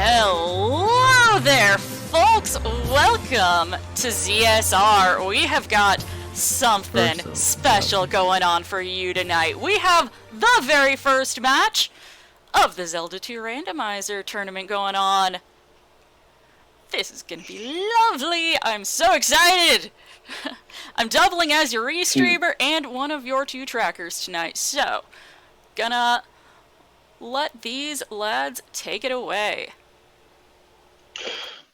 Hello there, folks! Welcome to ZSR. We have got something special going on for you tonight. We have the very first match of the Zelda 2 Randomizer tournament going on. This is gonna be lovely! I'm so excited! I'm doubling as your restreamer and one of your two trackers tonight, so gonna let these lads take it away.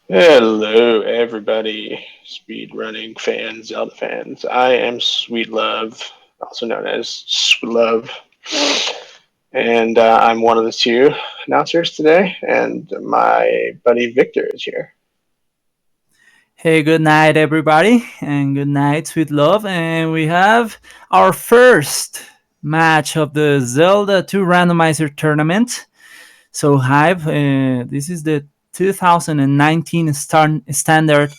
Hello, everybody, speedrunning fans, Zelda fans. I am Sweet Love, also known as Sweet Love, and I'm one of the two announcers today, and my buddy Victor is here. Hey, good night, everybody, and good night, Sweet Love. And we have our first match of the Zelda 2 Randomizer tournament. So, Hive, this is the 2019 standard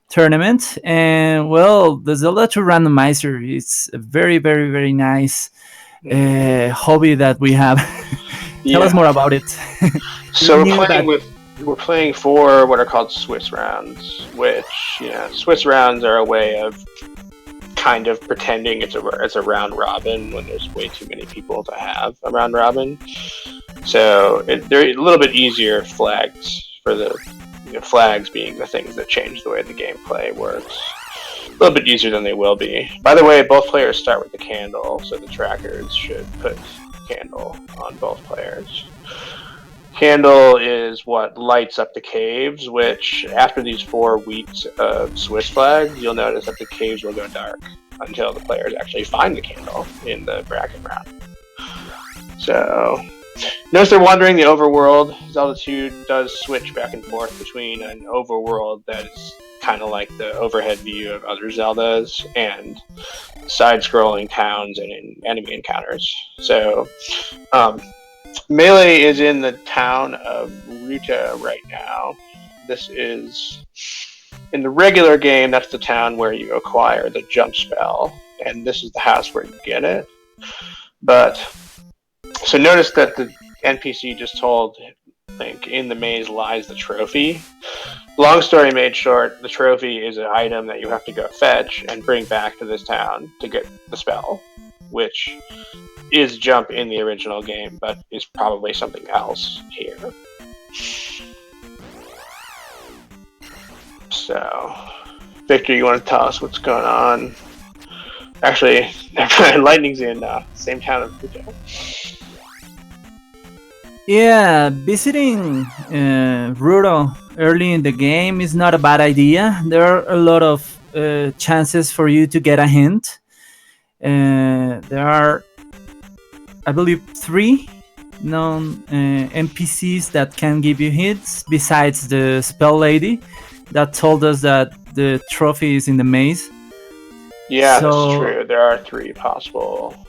tournament. And, well, the Zelda 2 Randomizer is a very, very, very nice hobby that we have. Tell us more about it. So we're playing for what are called Swiss rounds, which, Swiss rounds are a way of kind of pretending it's a round robin when there's way too many people to have a round robin. So they're a little bit easier flags for the flags being the things that change the way the gameplay works. A little bit easier than they will be. By the way, both players start with the candle, so the trackers should put candle on both players. Candle is what lights up the caves, which after these 4 weeks of Swiss flags, you'll notice that the caves will go dark until the players actually find the candle in the bracket round. So, notice they're wandering the overworld. Zelda 2 does switch back and forth between an overworld that is kind of like the overhead view of other Zeldas and side-scrolling towns and enemy encounters. So, Melee is in the town of Ruta right now. This is, in the regular game, that's the town where you acquire the jump spell, and this is the house where you get it. So notice that the NPC just told Link, in the maze lies the trophy. Long story made short, the trophy is an item that you have to go fetch and bring back to this town to get the spell, which is jump in the original game, but is probably something else here. So, Victor, you want to tell us what's going on? Actually, Lightning's in same town as Pluto. Yeah, visiting Ruto early in the game is not a bad idea. There are a lot of chances for you to get a hint. There are, I believe, 3 known NPCs that can give you hints besides the spell lady that told us that the trophy is in the maze. Yeah, that's true. There are 3 possible.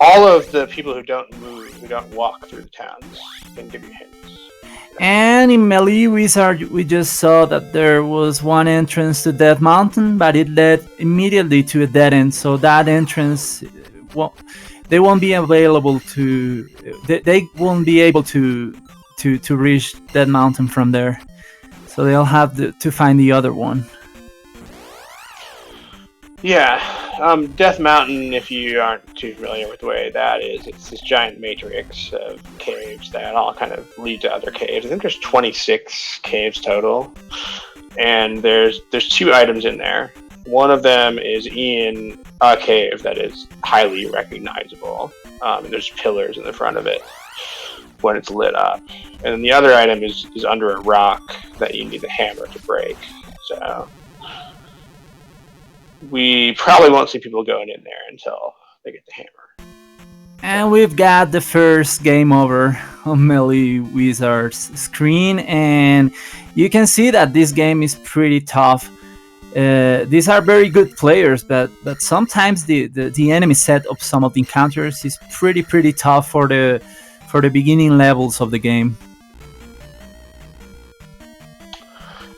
All of the people who don't move, who don't walk through the towns, can give you hints. And in MeleeWizard, we just saw that there was one entrance to Death Mountain, but it led immediately to a dead end. So that entrance, they won't be available to. They won't be able to reach Dead Mountain from there. So they'll have to find the other one. Yeah, Death Mountain, if you aren't too familiar with the way that is, it's this giant matrix of caves that all kind of lead to other caves. I think there's 26 caves total, and there's 2 items in there. One of them is in a cave that is highly recognizable, and there's pillars in the front of it when it's lit up. And then the other item is under a rock that you need the hammer to break. So we probably won't see people going in there until they get the hammer. And we've got the first game over on MeleeWizard's screen, and you can see that this game is pretty tough. These are very good players, but sometimes the enemy set of some of the encounters is pretty tough for the beginning levels of the game.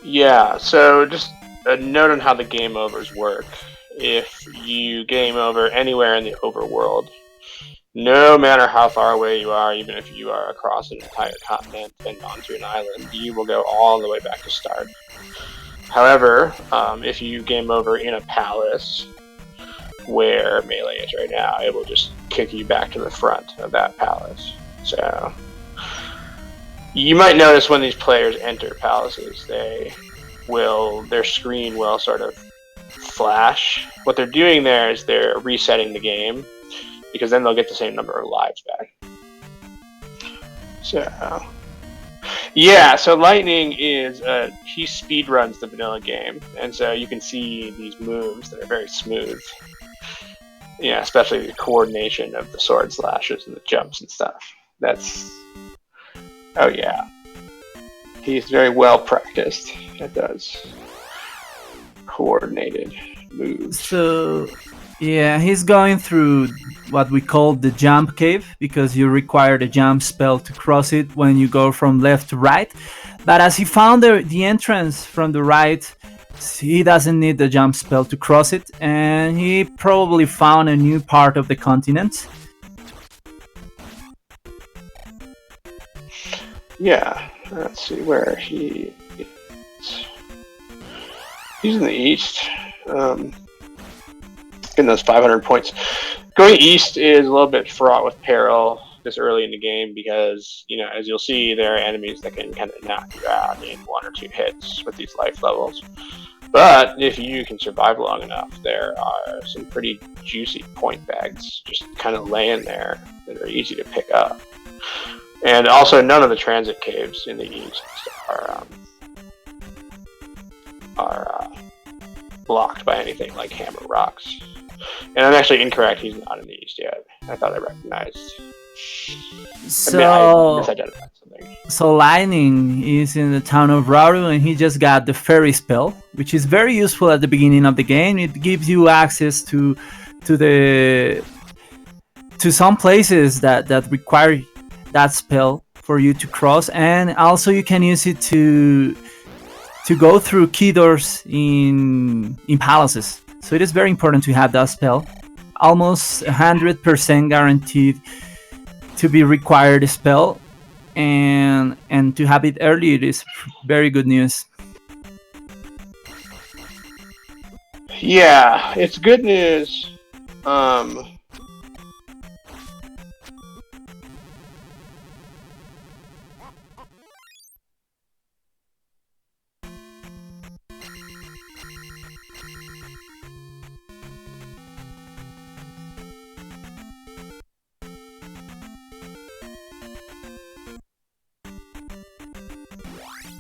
Yeah, so just a note on how the game overs work. If you game over anywhere in the overworld, no matter how far away you are, even if you are across an entire continent and onto an island, you will go all the way back to start. However, if you game over in a palace, where Melee is right now, it will just kick you back to the front of that palace. So you might notice when these players enter palaces, their screen will sort of flash. What they're doing there is they're resetting the game, because then they'll get the same number of lives back. So yeah, so Lightning he speed runs the vanilla game, and so you can see these moves that are very smooth. Yeah, especially the coordination of the sword slashes and the jumps and stuff. Oh yeah. He's very well practiced at those coordinated moves. So, yeah, he's going through what we call the jump cave, because you require the jump spell to cross it when you go from left to right. But as he found the entrance from the right, he doesn't need the jump spell to cross it, and he probably found a new part of the continent. Yeah, let's see where he is. He's in the east. Getting those 500 points. Going east is a little bit fraught with peril this early in the game, because, as you'll see, there are enemies that can kind of knock you out in 1 or 2 hits with these life levels. But if you can survive long enough, there are some pretty juicy point bags just kind of laying there that are easy to pick up. And also, none of the transit caves in the east are blocked by anything like hammer rocks. And I'm actually incorrect, he's not in the east yet. I thought I recognized. I misidentified something. So Lightning is in the town of Rauru, and he just got the fairy spell, which is very useful at the beginning of the game. It gives you access to some places that require that spell for you to cross, and also you can use it to go through key doors in palaces. So it is very important to have that spell. Almost 100% guaranteed to be required spell, and to have it early, it is very good news. Yeah, it's good news.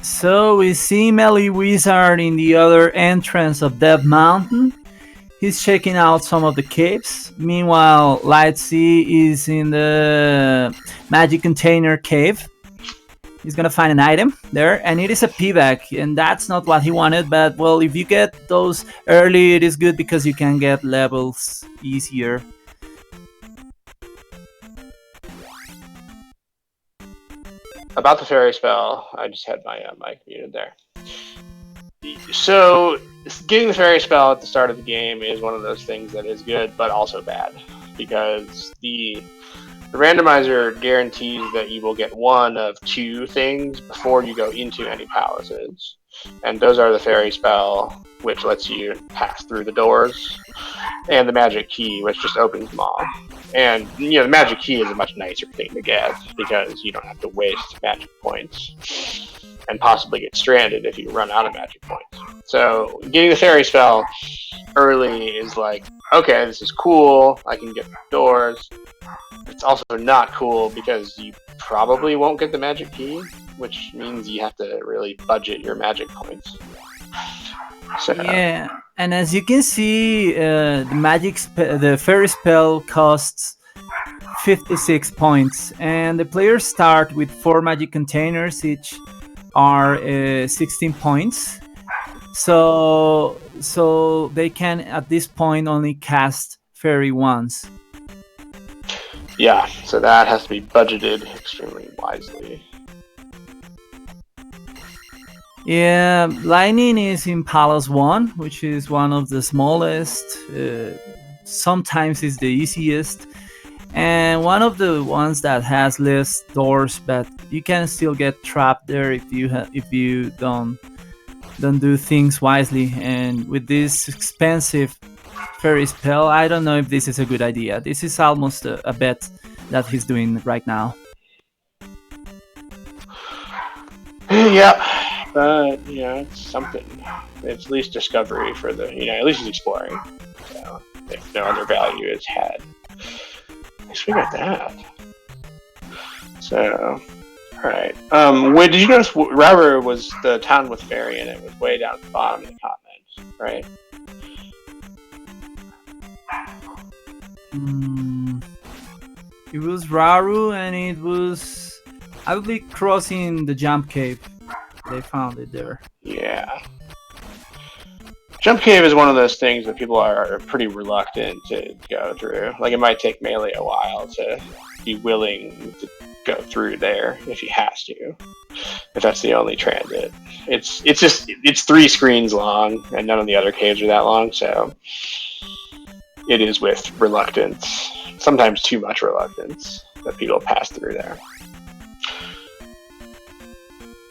So we see MeleeWizard in the other entrance of Death Mountain. He's checking out some of the caves. Meanwhile, Lightsea is in the magic container cave. He's gonna find an item there, and it is a P-bag, and that's not what he wanted, but well, if you get those early, it is good because you can get levels easier. About the fairy spell, I just had my mic muted there. So, getting the fairy spell at the start of the game is one of those things that is good, but also bad, because the randomizer guarantees that you will get one of 2 things before you go into any palaces, and those are the fairy spell, which lets you pass through the doors, and the magic key, which just opens them all. And the magic key is a much nicer thing to get, because you don't have to waste magic points and possibly get stranded if you run out of magic points. So getting the fairy spell early is like, okay, this is cool, I can get doors. It's also not cool because you probably won't get the magic key, which means you have to really budget your magic points. So, yeah, and as you can see, the fairy spell costs 56 points, and the players start with 4 magic containers, each are 16 points. So they can at this point only cast fairy once. Yeah, so that has to be budgeted extremely wisely. Yeah, Lightning is in Palace 1, which is one of the smallest, sometimes is the easiest, and one of the ones that has less doors, but you can still get trapped there if you don't do things wisely. And with this expensive fairy spell, I don't know if this is a good idea. This is almost a bet that he's doing right now. Yeah, but it's something. It's at least discovery for the at least he's exploring. So if no other value is had, I guess we got that. So, all right. Did you notice Rubber was the town with fairy in it was way down at the bottom of the continent, right? It was Raru, and it was, I believe, crossing the jump cave. They found it there. Yeah. Jump cave is one of those things that people are pretty reluctant to go through. Like, it might take Melee a while to be willing to go through there if he has to. If that's the only transit. It's 3 screens long, and none of the other caves are that long, so it is with reluctance, sometimes too much reluctance, that people pass through there.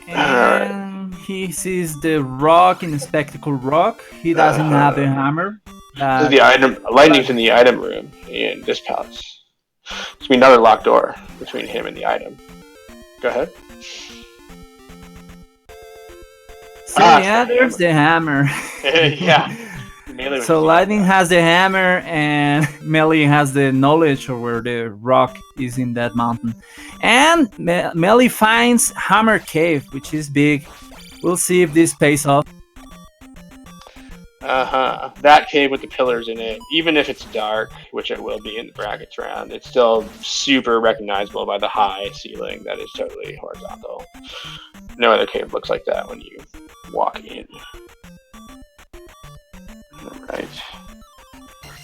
And he sees the rock in the spectacle rock. He doesn't have the hammer. This is the item. Lightning's in the item room in this palace. There's another locked door between him and the item. Go ahead. So there's the hammer. Yeah. So Lightning has the hammer, and Melee has the knowledge of where the rock is in that mountain. And Melee finds Hammer Cave, which is big. We'll see if this pays off. That cave with the pillars in it, even if it's dark, which it will be in the brackets round, it's still super recognizable by the high ceiling that is totally horizontal. No other cave looks like that when you walk in. Alright.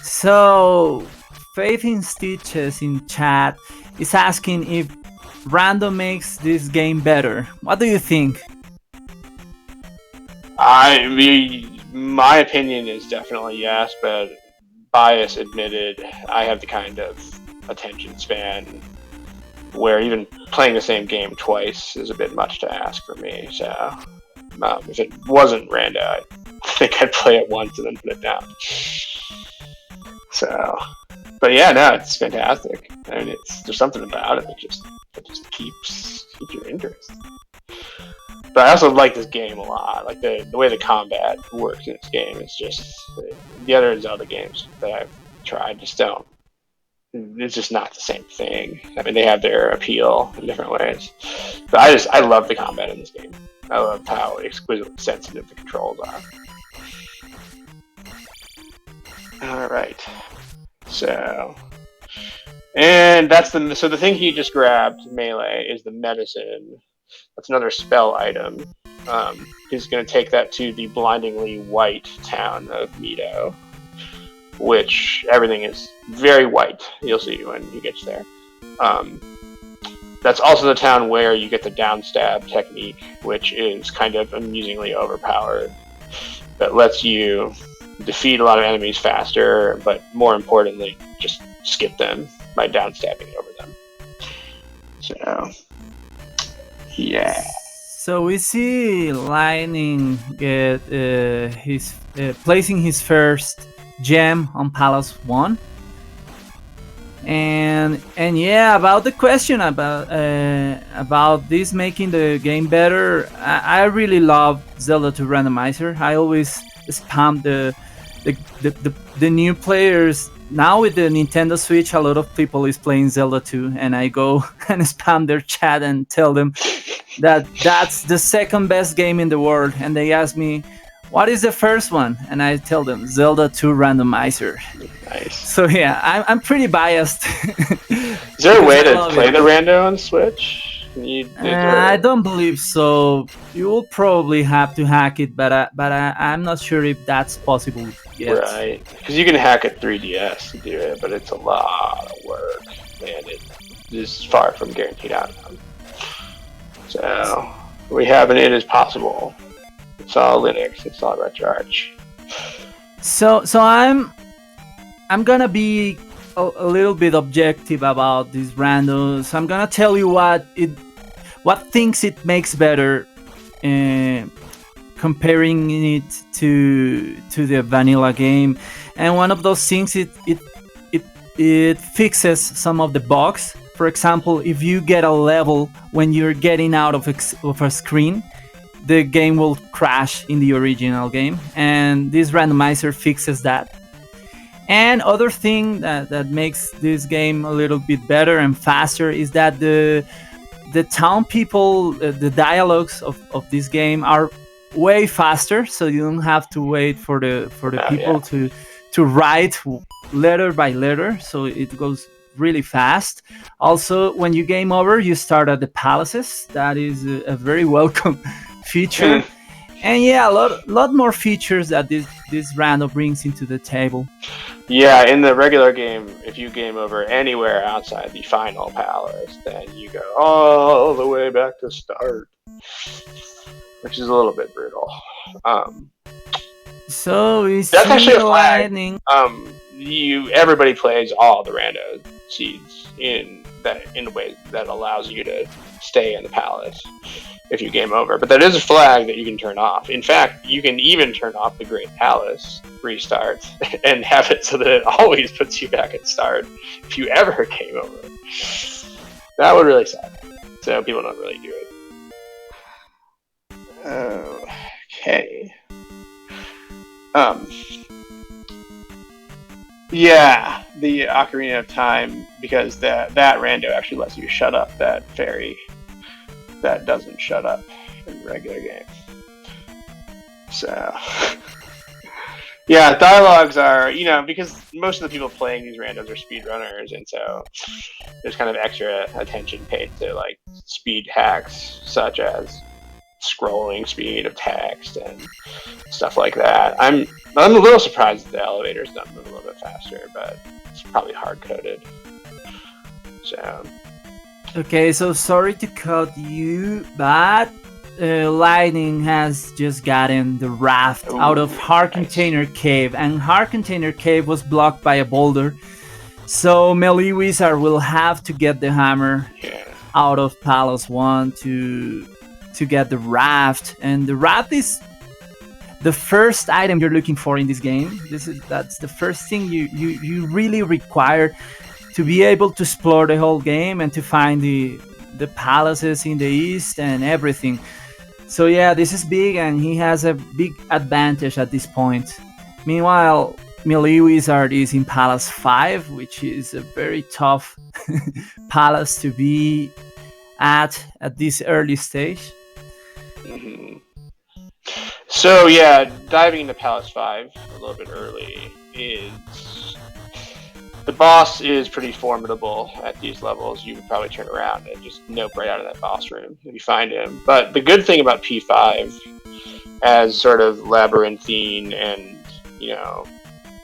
So, Faith in Stitches in chat is asking if random makes this game better. What do you think? My opinion is definitely yes, but bias admitted, I have the kind of attention span where even playing the same game twice is a bit much to ask for me. So, if it wasn't rando, I think I'd play it once and then put it down. So, but yeah, no, it's fantastic. I mean, there's something about it that just keeps your interest. But I also like this game a lot. Like the way the combat works in this game is just the other Zelda games that I've tried just don't. It's just not the same thing. I mean, they have their appeal in different ways, but I love the combat in this game. I love how exquisitely sensitive the controls are. All right, so the thing he just grabbed, Melee, is the medicine. That's another spell item. He's going to take that to the blindingly white town of Mido, which everything is very white. You'll see when he gets there. That's also the town where you get the downstab technique, which is kind of amusingly overpowered. That lets you defeat a lot of enemies faster, but more importantly, just skip them by downstabbing over them. So, yeah. So we see Lightning get placing his first gem on Palace 1. And yeah, about the question about this making the game better, I really love Zelda 2 Randomizer. I always spam the new players. Now with the Nintendo Switch, a lot of people is playing Zelda 2, and I go and spam their chat and tell them that that's the second best game in the world, and they ask me, what is the first one? And I tell them Zelda 2 Randomizer. Nice. So yeah, I'm pretty biased. Is there a way to play the rando on Switch? I don't believe so. You will probably have to hack it, but I'm not sure if that's possible yet. Right, because you can hack a 3DS to do it, but it's a lot of work, and it is far from guaranteed outcome. So we have it is possible. It's all Linux. It's all RetroArch. So I'm gonna be a little bit objective about these randos. I'm gonna tell you what things it makes better, comparing it to the vanilla game. And one of those things, it fixes some of the bugs. For example, if you get a level when you're getting out of a screen, the game will crash in the original game, and this randomizer fixes that. And other thing that makes this game a little bit better and faster is that the town people, the dialogues of this game are way faster, so you don't have to wait for the people to write letter by letter, so it goes really fast. Also, when you game over, you start at the palaces. That is a very welcome feature. And yeah, a lot more features that this rando brings into the table. Yeah, in the regular game, if you game over anywhere outside the final palace, then you go all the way back to start, which is a little bit brutal. So that's actually a flag. Everybody plays all the rando seeds in a way that allows you to stay in the palace if you game over. But that is a flag that you can turn off. In fact, you can even turn off the Great Palace restart and have it so that it always puts you back at start if you ever game over. That would really suck. So people don't really do it. Okay. Yeah, the Ocarina of Time, because that rando actually lets you shut up that fairy that doesn't shut up in the regular game. So, yeah, dialogues are, because most of the people playing these randos are speedrunners, and so there's kind of extra attention paid to like speed hacks, such as scrolling speed of text and stuff like that. I'm a little surprised that the elevators don't move a little bit faster, but it's probably hard coded. So. Okay, so sorry to cut you, but Lightning has just gotten the raft out of Hard Container Cave, and Hard Container Cave was blocked by a boulder. So MeleeWizard will have to get the hammer out of Palace 1 to get the raft, and the raft is the first item you're looking for in this game. That's the first thing you really require to be able to explore the whole game and to find the palaces in the east and everything. So yeah, this is big, and he has a big advantage at this point. Meanwhile, MeleeWizard is in Palace 5, which is a very tough palace to be at this early stage. Mm-hmm. So yeah, diving into Palace 5 a little bit early is... The boss is pretty formidable at these levels. You would probably turn around and just nope right out of that boss room if you find him. But the good thing about P5, as sort of labyrinthine and,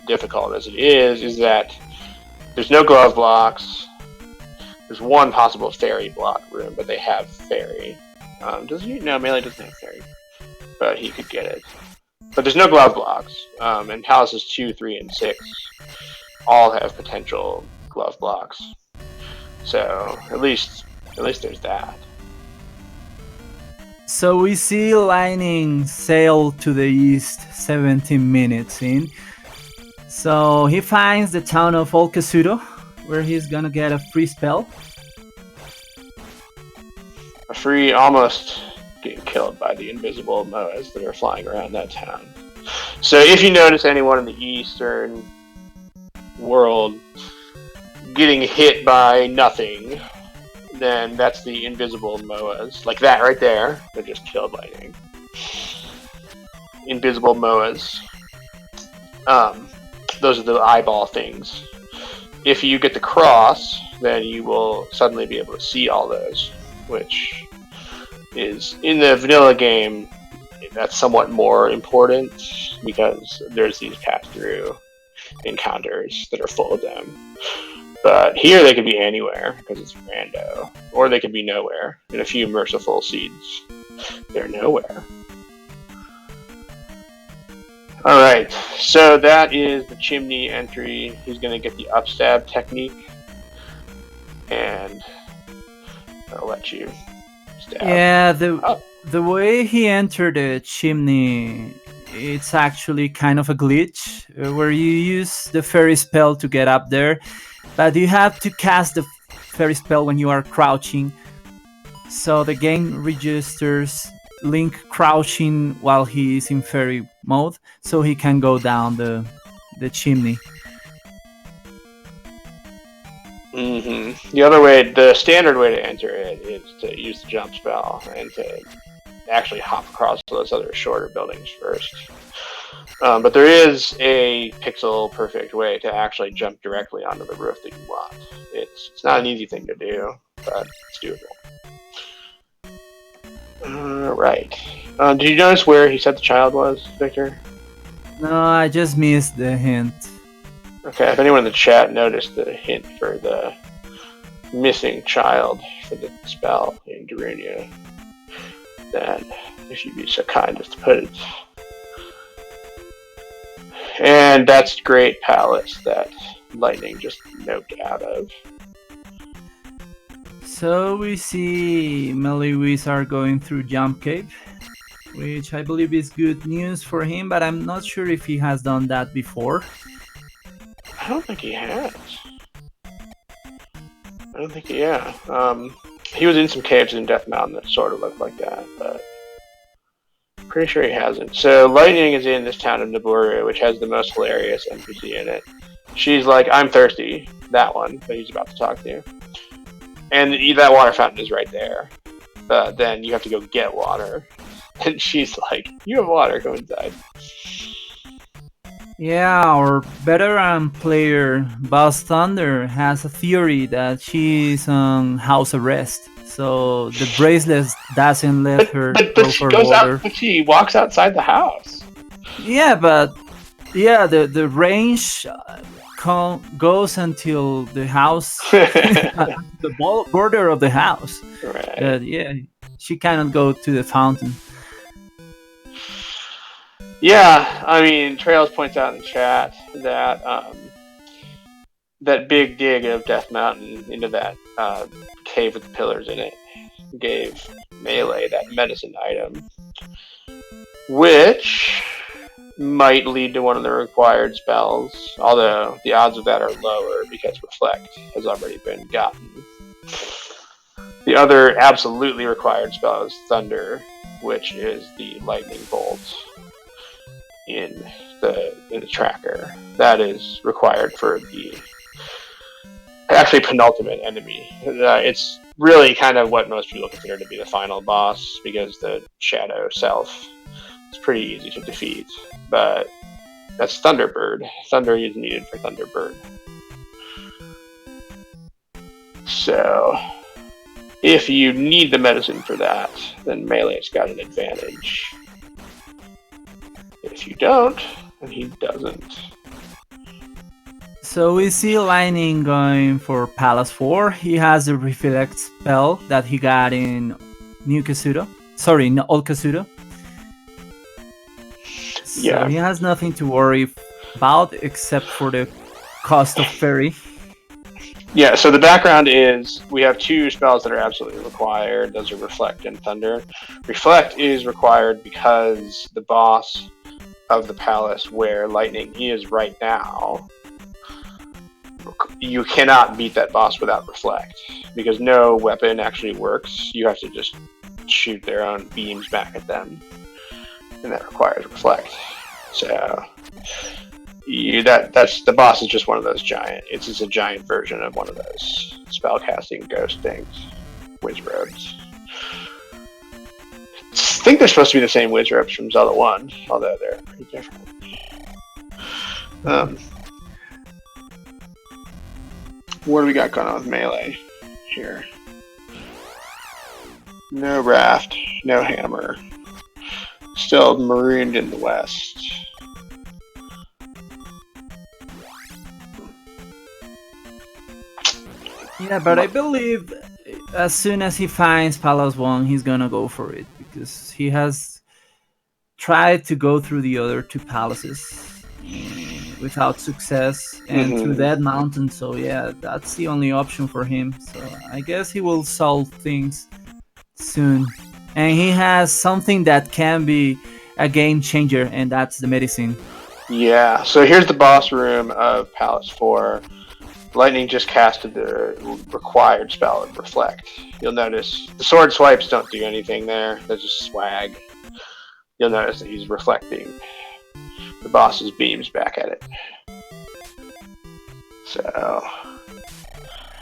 difficult as it is that there's no glove blocks. There's one possible fairy block room, but they have fairy. Melee doesn't have fairy, but he could get it. But there's no glove blocks. And Palaces 2, 3, and 6 all have potential glove blocks. So at least there's that. So we see Lightning sail to the east 17 minutes in. So he finds the town of Olcasudo, where he's gonna get a free spell. A free, almost getting killed by the invisible Moas that are flying around that town. So if you notice anyone in the eastern world getting hit by nothing, then that's the invisible Moas. Like that right there. They just killed Lightning. Invisible Moas. Those are the eyeball things. If you get the cross, then you will suddenly be able to see all those, which is, in the vanilla game, that's somewhat more important because there's these pass-through encounters that are full of them. But here they could be anywhere because it's rando, or they could be nowhere. In a few merciful seeds, they're nowhere. All right, so that is the chimney entry. He's going to get the upstab technique, and I'll let you stab. Yeah, the way he entered the chimney, it's actually kind of a glitch where you use the fairy spell to get up there, but you have to cast the fairy spell when you are crouching. So the game registers Link crouching while he is in fairy mode, so he can go down the chimney. The other way, the standard way to enter it is to use the jump spell and to actually hop across those other shorter buildings first. But there is a pixel perfect way to actually jump directly onto the roof that you want. It's not an easy thing to do, but it's doable. Right. Did you notice where he said the child was, Victor? No, I just missed the hint. Okay, if anyone in the chat noticed the hint for the missing child for the spell in Darunia, then if you'd be so kind as to put it. And that's Great Palace that lightning just noped out of. So we see MeleeWizard going through Jump Cave, which I believe is good news for him, but I'm not sure if he has done that before. I don't think he has. He was in some caves in Death Mountain that sort of looked like that, but pretty sure he hasn't. So Lightning is in this town of Naburu, which has the most hilarious NPC in it. She's like, I'm thirsty. That one that he's about to talk to. And that water fountain is right there. Then you have to go get water. And she's like, you have water, go inside. Yeah, our veteran player, Boss Thunder, has a theory that she's on house arrest. So the bracelet doesn't let her go for water. But she walks outside the house. Yeah, but the range goes until the house, the border of the house. Right. She cannot go to the fountain. Yeah, I mean, Trails points out in the chat that that big dig of Death Mountain into that cave with the pillars in it gave Melee that medicine item, which might lead to one of the required spells, although the odds of that are lower because Reflect has already been gotten. The other absolutely required spell is Thunder, which is the lightning bolt in the tracker. That is required for the actually penultimate enemy. It's really kind of what most people consider to be the final boss, because the Shadow Self is pretty easy to defeat. But that's Thunderbird. Thunder is needed for Thunderbird. So if you need the medicine for that, then Melee's got an advantage. If you don't, then he doesn't. So we see Lightning going for Palace 4. He has the Reflect spell that he got in Old Kasuto. So he has nothing to worry about except for the cost of Fairy. Yeah, so the background is we have two spells that are absolutely required. Those are Reflect and Thunder. Reflect is required because the boss of the palace where Lightning is right now, you cannot beat that boss without Reflect, because no weapon actually works. You have to just shoot their own beams back at them, and that requires Reflect. So that's the boss is just one of those it's just a giant version of one of those spellcasting ghost things, Wizrobes. I think they're supposed to be the same Wizrobes from Zelda 1, although they're pretty different. What do we got going on with Melee here? No raft, no hammer. Still marooned in the west. Yeah, but I believe as soon as he finds Palace 1, he's gonna go for it, because he has tried to go through the other two palaces without success and through that mountain. So yeah, that's the only option for him. So I guess he will solve things soon. And he has something that can be a game changer, and that's the medicine. Yeah, so here's the boss room of Palace 4. Lightning just casted the required spell of Reflect. You'll notice the sword swipes don't do anything there. They're just swag. You'll notice that he's reflecting the boss's beams back at it.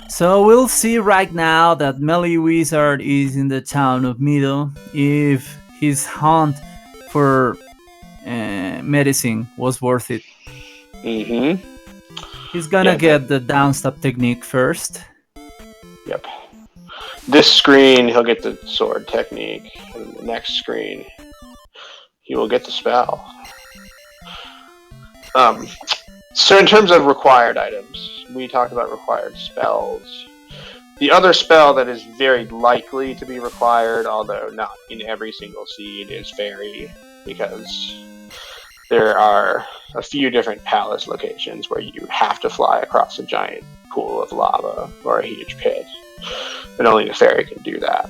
So we'll see right now that MeleeWizard is in the town of Mido. If his hunt for medicine was worth it. He's gonna get the downstop technique first. Yep. This screen, he'll get the sword technique. And the next screen, he will get the spell. So in terms of required items, we talked about required spells. The other spell that is very likely to be required, although not in every single seed, is Fairy, because there are a few different palace locations where you have to fly across a giant pool of lava or a huge pit, and only the Fairy can do that.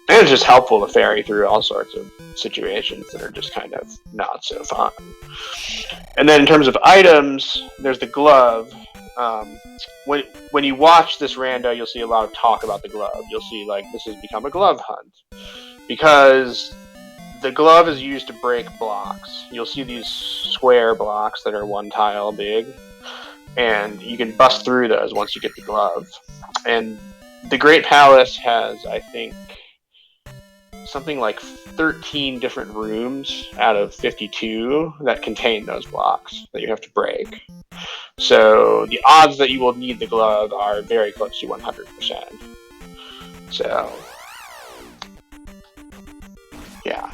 And it's just helpful to ferry through all sorts of situations that are just kind of not so fun. And then in terms of items, there's the glove. When you watch this rando, you'll see a lot of talk about the glove. You'll see, like, this has become a glove hunt. Because the glove is used to break blocks. You'll see these square blocks that are 1 tile big. And you can bust through those once you get the glove. And the Great Palace has, I think, something like 13 different rooms out of 52 that contain those blocks that you have to break. So the odds that you will need the glove are very close to 100%. So, yeah.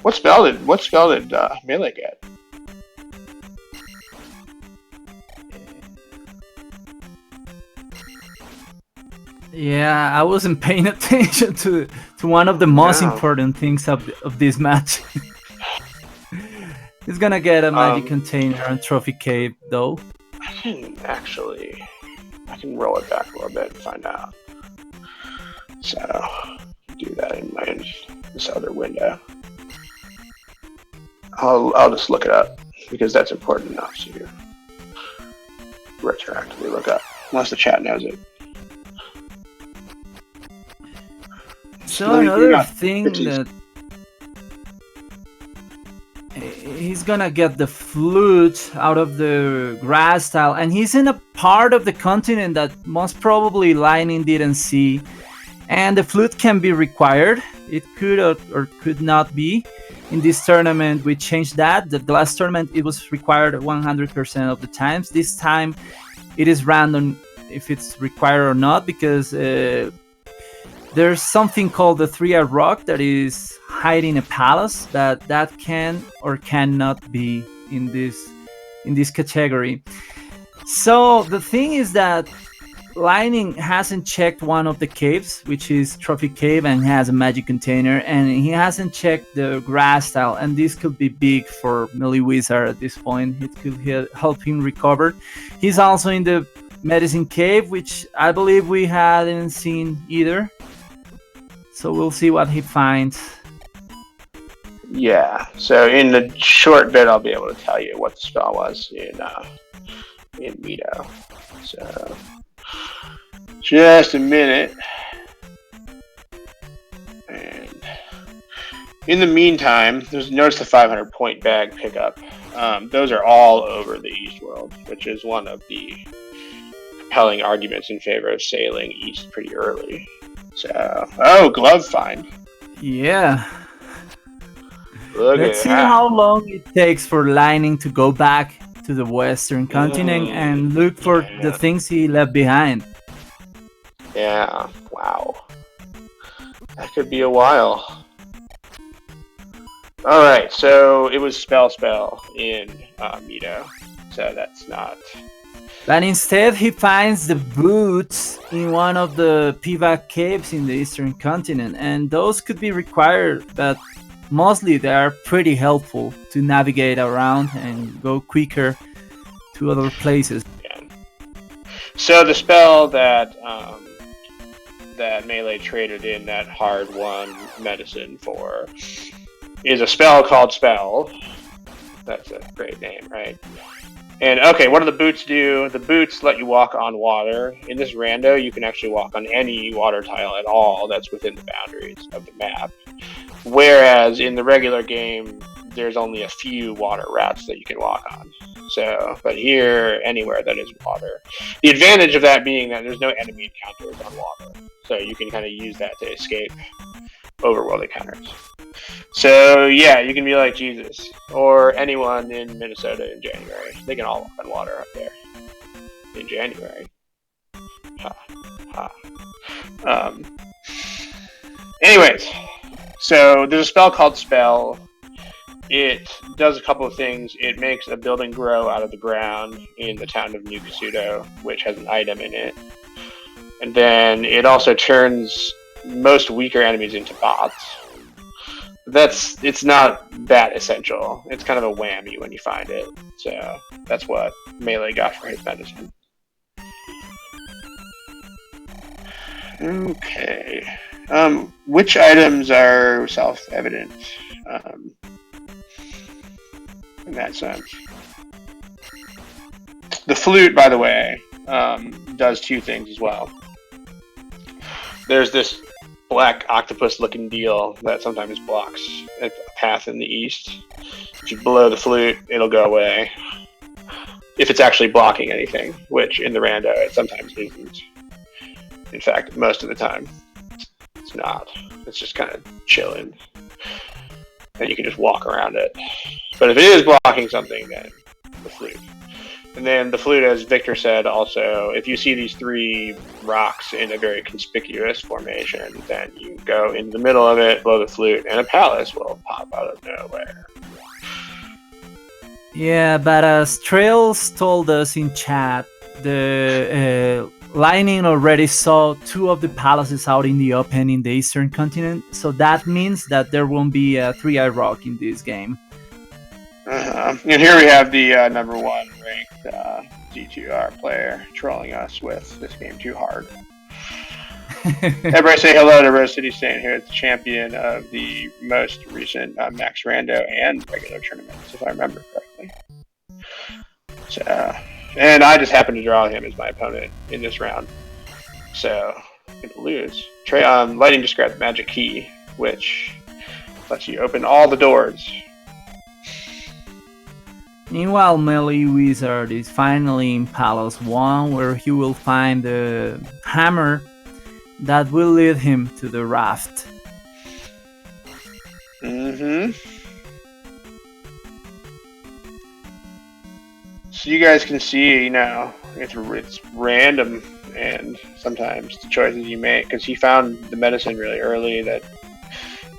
What spell did Melee get? Yeah, I wasn't paying attention to one of the most important things of this match. He's gonna get a magic container and trophy cave, though. I can roll it back a little bit and find out. So, do that in this other window. I'll just look it up, because that's important enough to retroactively look up, unless the chat knows it. So another thing that he's gonna get the flute out of the grass tile, and he's in a part of the continent that most probably Lightning didn't see, and the flute can be required. It could or could not be. In this tournament we changed that. The last tournament it was required 100% of the times. This time it is random if it's required or not, because there's something called the 3-eyed rock that is hiding a palace that can or cannot be in this category. So the thing is that Lightning hasn't checked one of the caves, which is Trophy Cave, and has a magic container, and he hasn't checked the grass tile, and this could be big for MeleeWizard at this point. It could help him recover. He's also in the medicine cave, which I believe we hadn't seen either. So we'll see what he finds. Yeah, so in the short bit I'll be able to tell you what the spell was in Mido. So, just a minute. And in the meantime, notice the 500 point bag pickup. Those are all over the East World, which is one of the compelling arguments in favor of sailing east pretty early. So, glove find. Yeah. Let's see how long it takes for Lightning to go back to the Western continent and look for the things he left behind. Yeah, wow. That could be a while. Alright, so it was spell in Mido. So that's not But instead, he finds the boots in one of the Pivac caves in the eastern continent, and those could be required, but mostly they are pretty helpful to navigate around and go quicker to other places. Yeah. So the spell that that Melee traded in that hard-won medicine for is a spell called Spell. That's a great name, right? And okay, what do the boots do? The boots let you walk on water. In this rando, you can actually walk on any water tile at all that's within the boundaries of the map. Whereas in the regular game, there's only a few water routes that you can walk on. So, but here, anywhere that is water. The advantage of that being that there's no enemy encounters on water. So you can kind of use that to escape overworld encounters. So yeah, you can be like Jesus or anyone in Minnesota in January. They can all walk on water up there in January. Ha ha. Anyways, so there's a spell called Spell. It does a couple of things. It makes a building grow out of the ground in the town of New Kasuto, which has an item in it. And then it also turns most weaker enemies into bots. It's not that essential. It's kind of a whammy when you find it. So that's what Melee got for his medicine. Okay. Which items are self-evident in that sense? The flute, by the way, does two things as well. There's this black octopus-looking deal that sometimes blocks a path in the east. If you blow the flute, it'll go away. If it's actually blocking anything, which in the rando it sometimes isn't. In fact, most of the time, it's not. It's just kind of chilling. And you can just walk around it. But if it is blocking something, then the flute. And then the flute, as Victor said, also, if you see these three rocks in a very conspicuous formation, then you go in the middle of it, blow the flute, and a palace will pop out of nowhere. Yeah, but as Trails told us in chat, the Lightning already saw two of the palaces out in the open in the eastern continent, so that means that there won't be a 3-eye rock in this game. And here we have the number one ranked Z2R player trolling us with this game too hard. Everybody say hello to Rose City Saint here, the champion of the most recent Max Rando and regular tournaments, if I remember correctly. So, and I just happened to draw him as my opponent in this round. So, I'm going to lose. Lighting just grabbed the magic key, which lets you open all the doors. Meanwhile, MeleeWizard is finally in Palace 1, where he will find the hammer that will lead him to the raft. Mm-hmm. So you guys can see, you know, it's random, and sometimes the choices you make, because he found the medicine really early that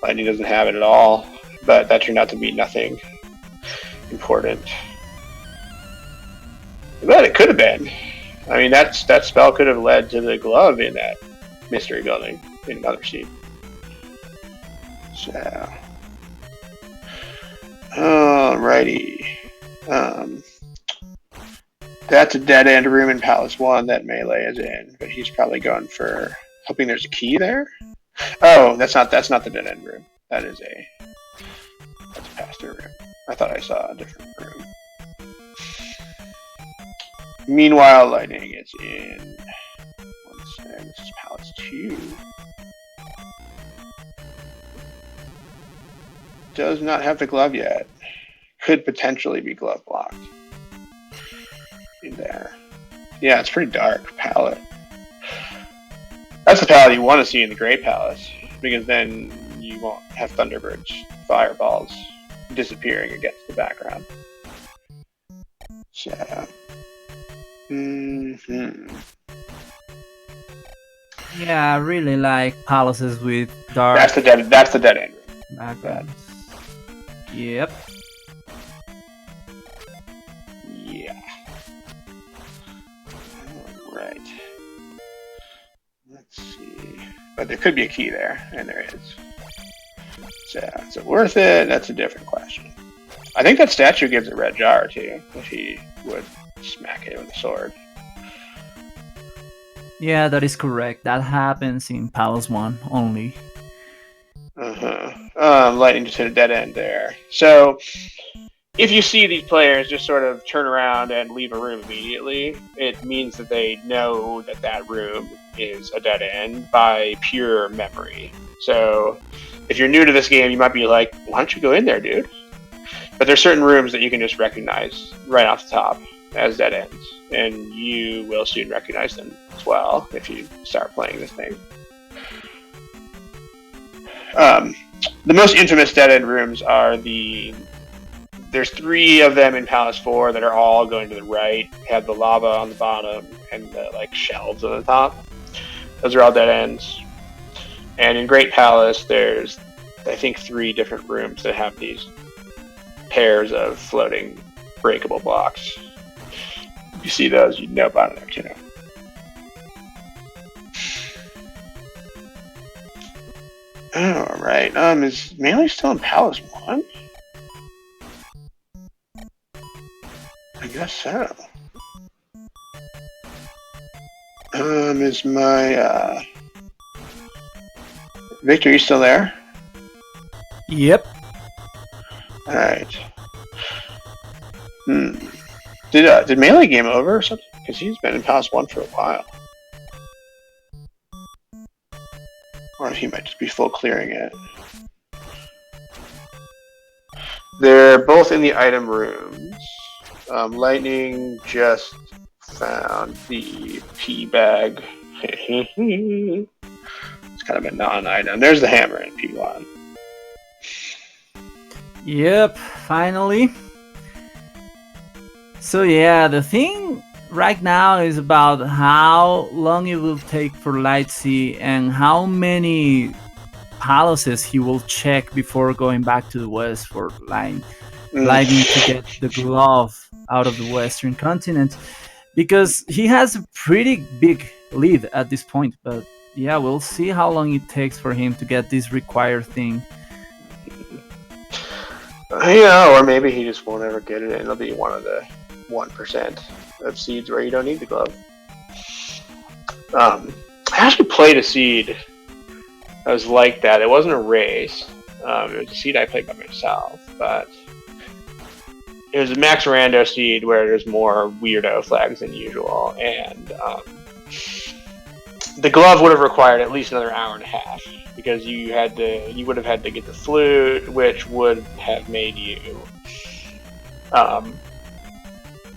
Lightning doesn't have it at all, but that turned out to be nothing important. But it could have been. I mean, that spell could have led to the glove in that mystery building in another scene. So, alrighty. That's a dead end room in Palace 1 that Melee is in, but he's probably going for hoping there's a key there. Oh, that's not the dead end room. That's a pass-through room. I thought I saw a different room. Meanwhile, Lightning is in. This is Palace 2. Does not have the glove yet. Could potentially be glove blocked. In there. Yeah, it's pretty dark palette. That's the palette you want to see in the Gray Palace, because then you won't have Thunderbird's fireballs disappearing against the background. So, Yeah, I really like palaces with dark. That's the dead end room. Backgrounds. Yep. Yeah. But there could be a key there, and there is. So, is it worth it? That's a different question. I think that statue gives a red jar, too, if he would smack it with a sword. Yeah, that is correct. That happens in Palace 1 only. Lightning just hit a dead end there. So, if you see these players just sort of turn around and leave a room immediately, it means that they know that that room is a dead end by pure memory. So, if you're new to this game, you might be like, why don't you go in there, dude? But there's certain rooms that you can just recognize right off the top as dead ends, and you will soon recognize them as well if you start playing this thing. The most infamous dead end rooms are there's 3 of them in Palace 4 that are all going to the right, have the lava on the bottom and the shelves on the top. Those are all dead ends. And in Great Palace, there's, I think, 3 different rooms that have these pairs of floating breakable blocks. If you see those, you know about them too. Alright, is Melee still in Palace 1? I guess so. Is my, Victor, you still there? Yep. Alright. Did Melee game over or something? Because he's been in Palace 1 for a while. Or he might just be full clearing it. They're both in the item rooms. Lightning just found the pea bag. It's kind of a non-item. There's the hammer in P1. Yep, finally. So yeah, the thing right now is about how long it will take for Lightsey and how many palaces he will check before going back to the west for Lightning to get the glove out of the western continent, because he has a pretty big lead at this point. But yeah, we'll see how long it takes for him to get this required thing. Yeah, or maybe he just won't ever get it, and it'll be one of the 1% of seeds where you don't need the glove. I actually played a seed that was like that. It wasn't a race. It was a seed I played by myself, but it was a max rando seed where there's more weirdo flags than usual, and the glove would have required at least another hour and a half, because you would have had to get the flute, which would have made you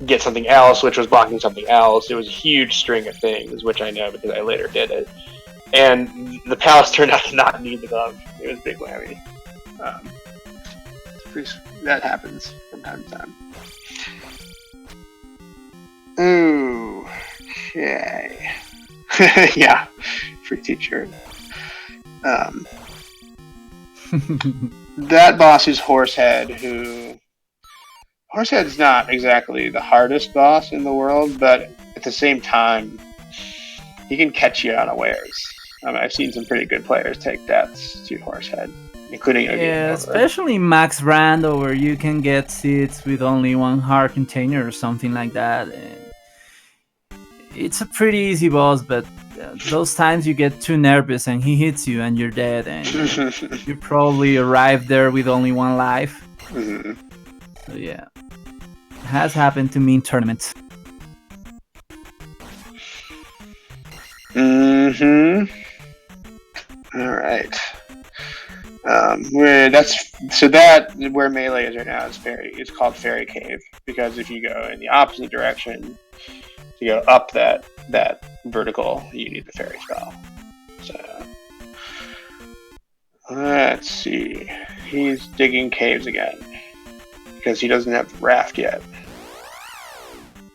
get something else, which was blocking something else. It was a huge string of things, which I know because I later did it. And the palace turned out to not need the glove. It was a big whammy. That happens from time to time. Ooh, okay. Yeah, free t-shirt. That boss is Horsehead, Horsehead's not exactly the hardest boss in the world, but at the same time, he can catch you unawares. I've seen some pretty good players take deaths to Horsehead, including especially Max Rando, where you can get seeds with only 1 heart container or something like that. And it's a pretty easy boss, but those times you get too nervous and he hits you and you're dead, and you probably arrive there with only 1 life. Mm-hmm. So yeah, it has happened to me in tournaments. Mm-hmm. All right. Where Melee is right now is it's called Fairy Cave, because if you go in the opposite direction, to go up that vertical, you need the fairy spell. So let's see. He's digging caves again because he doesn't have the raft yet.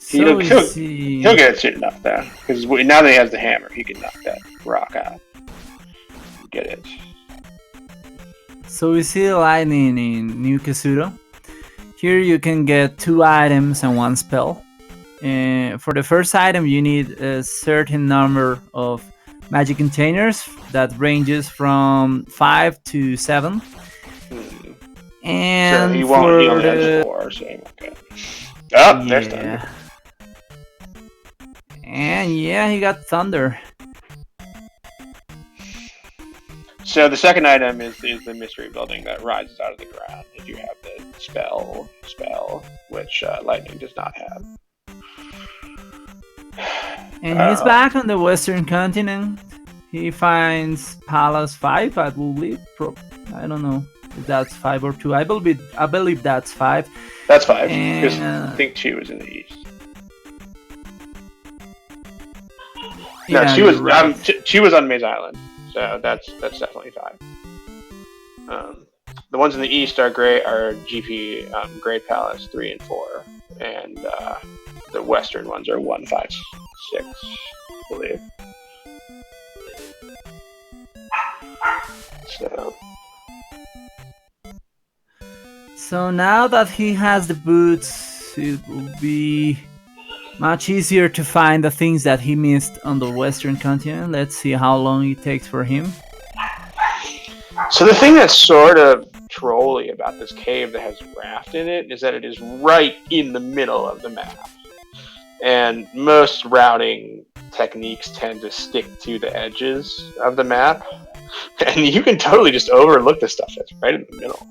He'll get it soon enough though, because now that he has the hammer, he can knock that rock out. Get it. So we see lightning in New Kazuto. Here you can get 2 items and 1 spell. For the first item, you need a certain number of magic containers that ranges from 5 to 7. And so he for he only has 4, so okay. Oh, there's Thunder. And yeah, he got Thunder. So the second item is the mystery building that rises out of the ground. If you have the spell, which lightning does not have. And he's back on the Western continent. He finds Palace 5, I believe. I don't know if that's 5 or 2. I believe that's 5. That's 5. Because I think 2 is in the east. No, Yeah, 2 was right. 2 was on Maze Island, so that's definitely 5. The ones in the east are GP Great Palace 3 and 4, and the western ones are 1, 5, 6, I believe. So now that he has the boots, it will be much easier to find the things that he missed on the Western continent. Let's see how long it takes for him. So the thing that's sort of trolly about this cave that has raft in it is that it is right in the middle of the map. And most routing techniques tend to stick to the edges of the map. And you can totally just overlook the stuff that's right in the middle.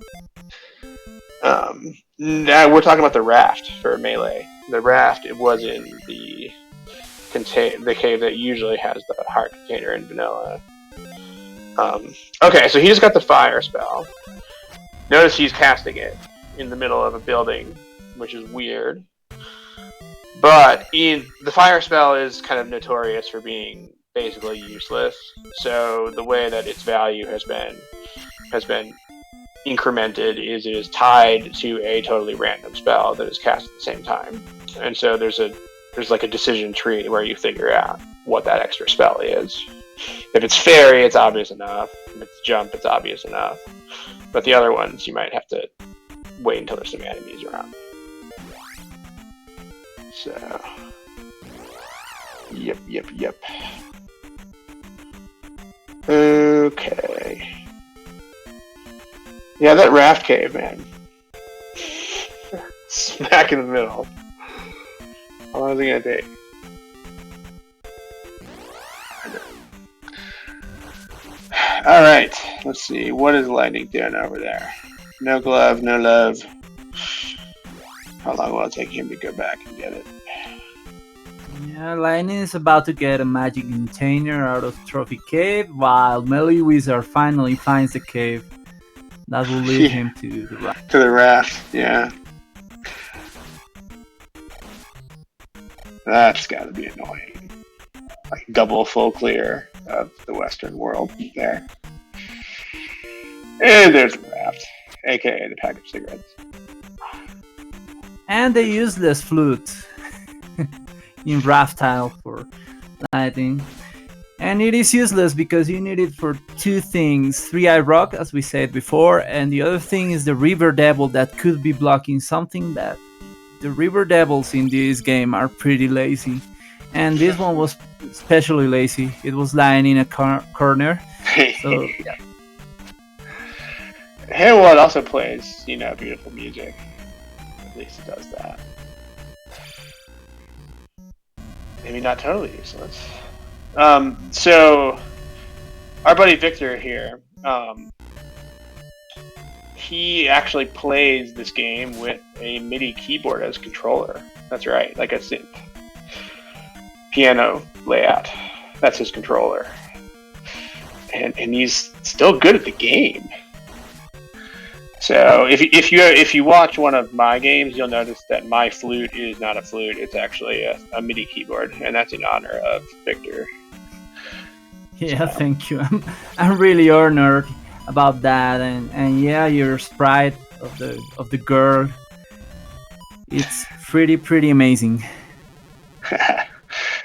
Now we're talking about the raft for Melee. The raft, it was in the cave that usually has the heart container in vanilla. Okay, so he just got the fire spell. Notice he's casting it in the middle of a building, which is weird. But the fire spell is kind of notorious for being basically useless. So the way that its value has been incremented is it is tied to a totally random spell that is cast at the same time. And so there's like a decision tree where you figure out what that extra spell is. If it's fairy, it's obvious enough. If it's jump, it's obvious enough. But the other ones, you might have to wait until there's some enemies around. So, yep. Okay. Yeah, that raft cave, man. Smack in the middle. How long is it gonna take? Alright, let's see. What is lightning doing over there? No glove, no love. How long will it take him to go back and get it? Yeah, Lightning is about to get a magic container out of Trophy Cave, while MeleeWizard finally finds the cave that will lead him to the raft. To the raft, yeah. That's gotta be annoying. Like double full clear of the Western world there. And there's the raft, aka the pack of cigarettes. And the useless flute in raft tile for lighting. And it is useless because you need it for 2 things. 3-Eye Rock, as we said before, and the other thing is the River Devil that could be blocking something that the River Devils in this game are pretty lazy. And this one was especially lazy. It was lying in a corner. So, yeah. Well, it also plays, beautiful music. At least it does that. Maybe not totally useless. So, our buddy Victor here, he actually plays this game with a MIDI keyboard as controller. That's right, like a synth. Piano layout. That's his controller. And he's still good at the game. So if you watch one of my games, you'll notice that my flute is not a flute; it's actually a MIDI keyboard, and that's in honor of Victor. Yeah, thank you. I'm really honored about that, and yeah, your sprite of the girl, it's pretty amazing.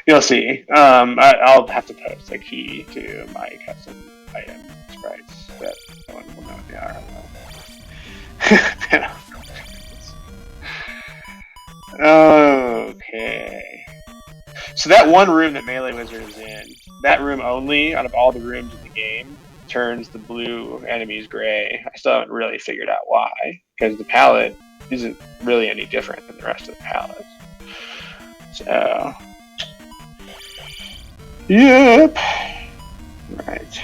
You'll see. I'll have to post a key to my custom item sprites that no one will know what they are. Okay. So that one room that MeleeWizard is in that room only, out of all the rooms in the game, turns the blue enemies gray. I still haven't really figured out why, because the palette isn't really any different than the rest of the palettes. So, yep. Right.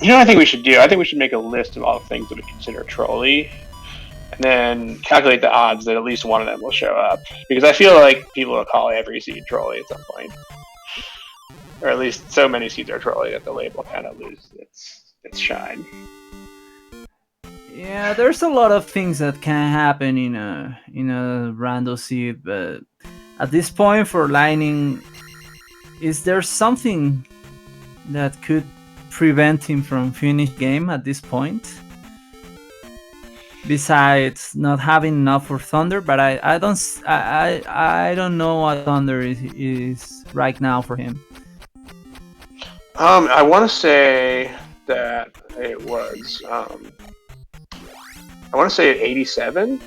You know what I think we should do? I think we should make a list of all the things that we consider trolly, and then calculate the odds that at least one of them will show up. Because I feel like people will call every seed trolly at some point. Or at least so many seeds are trolly that the label kind of loses its shine. Yeah, there's a lot of things that can happen in a rando seed, but at this point for Lightning, is there something that could prevent him from finish game at this point? Besides not having enough for Thunder, but I don't know what Thunder is right now for him. I want to say that it was I want to say at 87.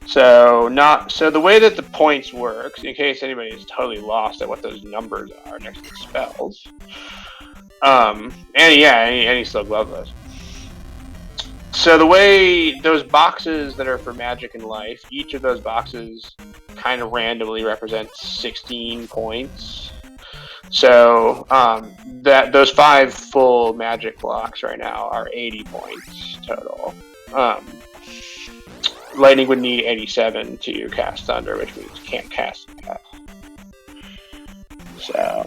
So the way that the points work, in case anybody is totally lost at what those numbers are next to the spells, and he still gloveless. So the way those boxes that are for magic and life, each of those boxes kind of randomly represents 16 points. So that those 5 full magic blocks right now are 80 points total. Lightning would need 87 to cast Thunder, which means can't cast it yet. So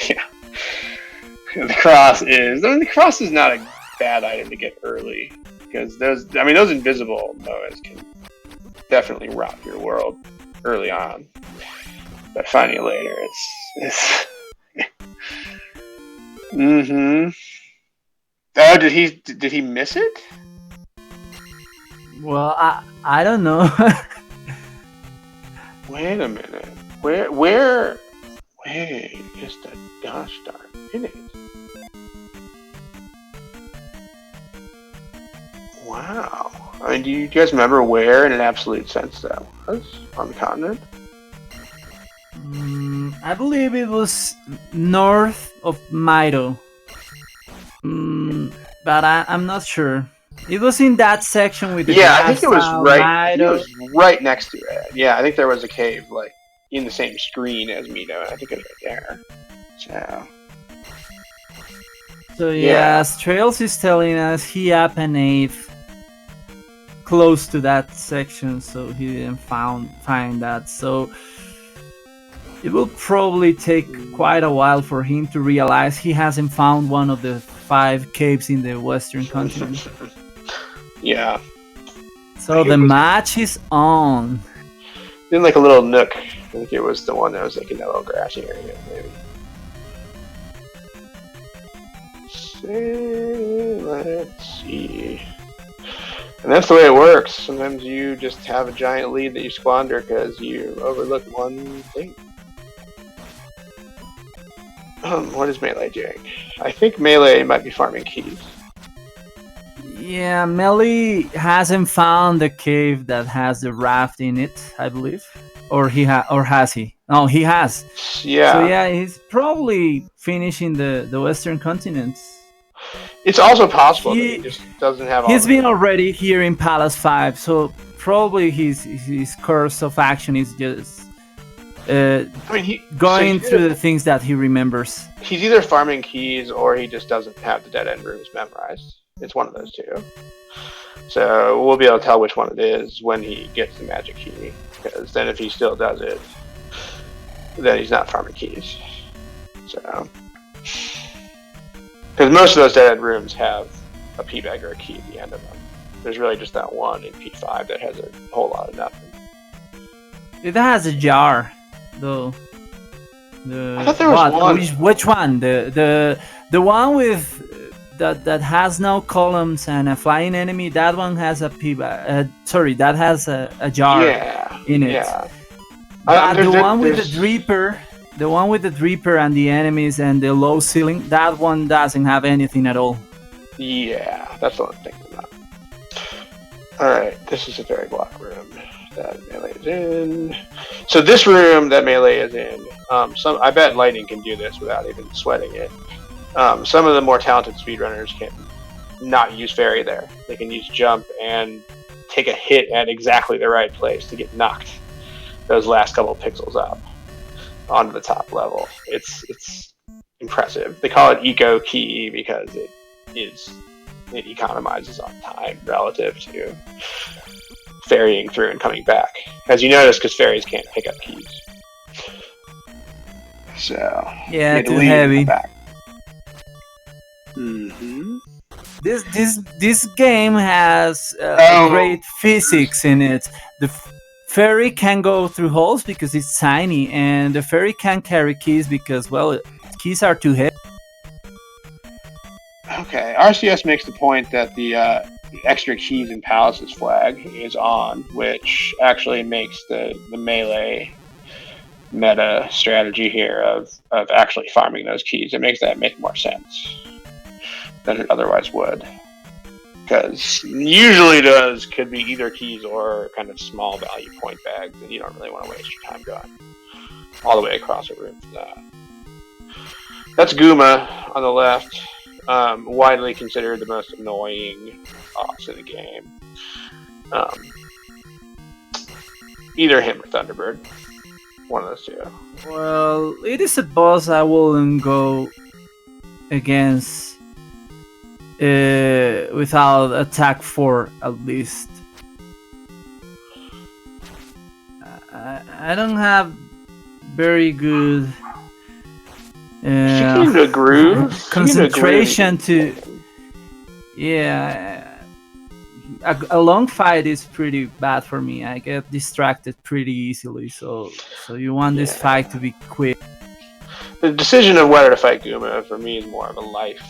yeah, the cross is not a bad item to get early, because those invisible Moas can definitely rock your world early on, but finding it later, it's Oh, did he miss it? Well, I don't know. Wait a minute. Where is the gosh darn minute? Wow. I mean, do you guys remember where in an absolute sense that was on the continent? I believe it was north of Mito. But I'm not sure. It was in that section with the I think it was right. Mito. It was right next to it. Yeah, I think there was a cave like in the same screen as Mito, and I think it was right there. So yes, Trails is telling us he up an 8th close to that section, so he didn't find that. So it will probably take quite a while for him to realize he hasn't found one of the 5 caves in the Western continent. Yeah. So the match is on. In like a little nook. I think it was the one that was like in that little grassy area, maybe. Let's see. And that's the way it works. Sometimes you just have a giant lead that you squander because you overlook one thing. What is Melee doing? I think Melee might be farming keys. Yeah, Melee hasn't found the cave that has the raft in it, I believe. Or has he? No, he has. Yeah. So yeah, he's probably finishing the Western continent. It's also possible that he just doesn't have all He's been already here in Palace 5, so probably his course of action is just going through the things that he remembers. He's either farming keys or he just doesn't have the dead end rooms memorized. It's one of those two. So we'll be able to tell which one it is when he gets the magic key. Because then if he still does it, then he's not farming keys. So, because most of those dead end rooms have a P bag or a key at the end of them. There's really just that one in P5 that has a whole lot of nothing. It has a jar, though. I thought there was one. Which one? The one with that has no columns and a flying enemy. That one has a P bag. That has a jar in it. Yeah. But the one with the Dreeper. The one with the Dreeper and the enemies and the low ceiling, that one doesn't have anything at all. Yeah, that's what I'm thinking about. Alright, this is a fairy block room. that Melee is in. So this room that Melee is in, I bet Lightning can do this without even sweating it. Some of the more talented speedrunners can not use Fairy there. They can use Jump and take a hit at exactly the right place to get knocked those last couple pixels up onto the top level. It's impressive. They call it Eco Key because it economizes on time relative to ferrying through and coming back. As you notice, because fairies can't pick up keys. So yeah, too heavy. Mm-hmm. This game has great physics in it. The fairy can go through holes because it's tiny, and the fairy can't carry keys because, well, keys are too heavy. Okay, RCS makes the point that the extra keys in Palace's flag is on, which actually makes the Melee meta strategy here of actually farming those keys. It makes that make more sense than it otherwise would. Because usually those could be either keys or kind of small value point bags, and you don't really want to waste your time going all the way across a room for that. That's Guma on the left. Widely considered the most annoying boss in the game. Either him or Thunderbird. One of those two. Well, it is a boss I wouldn't go against without attack 4 at least. I don't have very good a groove concentration to. Yeah, a long fight is pretty bad for me. I get distracted pretty easily, so you want this fight to be quick. The decision of whether to fight Guma for me is more of a life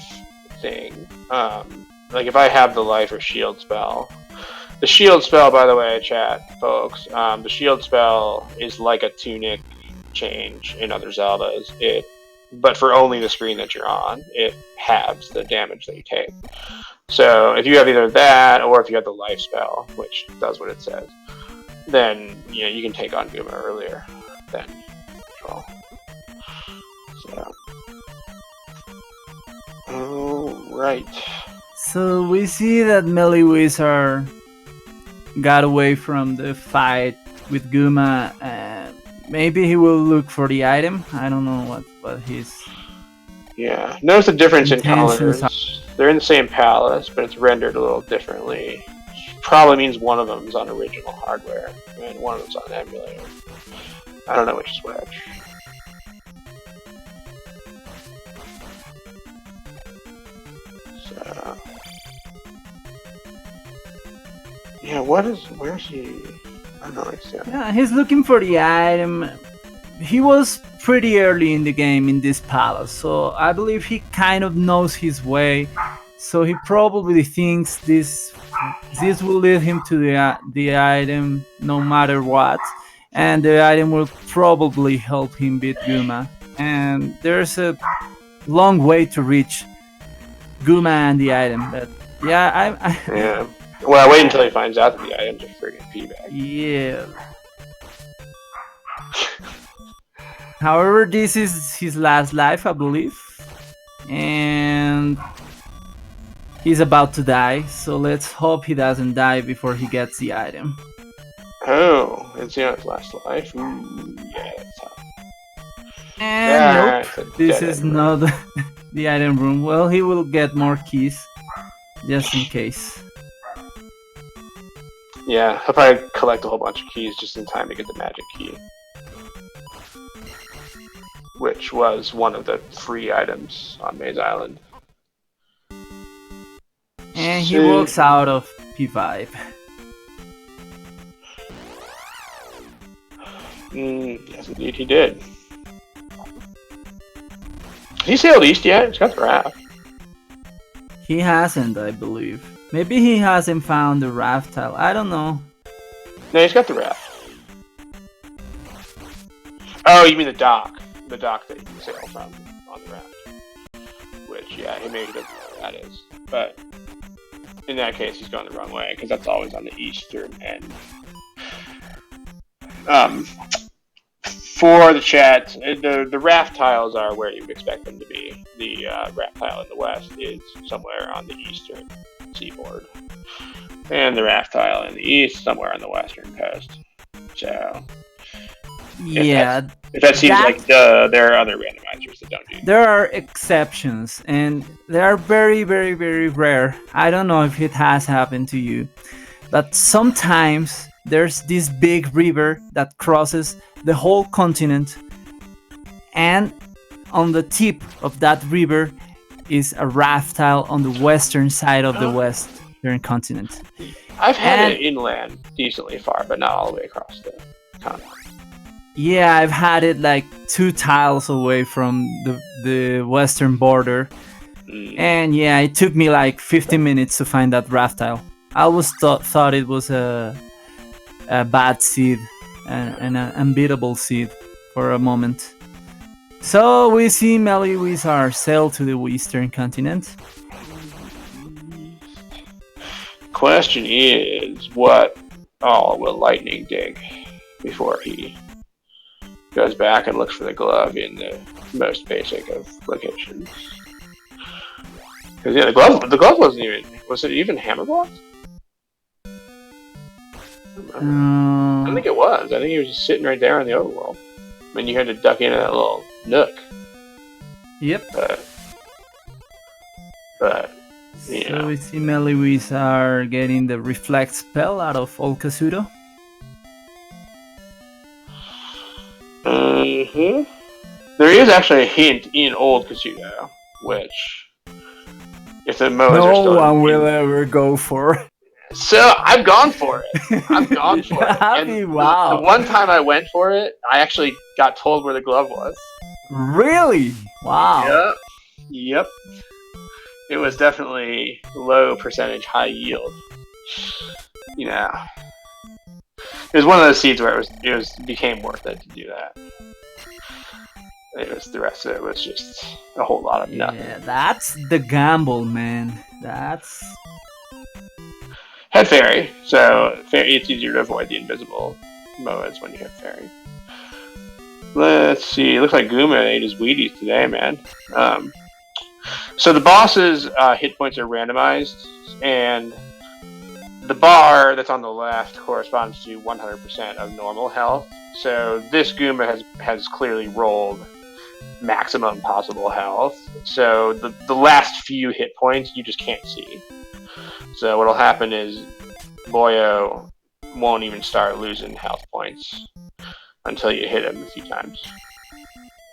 thing. Like if I have the life or shield spell. The shield spell, by the way, chat folks, the shield spell is like a tunic change in other Zeldas. But for only the screen that you're on, it halves the damage that you take. So if you have either that or if you have the life spell, which does what it says, then you can take on Guma earlier than well. So right. So we see that MeleeWizard got away from the fight with Guma. Maybe he will look for the item. I don't know what his. Yeah, notice the difference in intentions colors. They're in the same palace, but it's rendered a little differently. Probably means one of them's on original hardware and one of them's on emulator. I don't know which is which. So, yeah, where's he? I don't know. Yeah, he's looking for the item. He was pretty early in the game in this palace, so I believe he kind of knows his way. So he probably thinks this will lead him to the item no matter what, and the item will probably help him beat Guma. And there's a long way to reach Guma and the item, but yeah, yeah. Well, wait until he finds out that the items are friggin' P-bag. Yeah. However, this is his last life, I believe. And he's about to die, so let's hope he doesn't die before he gets the item. Oh, it's his last life? Yeah, that's tough. And nope, this is not the item room. Well, he will get more keys, just in case. Yeah, he'll probably collect a whole bunch of keys just in time to get the magic key. Which was one of the free items on Maze Island. And he walks out of P5. Yes, indeed he did. Has he sailed east yet? He's got the raft. He hasn't, I believe. Maybe he hasn't found the raft tile. I don't know. No, he's got the raft. Oh, you mean the dock. The dock that you can sail from on the raft. Which, yeah, he maybe doesn't know where that is. But in that case, he's going the wrong way, because that's always on the eastern end. For the chat, the raft tiles are where you would expect them to be. The raft tile in the west is somewhere on the eastern seaboard, and the raft tile in the east somewhere on the western coast. So, yeah, if that seems like there are other randomizers that don't do that. There are exceptions, and they are very, very, very rare. I don't know if it has happened to you, but sometimes there's this big river that crosses the whole continent, and on the tip of that river is a raft tile on the western side of the western continent. I've had it inland decently far, but not all the way across the continent. Yeah, I've had it like 2 tiles away from the western border. And yeah, it took me like 15 minutes to find that raft tile. I always thought it was a bad seed, an unbeatable seed for a moment. So we see MeleeWizard sail to the eastern continent. Question is, what all will Lightning dig before he goes back and looks for the glove in the most basic of locations? Because yeah, the glove wasn't even. Was it even hammer blocked? I don't think it was. I think he was just sitting right there in the overworld. I mean, you had to duck into that little nook. Yep. But so we see MeleeWizard getting the reflect spell out of Old Kazuto. There is actually a hint in Old Kazuto, which, if the Moas are still... No one will ever go for. So, I've gone for it. I've gone for it. And wow. The one time I went for it, I actually got told where the glove was. Really? Wow. Yep. It was definitely low percentage, high yield. You know, it was one of those seeds where it became worth it to do that. The rest of it was just a whole lot of nothing. Yeah, that's the gamble, man. That's... Had fairy, so it's easier to avoid the invisible moas when you have fairy. Let's see, it looks like Guma ate his Wheaties today, man. So the boss's hit points are randomized, and the bar that's on the left corresponds to 100% of normal health. So this Guma has clearly rolled maximum possible health. So the last few hit points you just can't see. So what'll happen is Boyo won't even start losing health points until you hit him a few times.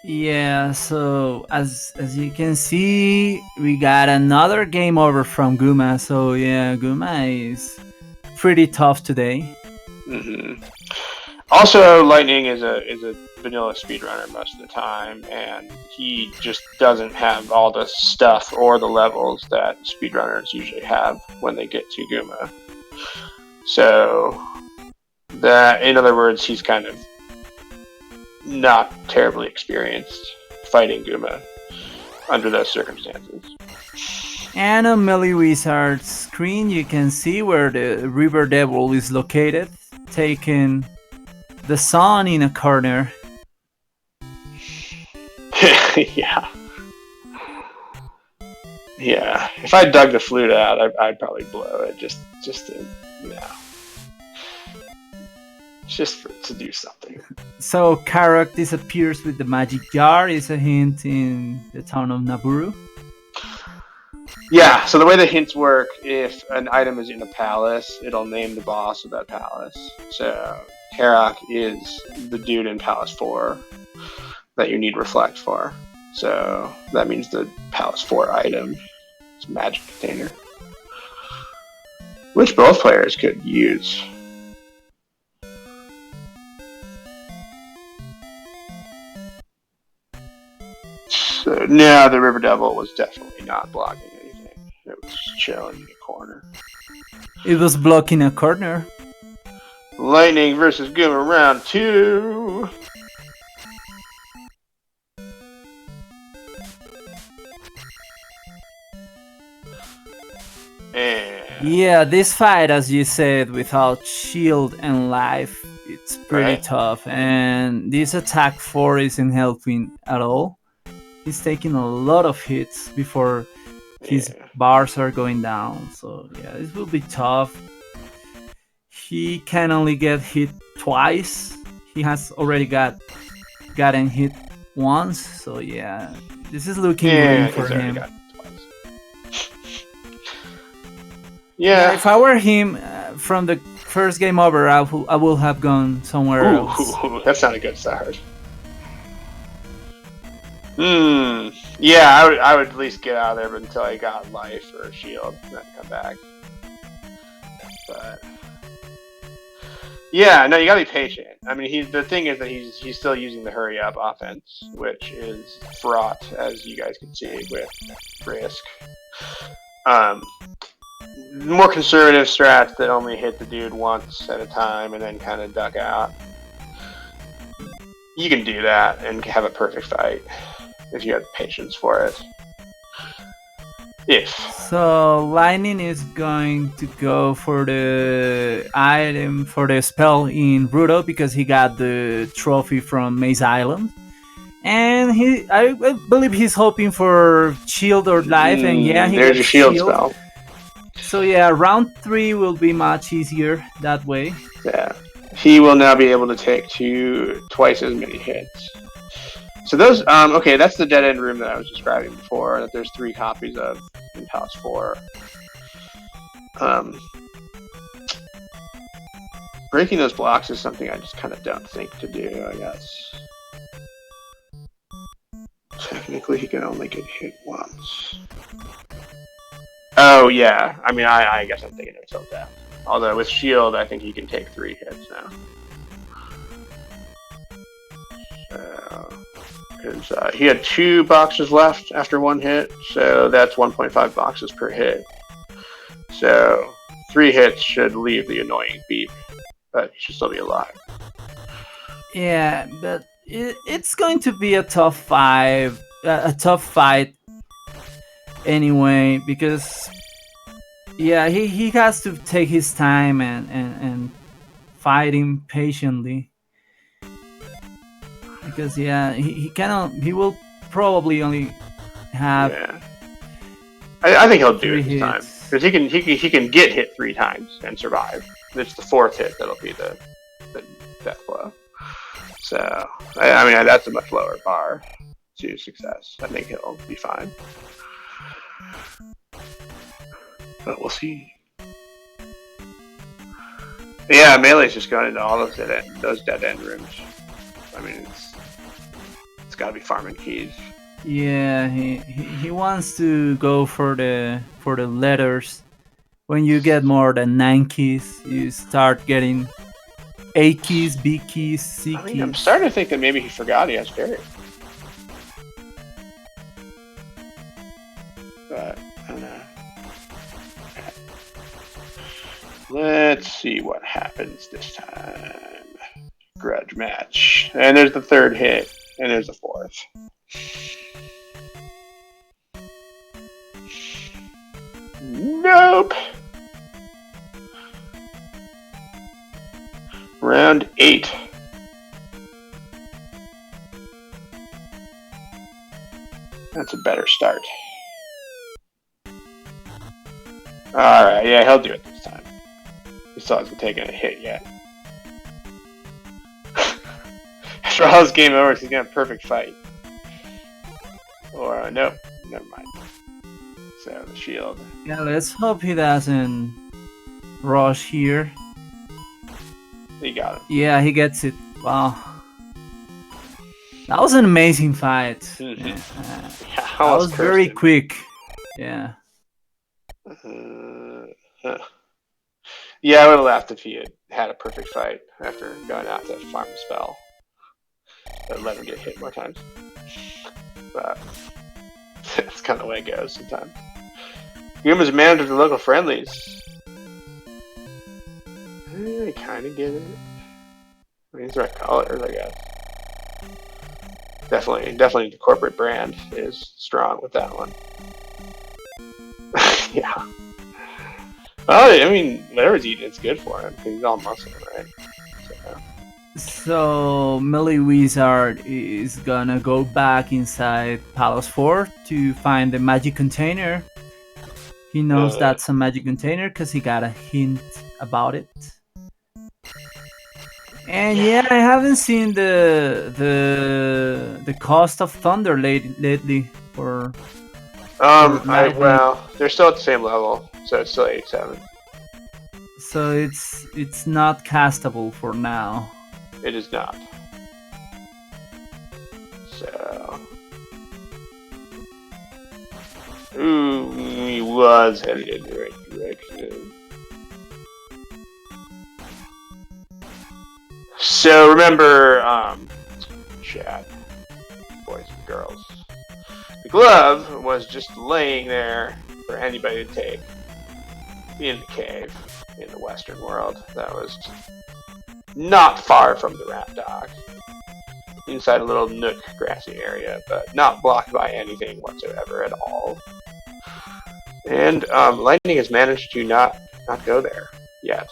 Yeah, so as you can see, we got another game over from Guma. So yeah, Guma is pretty tough today. Also, Lightning is a vanilla speedrunner most of the time, and he just doesn't have all the stuff or the levels that speedrunners usually have when they get to Guma. So, in other words, he's kind of not terribly experienced fighting Guma under those circumstances. And on MeleeWizard's screen, you can see where the River Devil is located, taking the sun in a corner. Yeah. If I dug the flute out, I'd probably blow it just to, just to do something. So Karak disappears with the magic jar is a hint in the town of Naburu. Yeah, so the way the hints work, if an item is in a palace, it'll name the boss of that palace. So Karak is the dude in Palace 4 that you need Reflect for. So that means the Palace 4 item is a magic container, which both players could use. So now the River Devil was definitely not blocking anything. It was chilling in a corner. It was blocking a corner. Lightning versus Guma round 2. And yeah, this fight, as you said, without shield and life, it's It's pretty tough, and this attack 4 isn't helping at all. He's taking a lot of hits before his bars are going down. So yeah, this will be tough. He can only get hit twice. He has already gotten hit once. So yeah, this is looking good for him. Yeah. If I were him from the first game over, I will have gone somewhere else. That's not a good start. Yeah, I would at least get out of there until I got life or a shield and then come back. But yeah, no, you gotta be patient. I mean, the thing is that he's still using the hurry up offense, which is fraught, as you guys can see, with risk. More conservative strats that only hit the dude once at a time and then kind of duck out. You can do that and have a perfect fight if you have patience for it. So Lightning is going to go for the item for the spell in Rudo because he got the trophy from Maze Island. And I believe he's hoping for shield or life, and yeah, there's a shield spell. So yeah, round 3 will be much easier that way. Yeah, he will now be able to take twice as many hits. So those, okay, that's the dead end room that I was describing before. That there's 3 copies of in Palace 4. Breaking those blocks is something I just kind of don't think to do, I guess. Technically, he can only get hit once. Oh, yeah. I mean, I guess I'm thinking of till death. Although with shield, I think he can take 3 hits now. So, because he had 2 boxes left after 1 hit, so that's 1.5 boxes per hit. So 3 hits should leave the annoying beep, but he should still be alive. Yeah, but it's going to be a tough fight anyway, because yeah, he has to take his time and fight him patiently, because yeah, he will probably only have I think he'll do it this time, because he can get hit 3 times and survive. It's the 4th hit that'll be the death blow. So I mean, that's a much lower bar to success. I think he'll be fine, but we'll see. Yeah, Melee's just going into all those dead end rooms. I mean, it's got to be farming keys. Yeah, he wants to go for the letters. When you get more than 9 keys, you start getting A keys, B keys, C keys. I'm starting to think that maybe he forgot he has fairy. But I don't know. Okay. Let's see what happens this time. Grudge match. And there's the 3rd hit. And there's the 4th. Nope. Round 8. That's a better start. Alright, yeah, he'll do it this time. He still hasn't taken a hit yet. After all this game over, he's gonna have a perfect fight. Or, nope, never mind. So, the shield. Yeah, let's hope he doesn't rush here. He got him. Yeah, he gets it. Wow. That was an amazing fight. Mm-hmm. That was very quick. Yeah. Yeah, I would have laughed if he had a perfect fight after going out to farm a spell. That let him get hit more times. But it's kind of the way it goes sometimes. Humans manager the local friendlies. I kind of get it. I mean, these are colors, I guess. Definitely the corporate brand is strong with that one. Yeah. Well, I mean, whatever's eating, it's good for him, because he's all muscle, right? So, So MeleeWizard is gonna go back inside Palace Fort to find the magic container. He knows that's a magic container because he got a hint about it. And yeah, I haven't seen the cost of thunder lately for. Well, they're still at the same level, so it's still 87. So it's not castable for now. It is not. So, ooh, he was headed in the right direction. So remember, chat, boys and girls. The glove was just laying there for anybody to take in the cave in the Western world. That was not far from the rat dock, inside a little nook grassy area, but not blocked by anything whatsoever at all. And lightning has managed to not go there yet.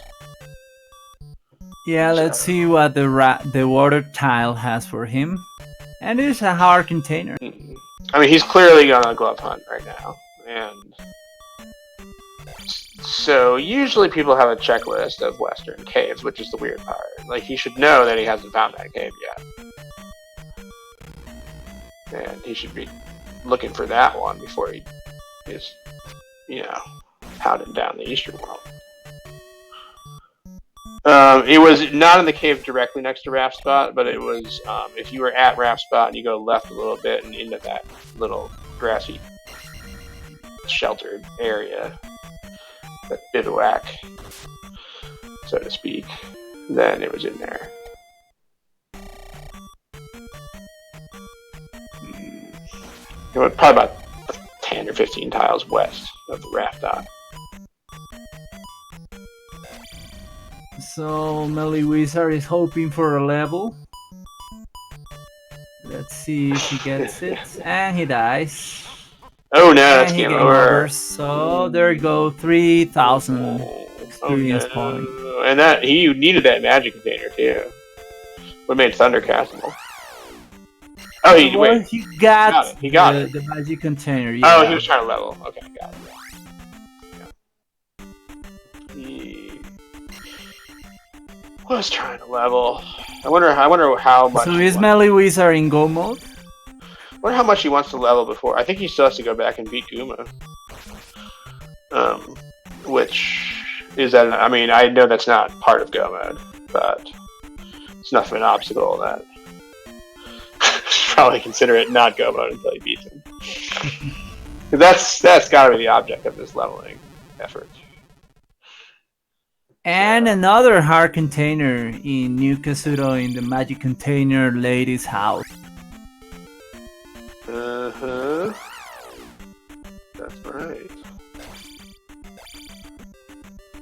Yeah, let's see what the water tile has for him. And it's a hard container. I mean, he's clearly on a glove hunt right now, and so usually people have a checklist of Western caves, which is the weird part. Like, he should know that he hasn't found that cave yet, and he should be looking for that one before he is, hounding down the Eastern world. It was not in the cave directly next to Raft Spot, but it was, if you were at Raft Spot and you go left a little bit and into that little grassy sheltered area, that bivouac, so to speak, then it was in there. It was probably about 10 or 15 tiles west of the raft dock. So MeleeWizard is hoping for a level. Let's see if he gets it. And he dies. Oh no, that's game over. So there you go, 3,000 experience points. And that he needed that magic container too. What made Thunder castable? Oh, he got it. He got it. The magic container. Yeah. Oh, he was trying to level. Okay, got it. Yeah. He was trying to level. I wonder how much. So is MeleeWizard in go mode? I wonder how much he wants to level before. I think he still has to go back and beat Guma. Which is that? I mean, I know that's not part of Go mode, but it's enough of an obstacle that probably consider it not Go mode until he beats him. that's got to be the object of this leveling effort. And another hard container in New Kazuto in the magic container lady's house. That's right.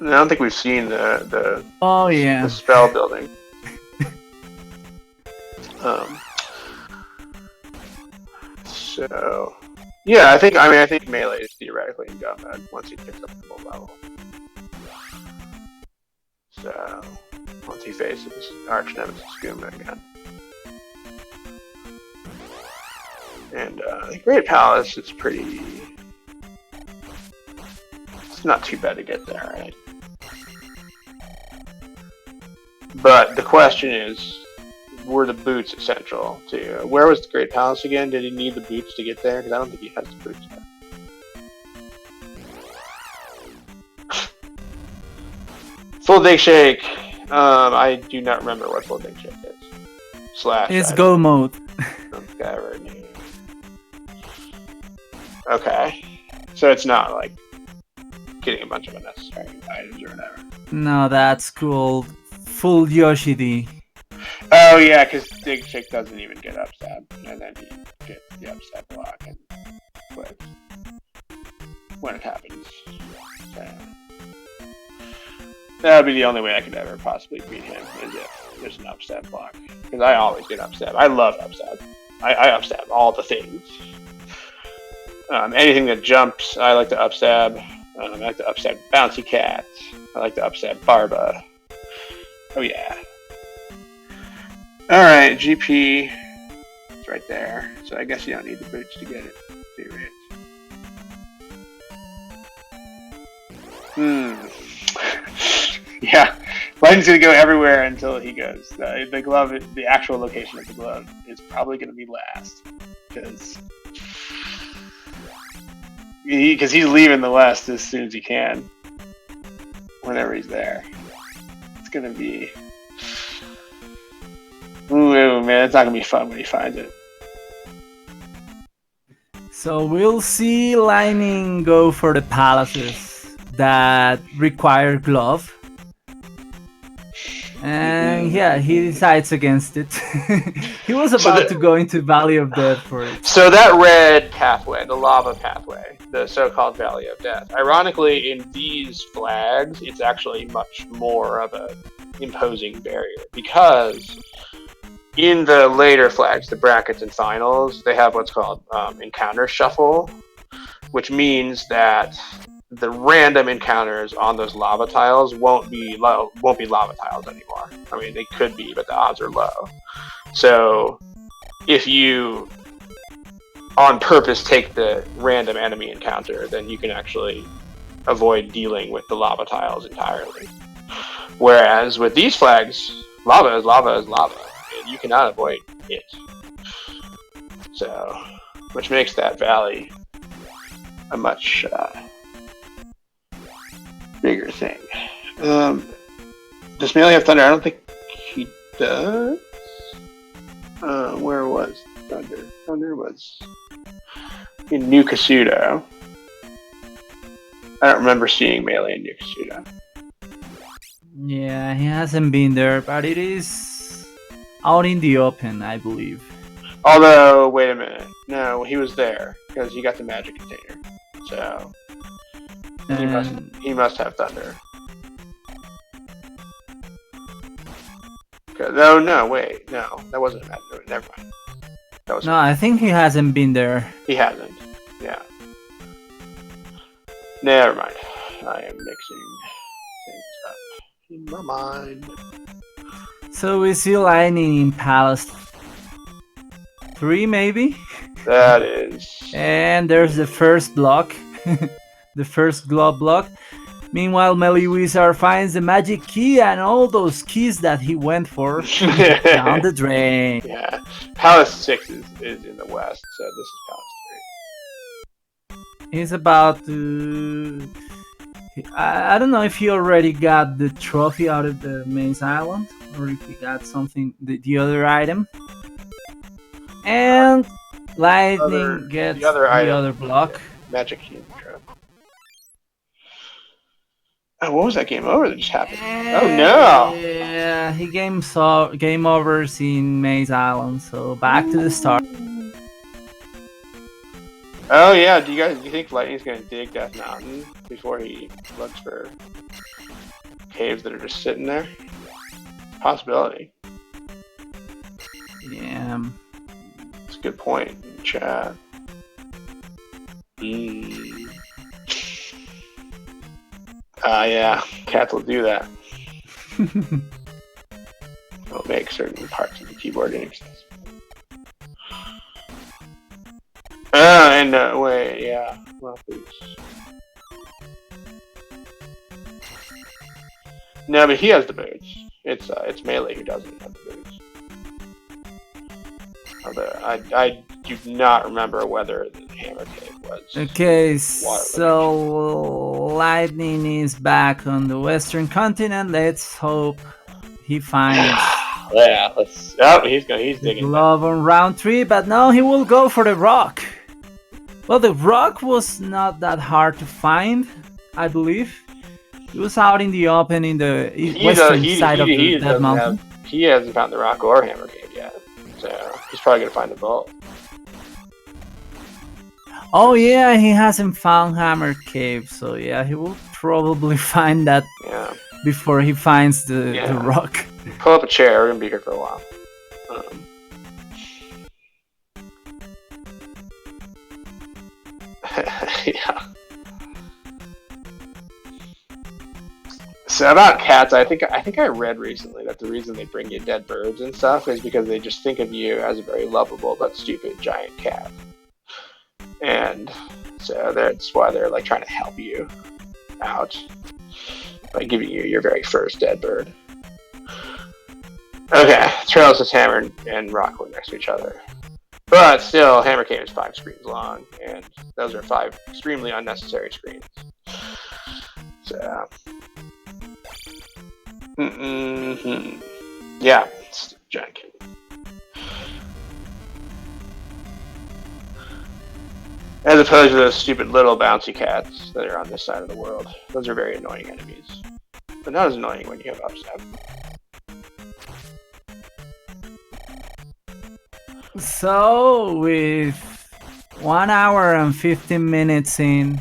I don't think we've seen the spell building. So yeah, I think Melee is theoretically in Go mode once he picks up the full level. So once he faces Arch Nemesis Guma again. And the Great Palace is pretty. It's not too bad to get there, right? But the question is, were the boots essential to? Where was the Great Palace again? Did he need the boots to get there? Because I don't think he has the boots there. Full Dig Shake. I do not remember what Full Dig Shake is. It's Go mode. Okay, so it's not like getting a bunch of unnecessary items or whatever. No, that's called Full Yoshi D. Oh yeah, because Dig Shake doesn't even get upstab, and then he gets the upstab block and quits when it happens. So that would be the only way I could ever possibly beat him, is if there's an upstab block. Because I always get upstab. I love upstab. I upstab all the things. Anything that jumps, I like to upstab. I like to upstab Bouncy Cat. I like to upstab Barba. Oh yeah. All right, GP is right there, so I guess you don't need the boots to get it. Yeah, Lightning's gonna go everywhere until he goes. The glove, the actual location of the glove, is probably gonna be last, because he's leaving the west as soon as he can. Whenever he's there, it's gonna be. Ooh, man, it's not gonna be fun when he finds it. So we'll see Lightning go for the palaces that require glove. And yeah, he decides against it. He was about to go into Valley of Death for it. So that red pathway, the lava pathway, the so-called Valley of Death, ironically, in these flags, it's actually much more of a imposing barrier, because in the later flags, the brackets and finals, they have what's called encounter shuffle, which means that the random encounters on those lava tiles won't be lava tiles anymore. I mean, they could be, but the odds are low. So if you on purpose take the random enemy encounter, then you can actually avoid dealing with the lava tiles entirely. Whereas with these flags, lava is lava is lava, and you cannot avoid it. So, which makes that valley a much bigger thing. Does Melee have Thunder? I don't think he does. Where was Thunder? Thunder was in New Kasuto. I don't remember seeing Melee in New Kasuto. Yeah, he hasn't been there, but it is out in the open, I believe. Although, wait a minute. No, he was there because he got the magic container. So he must have Thunder. No, wait, no, that wasn't a magic. Never mind. No, I think he hasn't been there. He hasn't. Yeah. Never mind. I am mixing things up in my mind. So we see Lightning in Palace 3, maybe? That is. And there's the first block. The first glove block. Meanwhile, MeleeWizard finds the magic key and all those keys that he went for down the drain. Yeah. Palace 6 is in the west, so this is Palace 3. He's about to... I don't know if he already got the trophy out of the Maze Island, or if he got something, the other item. And Lightning gets the other block. Magic key. Oh, what was that game over that just happened? Oh no! Yeah, he game overs in Maze Island, so back to the start. Oh yeah, do you think Lightning's gonna dig Death Mountain before he looks for caves that are just sitting there? Possibility. Yeah. That's a good point in chat. Yeah, cats will do that. They'll make certain parts of the keyboard inaccessible. Wait, yeah. Well, please. No, but he has the boots. It's Melee who doesn't have the boots. Although I do not remember whether the Hammer Cave was. Okay, so Lightning is back on the Western continent. Let's hope he finds. Yeah, let's. Oh, he's digging. Glove on round 3, but now he will go for the rock. Well, the rock was not that hard to find, I believe. It was out in the open in the western side of that mountain. He hasn't found the rock or Hammer Cave yet, so he's probably gonna find the bolt. Oh yeah, he hasn't found Hammer Cave, so yeah, he will probably find that before he finds the rock. Pull up a chair, we're gonna be here for a while. Yeah. So about cats, I think I read recently that the reason they bring you dead birds and stuff is because they just think of you as a very lovable but stupid giant cat, and so that's why they're like trying to help you out by giving you your very first dead bird. Okay, Trails, Hammer, and Rock were next to each other. But still, Hammer Cave is 5 screens long, and those are 5 extremely unnecessary screens. So, yeah, it's giant kid. As opposed to those stupid little bouncy cats that are on this side of the world. Those are very annoying enemies. But not as annoying when you have upstep. So, with 1 hour and 15 minutes in,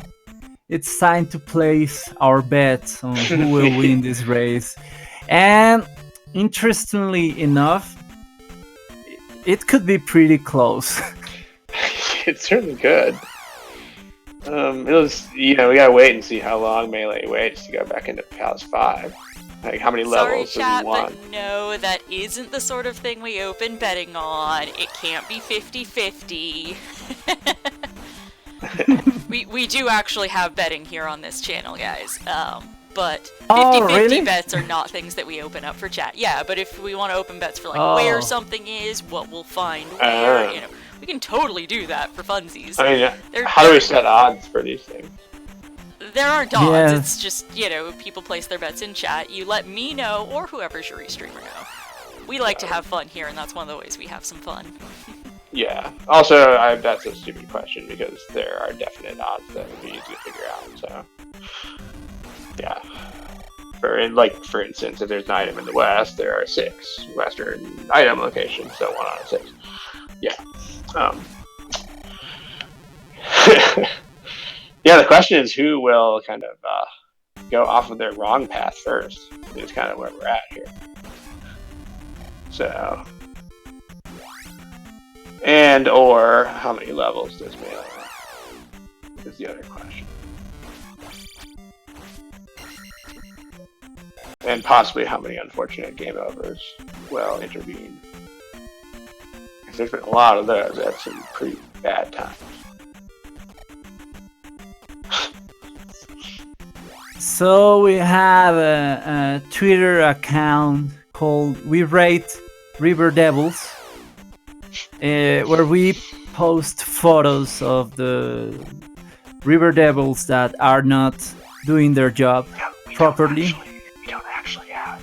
it's time to place our bets on who will win this race. And interestingly enough, it could be pretty close. It's certainly good. We gotta wait and see how long Melee waits to go back into Palace 5. Like, how many levels Sorry, chat, does he want? but no, that isn't the sort of thing we open betting on. It can't be 50-50. we do actually have betting here on this channel, guys. But 50-50 really? bets are not things that we open up for chat. Yeah, but if we want to open bets for like where something is, what we'll find where, we can totally do that for funsies. I mean, how do we set odds for these things? There aren't odds, Yeah. it's just, people place their bets in chat, you let me know, or whoever's your streamer know. We like to have fun here, and that's one of the ways we have some fun. Yeah. Also, that's a stupid question, because there are definite odds that would be easy to figure out, so... Yeah. For instance, if there's an item in the west, there are 6 western item locations, so 1 out of 6. Yeah. Yeah, the question is who will kind of go off of their wrong path first. Is kind of where we're at here. So, or how many levels does Melee have? Is the other question. And possibly how many unfortunate game overs will intervene. Because there's been a lot of those at some pretty bad times. So we have a Twitter account called We Rate River Devils, where we post photos of the River Devils that are not doing their job properly. We don't actually have.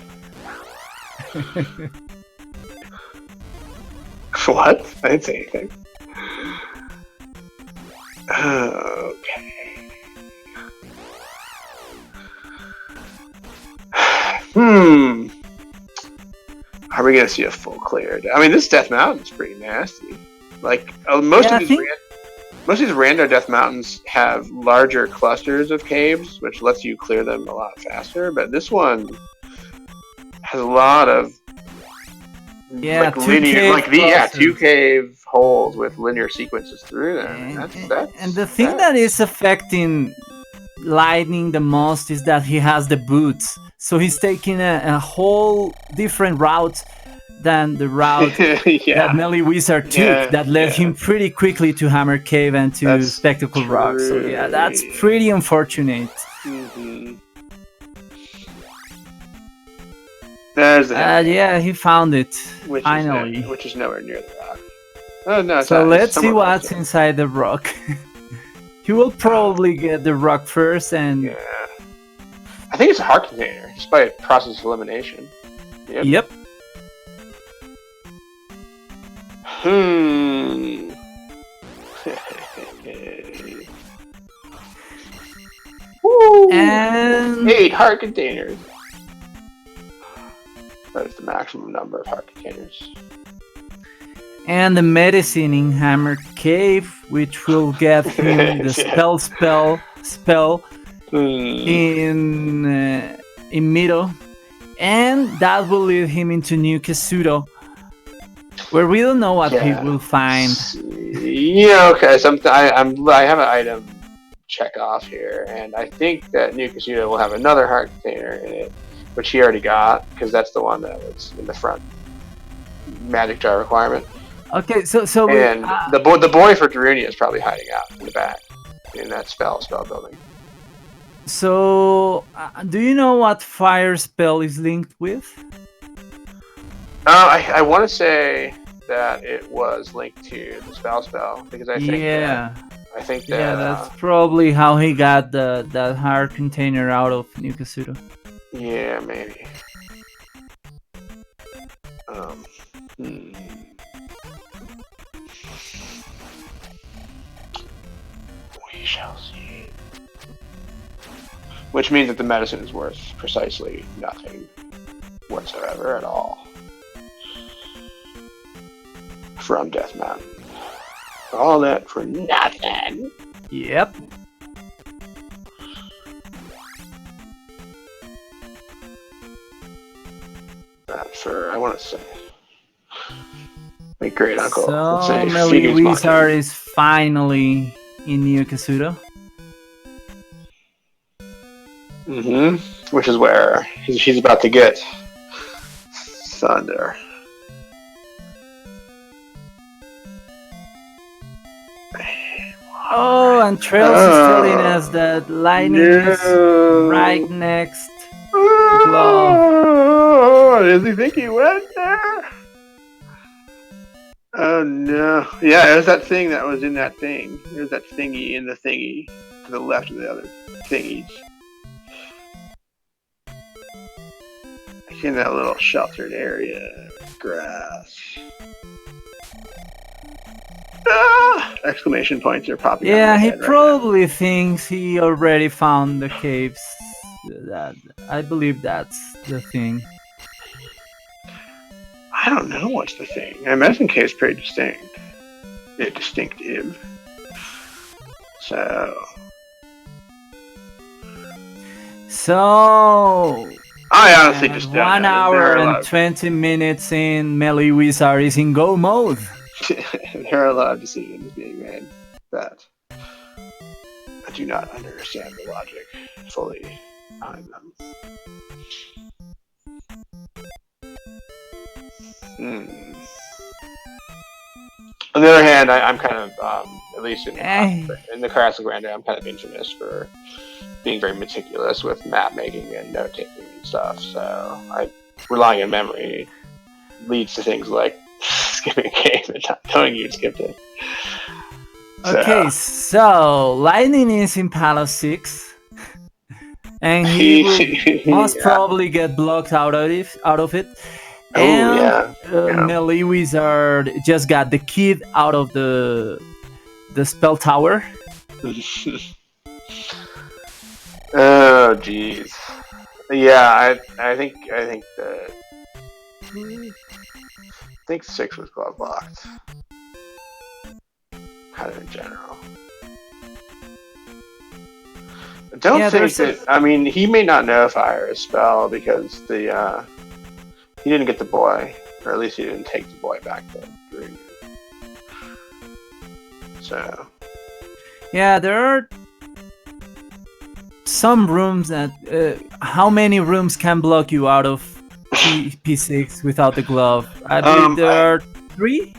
What? I didn't say anything. Okay. Are we gonna see a full clear? I mean, this Death Mountain's pretty nasty. Like most of these rando Death Mountains have larger clusters of caves, which lets you clear them a lot faster. But this one has a lot of two cave holes with linear sequences through them. And the thing that is affecting Lightning the most is that he has the boots, so he's taking a whole different route than the route that MeleeWizard took, that led him pretty quickly to Hammer Cave and to Spectacle Rock. So yeah, that's pretty unfortunate. Mm-hmm. There's the he found it finally, which is nowhere near the rock. Oh no! So let's see what's inside the rock. He will probably get the rock first, and I think it's a heart container, just by process of elimination. Yep. And 8 heart containers. That is the maximum number of heart containers. And the medicine in Hammer Cave, which will get him the spell in middle, and that will lead him into New Kasuto, where we don't know what he will find. Yeah, okay. So I have an item check off here, and I think that New Kasuda will have another heart container in it, which he already got because that's the one that was in the front magic jar requirement. Okay, so and the boy for Darunia is probably hiding out in the back in that spell building. So, do you know what fire spell is linked with? I want to say that it was linked to the spell because I think that's probably how he got that heart container out of New Kasuda. Yeah, maybe. We shall see. Which means that the medicine is worth precisely nothing whatsoever at all. From Death Mountain. All that for nothing. Yep. That for, I want to say, my great uncle. So MeleeWizard is finally in New Kasuda. Which is where he's about to get thunder. Oh, and Trails is telling us that lightning is right next to the glove. Does he think he went there? Oh no. Yeah, there's that thing that was in that thing. There's that thingy in the thingy to the left of the other thingies. In that little sheltered area. Grass. Exclamation points are popping up. Yeah, he probably thinks he already found the caves. I believe that's the thing. I don't know what's the thing. I imagine cave's pretty distinctive. So I honestly just don't 1 hour and 20 minutes in MeleeWizard is in go mode. There are a lot of decisions being made that I do not understand the logic fully behind them. On the other hand, I'm kind of, at least in the classic random, I'm kind of infamous for being very meticulous with map making and note taking and stuff. So relying on memory leads to things like skipping a cave and not knowing you skipped it. Okay, so Lightning is in Palace 6, and he will most probably get blocked out of it. And MeleeWizard just got the kid out of the spell tower. Oh jeez. Yeah, I think that I think 6 was glove locked. Kind of in general. I don't think that. I mean, he may not know fire is spell because he didn't get the boy, or at least he didn't take the boy back to Darunia. So. Yeah, there are some rooms that. How many rooms can block you out of P6 without the glove? I believe there are 3.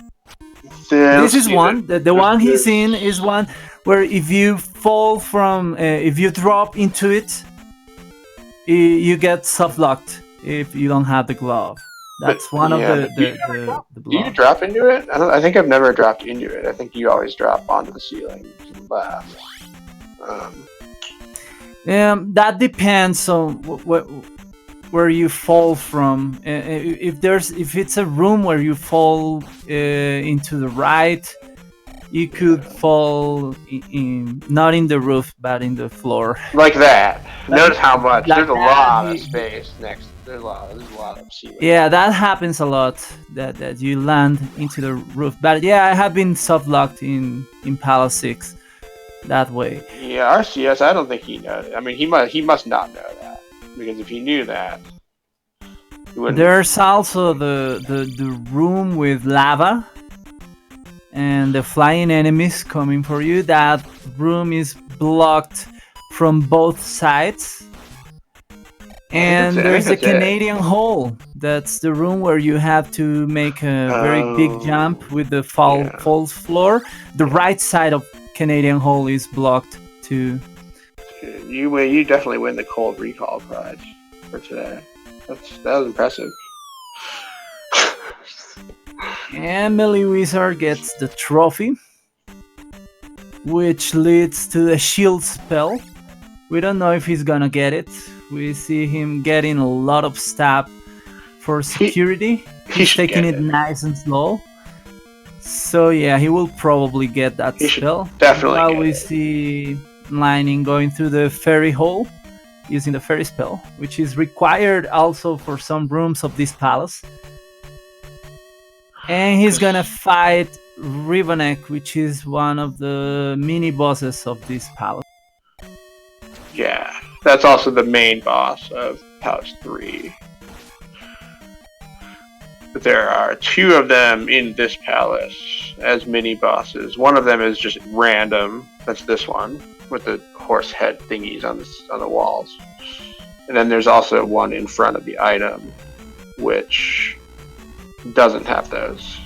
This is one. The one he's in is one where if you fall from, if you drop into it, you get soft locked if you don't have the glove. That's one of the blocks. Do you drop into it? I think I've never dropped into it. I think you always drop onto the ceiling to the left. That depends on where you fall from. If it's a room where you fall into the right, you could fall not in the roof but in the floor. Like that. Notice how much. There's a lot of space next. There's a lot of ceiling. Yeah, that happens a lot. That you land into the roof. But yeah, I have been soft locked in Palace 6 that way. Yeah, RCS. I don't think he knows. I mean, he must not know that. Because if he knew that, he wouldn't. There's also the room with lava, and the flying enemies coming for you. That room is blocked from both sides. And there's a Canadian hole. That's the room where you have to make a very big jump with the false floor. The right side of Canadian hole is blocked too. You definitely win the cold recall prize for today. That was impressive. And MeleeWizard gets the trophy, which leads to the shield spell. We don't know if he's gonna get it. We see him getting a lot of stab for security. He's taking it nice and slow. So yeah, he will probably get that spell. Definitely. While we see Lightning going through the fairy hole using the fairy spell, which is required also for some rooms of this palace. And he's gonna fight Rivonek, which is one of the mini bosses of this palace. Yeah, that's also the main boss of Palace 3. But there are 2 of them in this palace as mini bosses. One of them is just random. That's this one with the horse head thingies on the walls. And then there's also one in front of the item, which doesn't have those.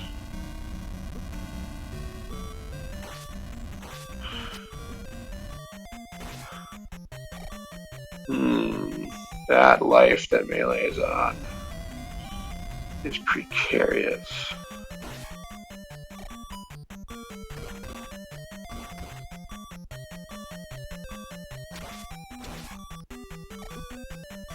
That life that Melee is on is precarious.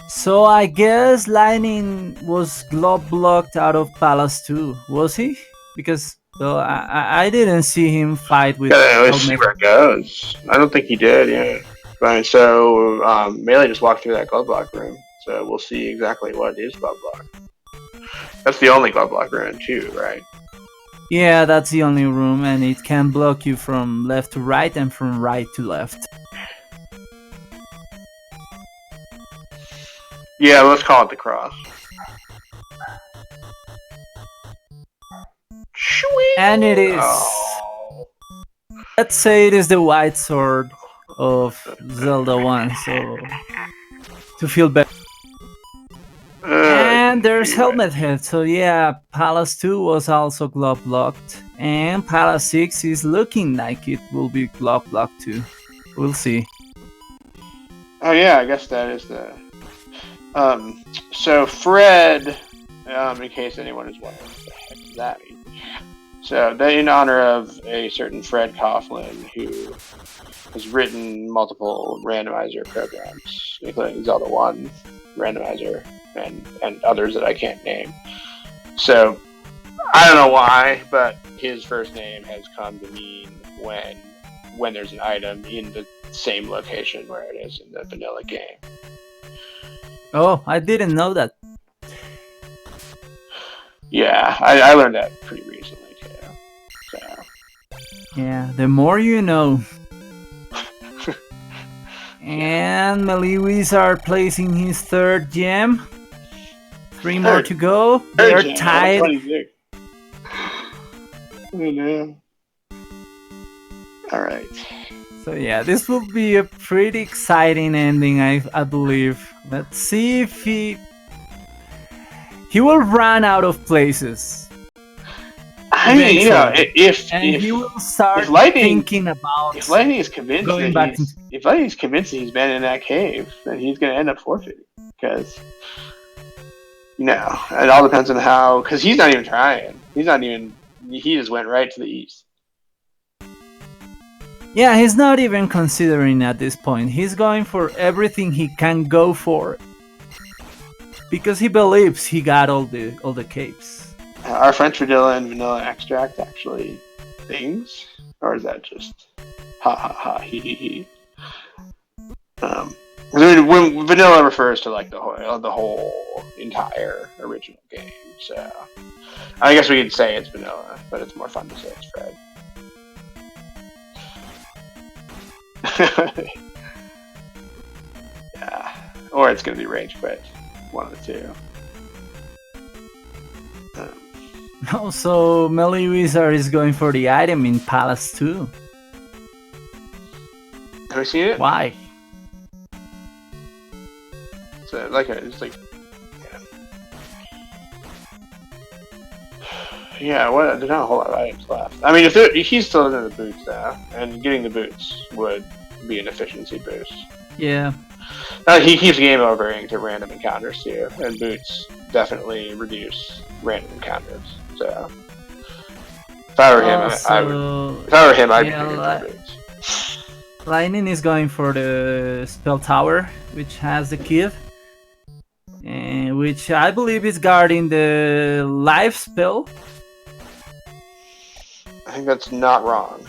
So I guess Lightning was glove blocked out of Palace 2, was he? Because I didn't see him fight with. Yeah, let's see where it goes. I don't think he did. Yeah. Right, so Melee just walked through that glove block room, so we'll see exactly what is glove block. That's the only glove block room too, right? Yeah, that's the only room, and it can block you from left to right and from right to left. Yeah, let's call it the cross. And it is. Let's say it is the white sword of Zelda 1, so to feel better. And there's Helmet Head, so yeah, Palace 2 was also glove blocked, and Palace 6 is looking like it will be glove blocked too. We'll see. Oh yeah, I guess that is the. So Fred, in case anyone is wondering what the heck does that mean. So in honor of a certain Fred Coughlin who has written multiple randomizer programs, including Zelda 1 randomizer and others that I can't name. So I don't know why, but his first name has come to mean when there's an item in the same location where it is in the vanilla game. Oh, I didn't know that. Yeah, I learned that pretty recently too. So. Yeah, the more you know. And MeleeWizard placing his 3rd gem. 3 more to go. They're tied. Oh no. Alright. So yeah, this will be a pretty exciting ending, I believe. Let's see if he will run out of places. I mean, you know, if he will start thinking about if Lightning is convinced going back. If Lightning's convinced that he's been in that cave, then he's going to end up forfeiting because it all depends on how. Because he's not even trying. He just went right to the east. Yeah, he's not even considering at this point. He's going for everything he can go for because he believes he got all the caves. Are French vanilla and vanilla extract actually things, or is that just ha ha ha he he he? When vanilla refers to like the whole entire original game, so I guess we could say it's vanilla, but it's more fun to say it's Fred. Yeah, or it's gonna be rage quit. One of the two. Also, MeleeWizard is going for the item in Palace too. Have you seen it? Why? So it's like, yeah. What? There's not a whole lot of items left. I mean, if he's still in the boots now, and getting the boots would be an efficiency boost. Yeah. He keeps game overing to random encounters too, and boots definitely reduce random encounters. So, if I were him, I'd be picking the boots. Lightning is going for the spell tower, which has the key, and which I believe is guarding the life spell. I think that's not wrong.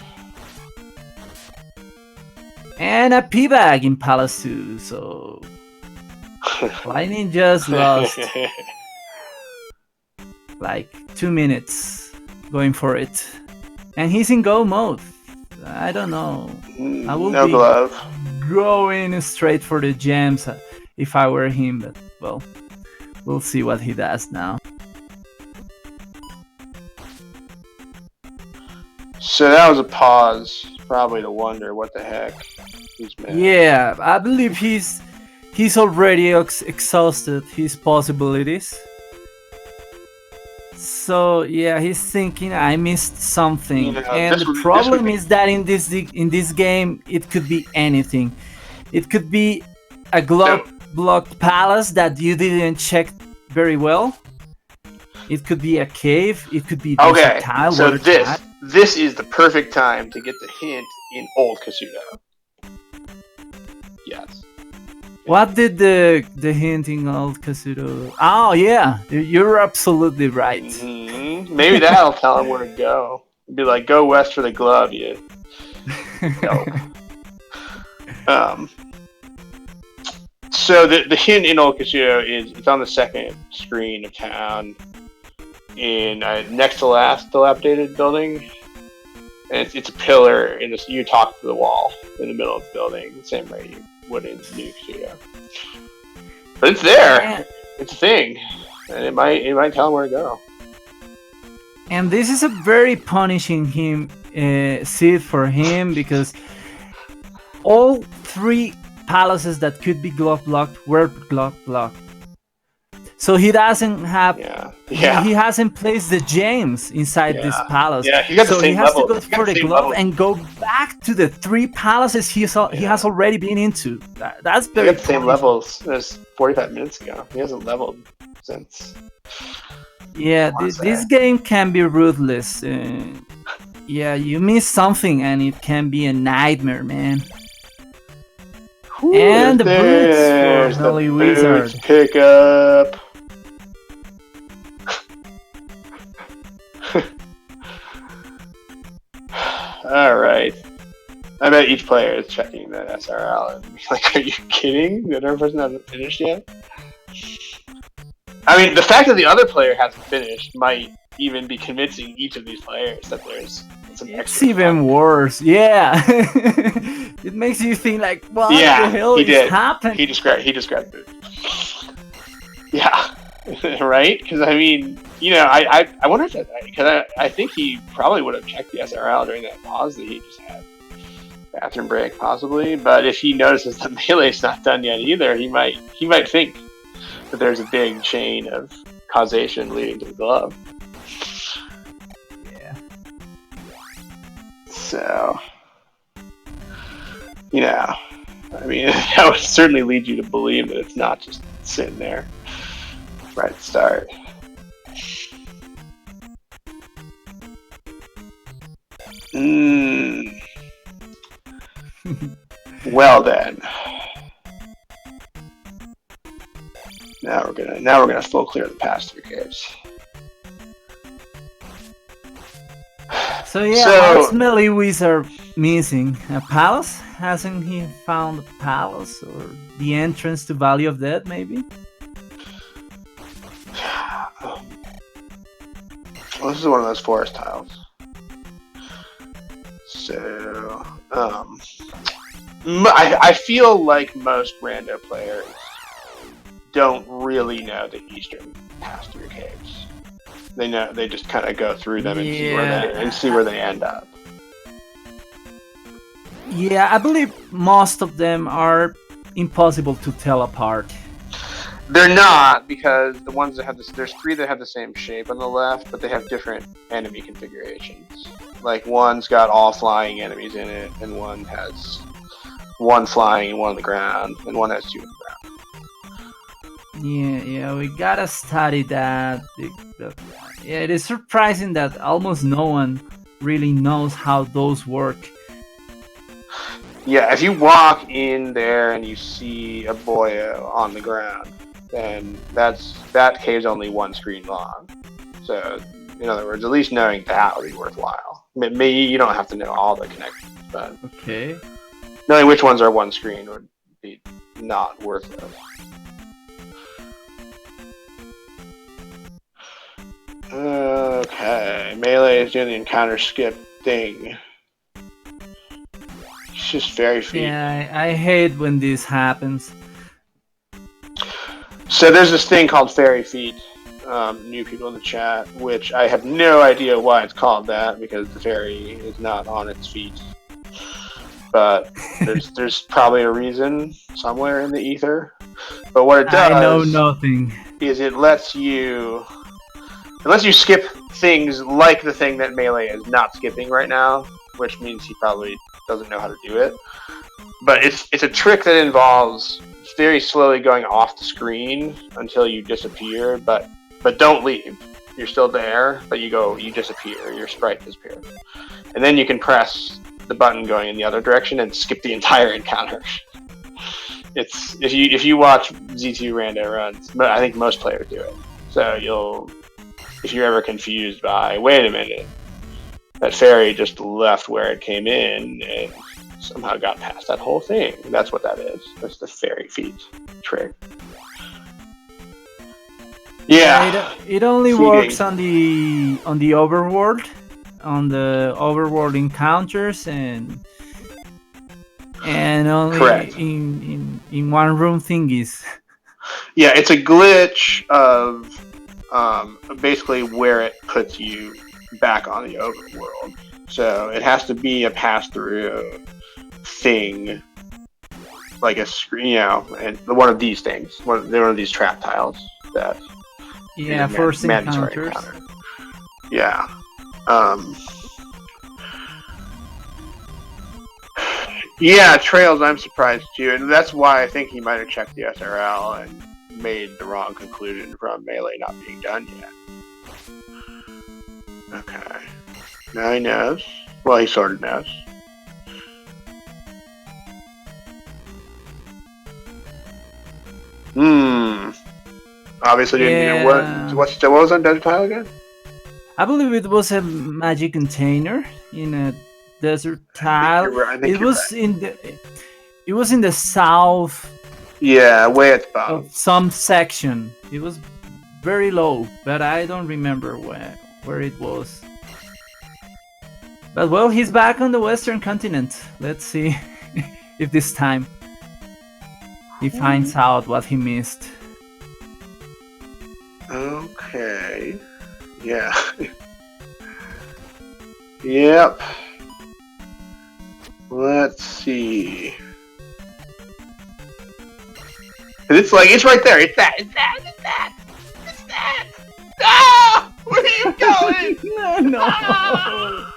And a P bag in Palace 2, so Lightning just lost like 2 minutes going for it. And he's in go mode. I don't know. I will no be glove. going straight for the gems if I were him, but well, we'll see what he does now. So that was a pause, probably to wonder what the heck he's made. Yeah, I believe he's already exhausted his possibilities. So yeah, he's thinking I missed something, and the problem is that in this game it could be anything. It could be a blocked palace that you didn't check very well. It could be a cave. It could be okay. Tile, so this is the perfect time to get the hint in Old Kasuto. Yes. What did the hint in Old Kasuto? Oh yeah, you're absolutely right. Mm-hmm. Maybe that'll tell him where to go. Be like, go west for the glove, you. So the hint in Old Kasuto is it's on the second screen of town, in next to last dilapidated building, and it's a pillar in this. You talk to the wall in the middle of the building, the same way you would in New Kasuto. But it's there. Yeah. It's a thing, and it might tell him where to go. And this is a very punishing seed for him, because all 3 palaces that could be glove blocked were glove blocked. So he doesn't have. Yeah. He hasn't placed the gems inside this palace. Yeah, he got the same level. So he has to go for the glove and go back to the 3 palaces he has already been into. That's very. He got the same levels as 45 minutes ago. He hasn't leveled since. Yeah, this game can be ruthless. Yeah, you miss something and it can be a nightmare, man. Ooh, and the boots for MeleeWizard. Pick up. All right. I bet each player is checking that SRL and be like, "Are you kidding? The other person hasn't finished yet." I mean, the fact that the other player hasn't finished might even be convincing each of these players that there's some extra. It's even worse. Yeah, it makes you think like, what the hell is happening? He described it. Yeah, right. Because I mean, I wonder if that, because I think he probably would have checked the SRL during that pause that he just had. Bathroom break, possibly. But if he notices that Melee's not done yet either, he might think that there's a big chain of causation leading to the glove. Yeah. So, I mean, that would certainly lead you to believe that it's not just sitting there right at the start. Well then. Now we're gonna full clear the past 3 caves. So what's MeleeWizard missing? A palace? Hasn't he found a palace or the entrance to Valley of Death? Maybe. Well, this is one of those forest tiles. So, I feel like most rando players don't really know the eastern past 3 caves. They just kind of go through them and Yeah. see where they end up. Yeah, I believe most of them are impossible to tell apart. They're not, because the ones that have this, there's 3 that have the same shape on the left, but they have different enemy configurations. Like one's got all flying enemies in it, and one has 1 flying and 1 on the ground, and one has 2 on the ground. Yeah, we gotta study that. Yeah, it is surprising that almost no one really knows how those work. Yeah, if you walk in there and you see a boyo on the ground, then that cave's only 1 screen long. So, in other words, at least knowing that would be worthwhile. Maybe you don't have to know all the connections, but Okay. knowing which ones are 1 screen would be not worth it. Okay, Melee is doing the encounter skip thing. It's just fairy feet. Yeah, I hate when this happens. So there's this thing called fairy feet. New people in the chat, which I have no idea why it's called that, because the fairy is not on its feet. But there's probably a reason somewhere in the ether. But what it does, I know nothing. Is it lets you skip things like the thing that Melee is not skipping right now, which means he probably doesn't know how to do it. But it's a trick that involves very slowly going off the screen until you disappear, but don't leave. You're still there, but you disappear. Your sprite disappears, and then you can press the button going in the other direction and skip the entire encounter. It's if you watch Z2 Rando runs, I think most players do it. So if you're ever confused by, wait a minute, that fairy just left where it came in and somehow got past that whole thing. That's what that is. That's the fairy feet trick. Yeah. It only works on the overworld, on the overworld encounters, and only Correct. in one room thingies. Yeah, it's a glitch of basically where it puts you back on the overworld. So it has to be a pass-through thing, like a screen, and one of these things, one of these trap tiles that. Yeah, first encounters. Yeah. Yeah, Trails, I'm surprised too, and that's why I think he might have checked the SRL and made the wrong conclusion from Melee not being done yet. Okay. Now he knows. Well, he sort of knows. Obviously didn't what was on Desert Tile again? I believe it was a magic container in a desert tile. It was in the south. Yeah, way at the bottom. Of some section. It was very low, but I don't remember where it was. But well, he's back on the western continent. Let's see if this time he finds out what he missed. Okay. Yeah. Yep. Let's see. It's right there. It's that. Ah! Where are you going? No. Ah!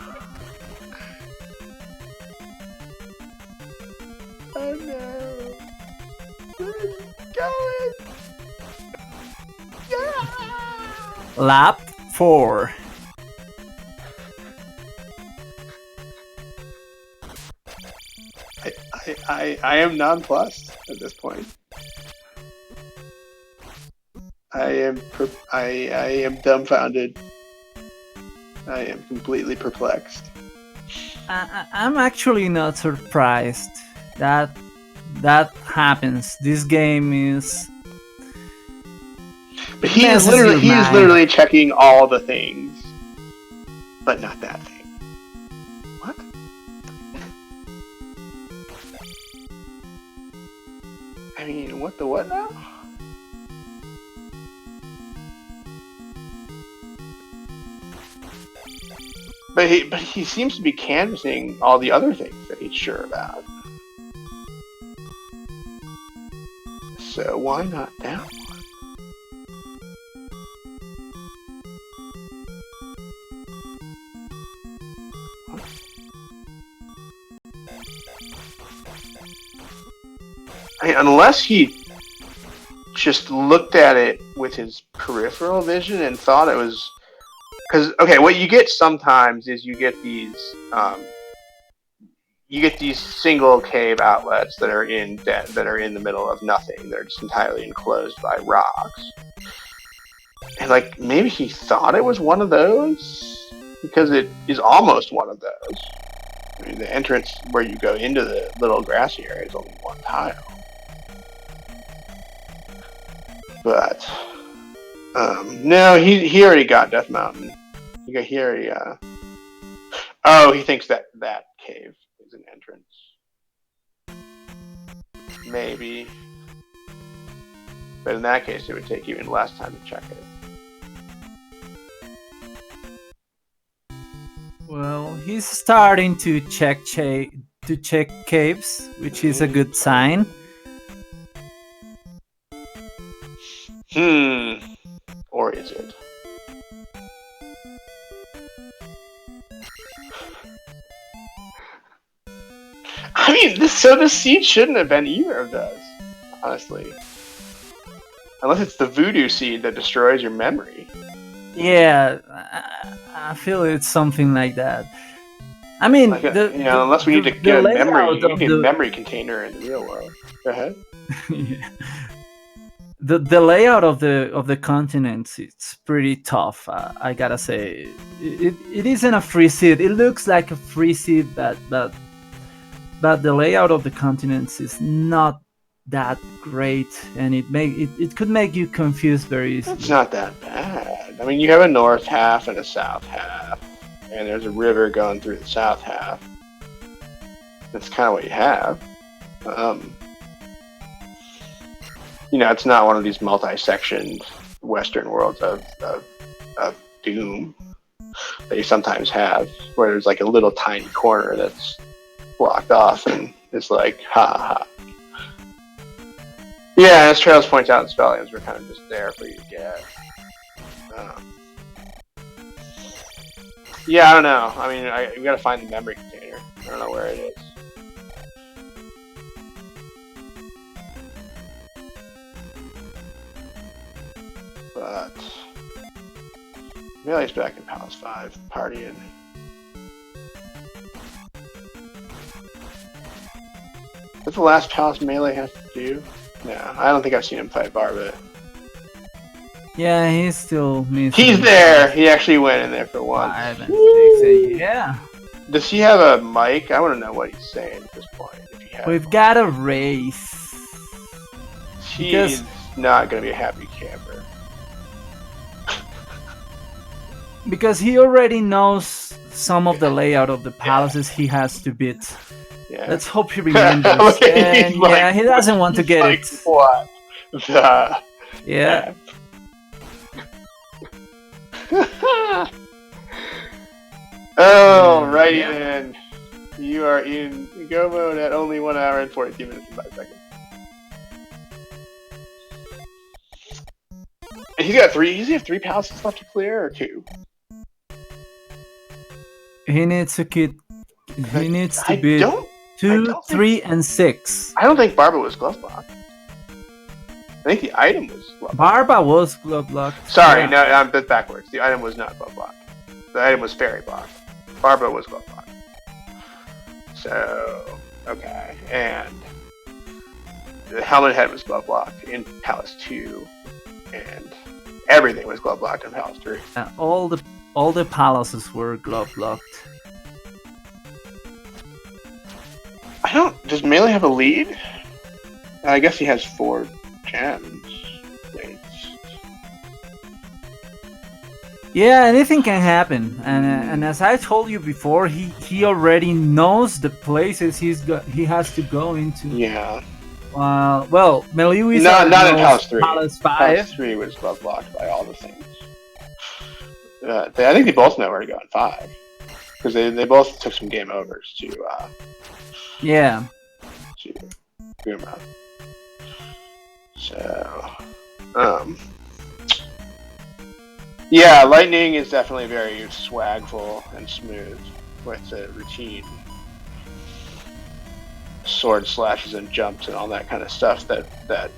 Oh no. Where are you going? Yeah! Lap 4. I am nonplussed at this point. I am dumbfounded. I am completely perplexed. I'm actually not surprised that happens. This game is. But he is literally checking all the things, but not that thing. What? I mean, what the what now? But he seems to be canvassing all the other things that he's sure about. So why not that one? I mean, unless he just looked at it with his peripheral vision and thought it was, because okay, what you get sometimes is you get these single cave outlets that are in the middle of nothing. They're just entirely enclosed by rocks, and like maybe he thought it was one of those because it is almost one of those. I mean, the entrance where you go into the little grassy area is only one tile. But no, he already got Death Mountain. He already oh, he thinks that cave is an entrance. Maybe. But in that case, it would take even less time to check it. Well, he's starting to check caves, which is a good sign. Or is it? I mean, the seed shouldn't have been either of those, honestly. Unless it's the voodoo seed that destroys your memory. Yeah, I feel it's something like that. I mean, like unless we need to get a memory container in the real world. Go ahead. Yeah. The layout of the continents, it's pretty tough. I gotta say, it isn't a free seed. It looks like a free seed, but the layout of the continents is not that great, and it could make you confused very easily. It's not that bad. I mean, you have a north half and a south half, and there's a river going through the south half. That's kind of what you have. It's not one of these multi-sectioned Western worlds of Doom that you sometimes have, where there's like a little tiny corner that's blocked off, and it's like, ha ha. Yeah, as Trails points out, Spellions were kind of just there for you to get. Yeah, I don't know. I mean, we gotta find the memory container. I don't know where it is. But Melee's back in Palace 5, partying. What's the last Palace Melee has to do? No, I don't think I've seen him fight Barba. Yeah, he's still missing. He's there! He actually went in there for once. 5 and 6, yeah. Does he have a mic? I want to know what he's saying at this point. We've got a race. He's not going to be a happy camper. Because he already knows some of the layout of the palaces he has to beat. Yeah. Let's hope he remembers. And he doesn't want to get it. What? Yeah. Alrighty then. You are in go mode at only 1 hour and 42 minutes and 5 seconds. He's got 3. Does he have 3 palaces left to clear or 2? He needs to beat 2, 3, and 6. I don't think Barba was glove blocked. I think the item was glove blocked. Barba was glove blocked. Sorry, no, I'm backwards. The item was not glove blocked. The item was fairy blocked. Barba was glove blocked. So, okay. And the helmet head was glove blocked in Palace 2. And everything was glove blocked in Palace 3. All the palaces were glove blocked. Does Melee have a lead? I guess he has 4 gems. Wait. Yeah, anything can happen. And as I told you before, he already knows the places he has to go into. Yeah. Well, MeleeWizard not in Palace 3. Palace 5. Palace 3 was glove blocked by all the things. I think they both know where to go in 5. because they both took some game overs to Guma. So, yeah, Lightning is definitely very swagful and smooth with the routine sword slashes and jumps and all that kind of stuff that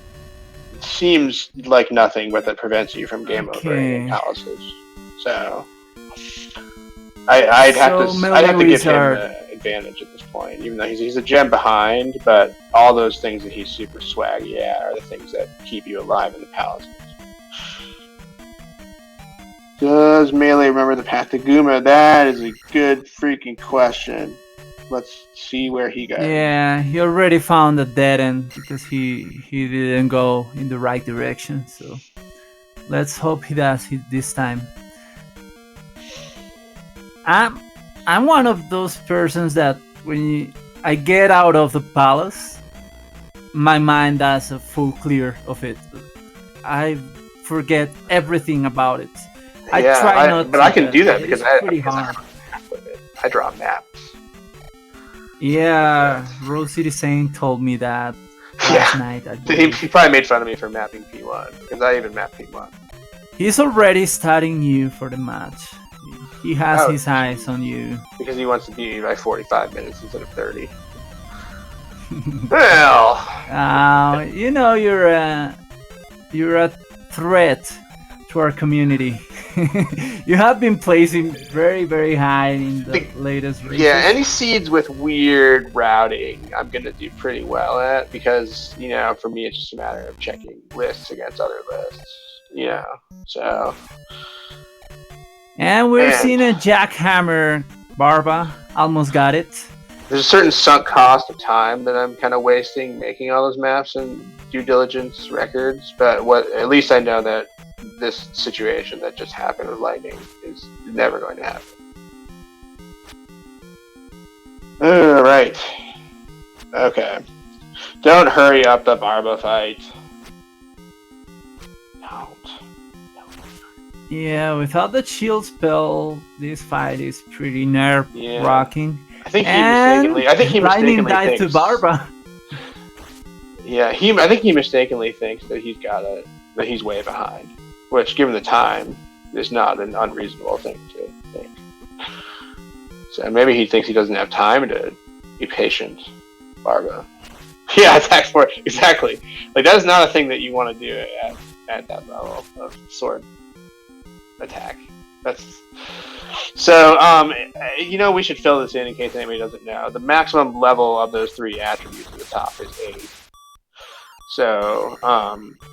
seems like nothing, but that prevents you from game overing in palaces. So I'd have to give him the advantage at this point, even though he's a gem behind. But all those things that he's super swaggy at are the things that keep you alive in the palaces. Does Melee remember the path to Guma? That is a good freaking question. Let's see where he goes. Yeah, he already found a dead end because he didn't go in the right direction. So let's hope he does it this time. I'm one of those persons that when I get out of the palace, my mind does a full clear of it. I forget everything about it. I try not but to, I can do that because hard. I draw maps. Yeah, Rose City Saint told me that last night. He probably made fun of me for mapping P1 because I even mapped P1. He's already studying you for the match. He has his eyes on you. Because he wants to beat you by 45 minutes instead of 30. Well, you know you're a threat to our community. You have been placing very, very high in the latest races. Yeah, any seeds with weird routing, I'm gonna do pretty well at because for me it's just a matter of checking lists against other lists. So. And we're seeing a jackhammer. Barba almost got it. There's a certain sunk cost of time that I'm kind of wasting making all those maps and due diligence records. But at least I know that this situation that just happened with Lightning is never going to happen. All right. Okay. Don't hurry up the Barba fight. Yeah, without the shield spell, this fight is pretty nerve rocking. I think he mistakenly died thinks to Barba. Yeah, I think he mistakenly thinks that he's way behind, which, given the time, is not an unreasonable thing to think. So maybe he thinks he doesn't have time to be patient, Barba. Yeah, attack for it. Exactly. Like that is not a thing that you want to do at that level of sword attack. We should fill this in case anybody doesn't know. The maximum level of those 3 attributes at the top is 8. So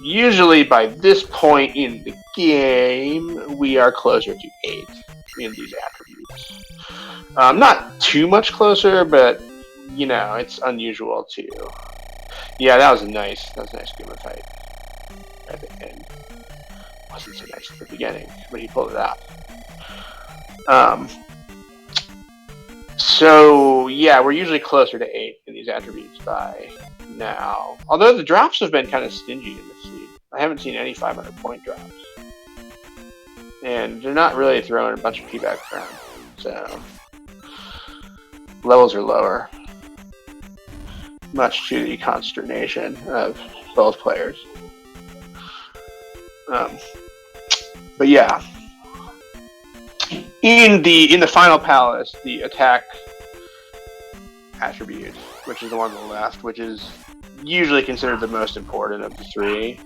usually by this point in the game, we are closer to 8 in these attributes. Not too much closer, but it's unusual too. Yeah, that was a nice Guma fight at the end. Wasn't so nice at the beginning, but he pulled it out. So yeah, we're usually closer to 8 in these attributes by now. Although the drops have been kind of stingy in this seed. I haven't seen any 500 point drops. And they're not really throwing a bunch of P-back around. So levels are lower. Much to the consternation of both players. But yeah, in the final palace, the attack attribute, which is the one on the left, which is usually considered the most important of the 3,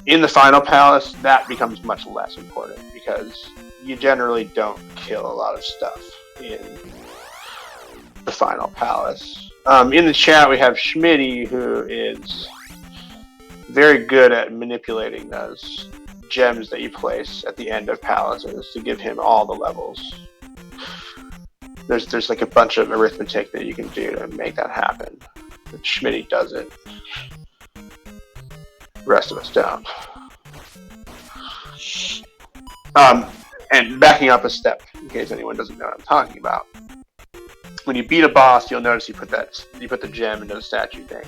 in the final palace, that becomes much less important because you generally don't kill a lot of stuff in the final palace. In the chat, we have Schmitty, who is very good at manipulating those gems that you place at the end of palaces to give him all the levels. There's like a bunch of arithmetic that you can do to make that happen. But Schmitty does it. The rest of us don't. And backing up a step, in case anyone doesn't know what I'm talking about. When you beat a boss, you'll notice you put the gem into the statue thing.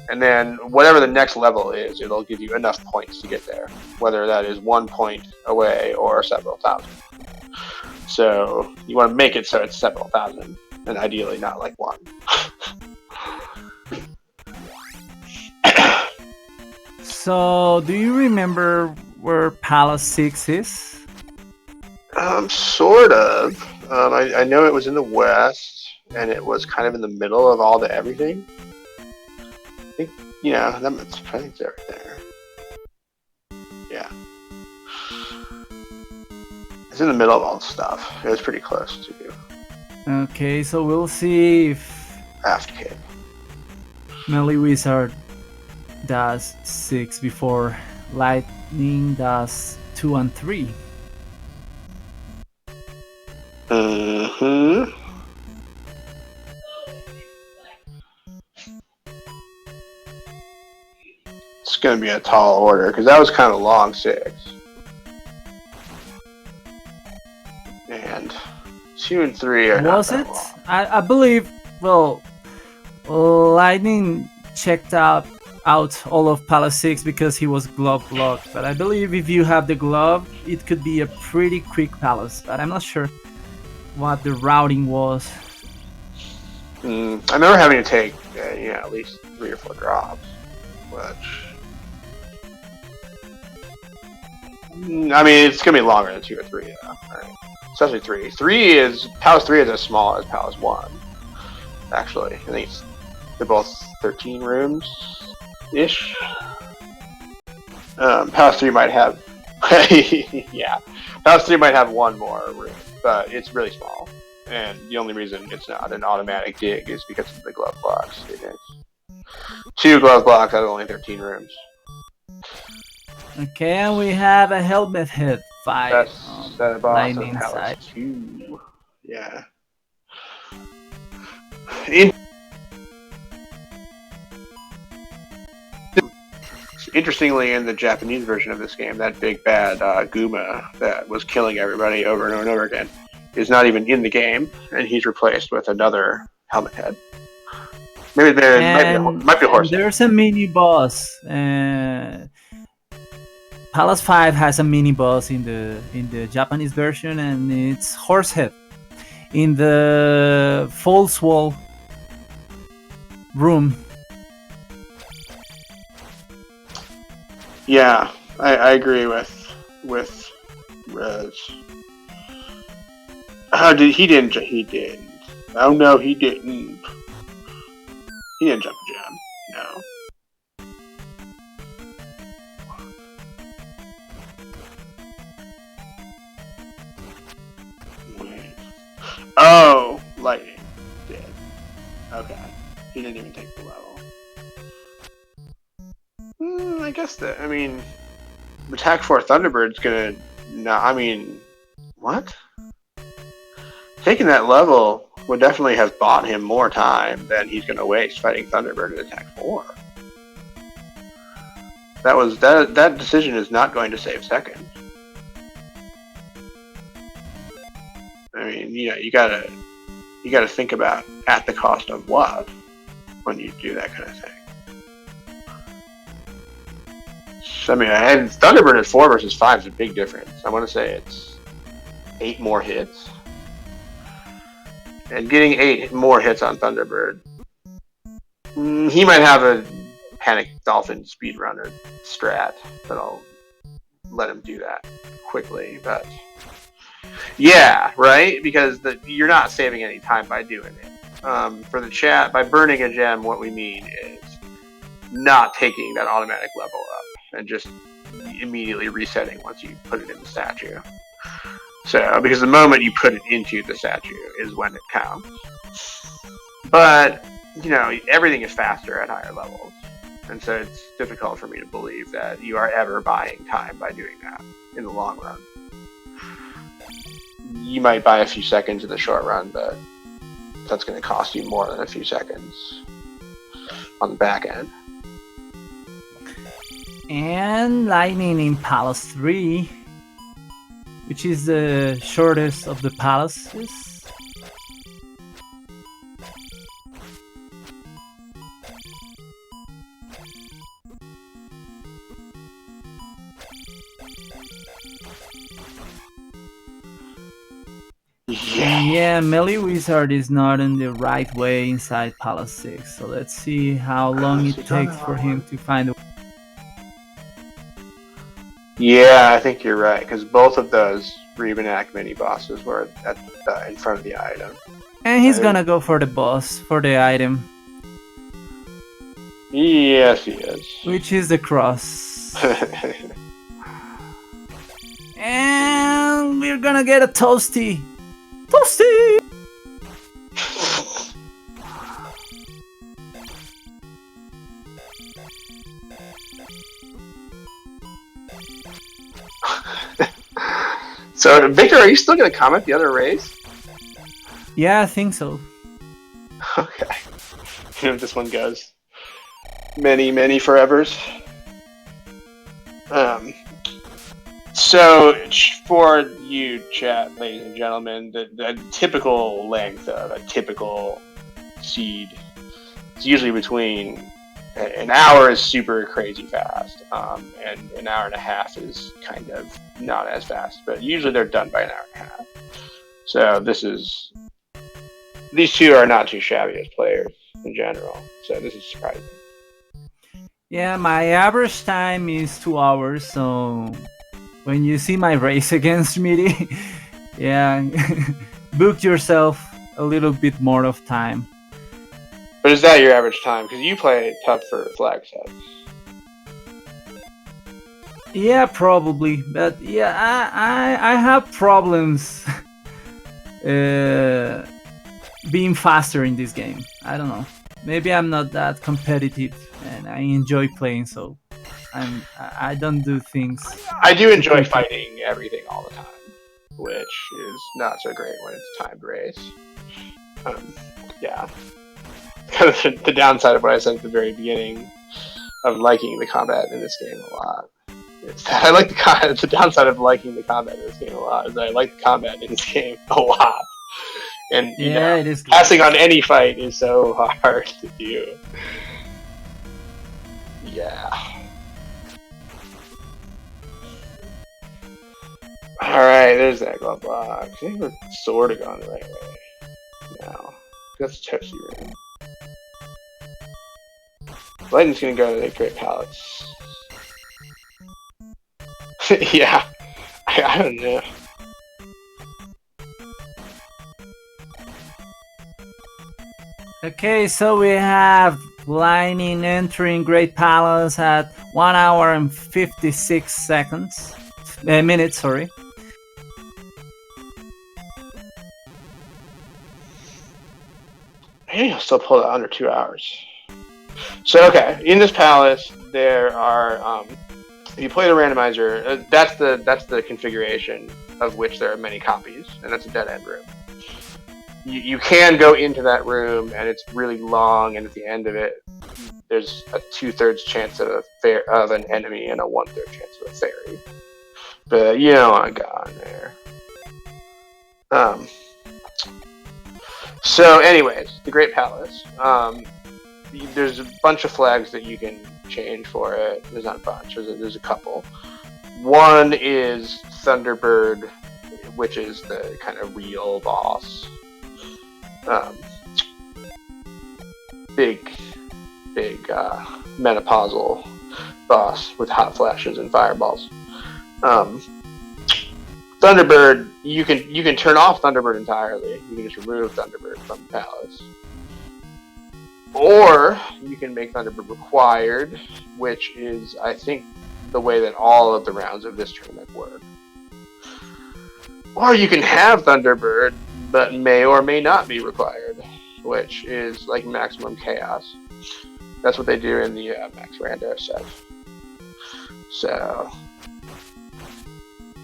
And then whatever the next level is, it'll give you enough points to get there, whether that is 1 point away or several thousand. So you want to make it so it's several thousand, and ideally not like one. So, do you remember where Palace 6 is? Sort of. I know it was in the west, and it was kind of in the middle of all the everything. I think, I think it's right there. Yeah. It's in the middle of all the stuff. It was pretty close to you. Okay, so we'll see if Aft Cave. MeleeWizard does 6 before Lightning does 2 and 3. Mm-hmm. It's going to be a tall order, because that was kind of long 6. And 2 and 3 are not that long. I believe, well, Lightning checked out all of Palace 6 because he was glove blocked, but I believe if you have the glove, it could be a pretty quick Palace, but I'm not sure what the routing was. I remember having to take at least 3 or 4 drops, which I mean, it's gonna be longer than 2 or 3 though, right? Especially 3. Palace 3 is as small as Palace 1. Actually, I think they're both 13 rooms ish. Palace 3 might have Palace 3 might have one more room, but it's really small. And the only reason it's not an automatic dig is because of the glove blocks. It is 2 glove blocks out of only 13 rooms. Okay, and we have a helmet hit 5. That's the boss Lightning of side. Palace 2. Yeah. Interestingly, in the Japanese version of this game, that big bad Guma that was killing everybody over and over and over again is not even in the game, and he's replaced with another helmet head. Maybe there might be a horse. There's a mini boss. Palace 5 has a mini boss in the Japanese version, and it's Horsehead in the false wall room. Yeah, I agree with Rez. He didn't. Oh no, he didn't. He didn't jump a jam. No. Oh, Lightning did. Okay. He didn't even take the level. I guess Attack 4 Thunderbird's gonna... what? Taking that level would definitely have bought him more time than he's gonna waste fighting Thunderbird in Attack 4. That decision is not going to save seconds. I mean, you gotta think about at the cost of what when you do that kind of thing. So, I mean, and Thunderbird at 4 versus 5 is a big difference. I want to say it's 8 more hits. And getting 8 more hits on Thunderbird, he might have a Panic Dolphin speedrunner strat that'll let him do that quickly, but yeah, right? Because you're not saving any time by doing it. For the chat, by burning a gem, what we mean is not taking that automatic level up and just immediately resetting once you put it in the statue. So, because the moment you put it into the statue is when it counts. But, everything is faster at higher levels. And so it's difficult for me to believe that you are ever buying time by doing that in the long run. You might buy a few seconds in the short run, but that's going to cost you more than a few seconds on the back end. And Lightning in Palace 3, which is the shortest of the palaces. yeah, MeleeWizard is not in the right way inside Palace 6. So let's see how long it takes for him to find a... Yeah, I think you're right, because both of those Rebenak mini bosses were in front of the item. And he's gonna go for the boss, for the item. Yes, he is. Which is the cross. And we're gonna get a toasty. Toasty! So, Victor, are you still gonna comment the other race? Yeah, I think so. Okay. You know if this one goes. Many forevers. So, for you, chat, ladies and gentlemen, the typical length of a typical seed is usually between an hour is super crazy fast, and an hour and a half is kind of not as fast, but usually they're done by an hour and a half. So these two are not too shabby as players in general, so this is surprising. Yeah, my average time is 2 hours, so when you see my race against Meaty, yeah, book yourself a little bit more of time. But is that your average time? Because you play tough for flag sets. Yeah, probably, but yeah, I have problems being faster in this game. I don't know. Maybe I'm not that competitive, and I enjoy playing, so I don't do things. I do enjoy fighting everything all the time, which is not so great when it's a timed race. Yeah. Kind of the downside of what I said at the very beginning of liking the combat in this game a lot. I like the downside of liking the combat in this game a lot is that I like the combat in this game a lot. And you know, it is passing on any fight is so hard to do. Yeah. Alright, there's that glove box. I think we're sort of going the right way now. That's the Toasty room. Lightning's gonna go to the Great Palace. Yeah. I don't know. Okay, so we have Lightning entering Great Palace at 1 hour and 56 seconds. Minutes, sorry. I think I'll still pull that under 2 hours. So, okay, in this palace, there are, if you play the randomizer, that's the configuration of which there are many copies, and that's a dead-end room. You can go into that room, and it's really long, and at the end of it, there's a 2/3 chance of an enemy and a 1/3 chance of a fairy. But you don't want to go in there. So, anyways, the Great Palace. There's a bunch of flags that you can change for it. There's not a bunch. There's a couple. One is Thunderbird, which is the kind of real boss. Big menopausal boss with hot flashes and fireballs. Thunderbird, you can turn off Thunderbird entirely. You can just remove Thunderbird from the palace. Or you can make Thunderbird required, which is, I think, the way that all of the rounds of this tournament work. Or you can have Thunderbird, but may or may not be required, which is like maximum chaos. That's what they do in the Max Rando set. So,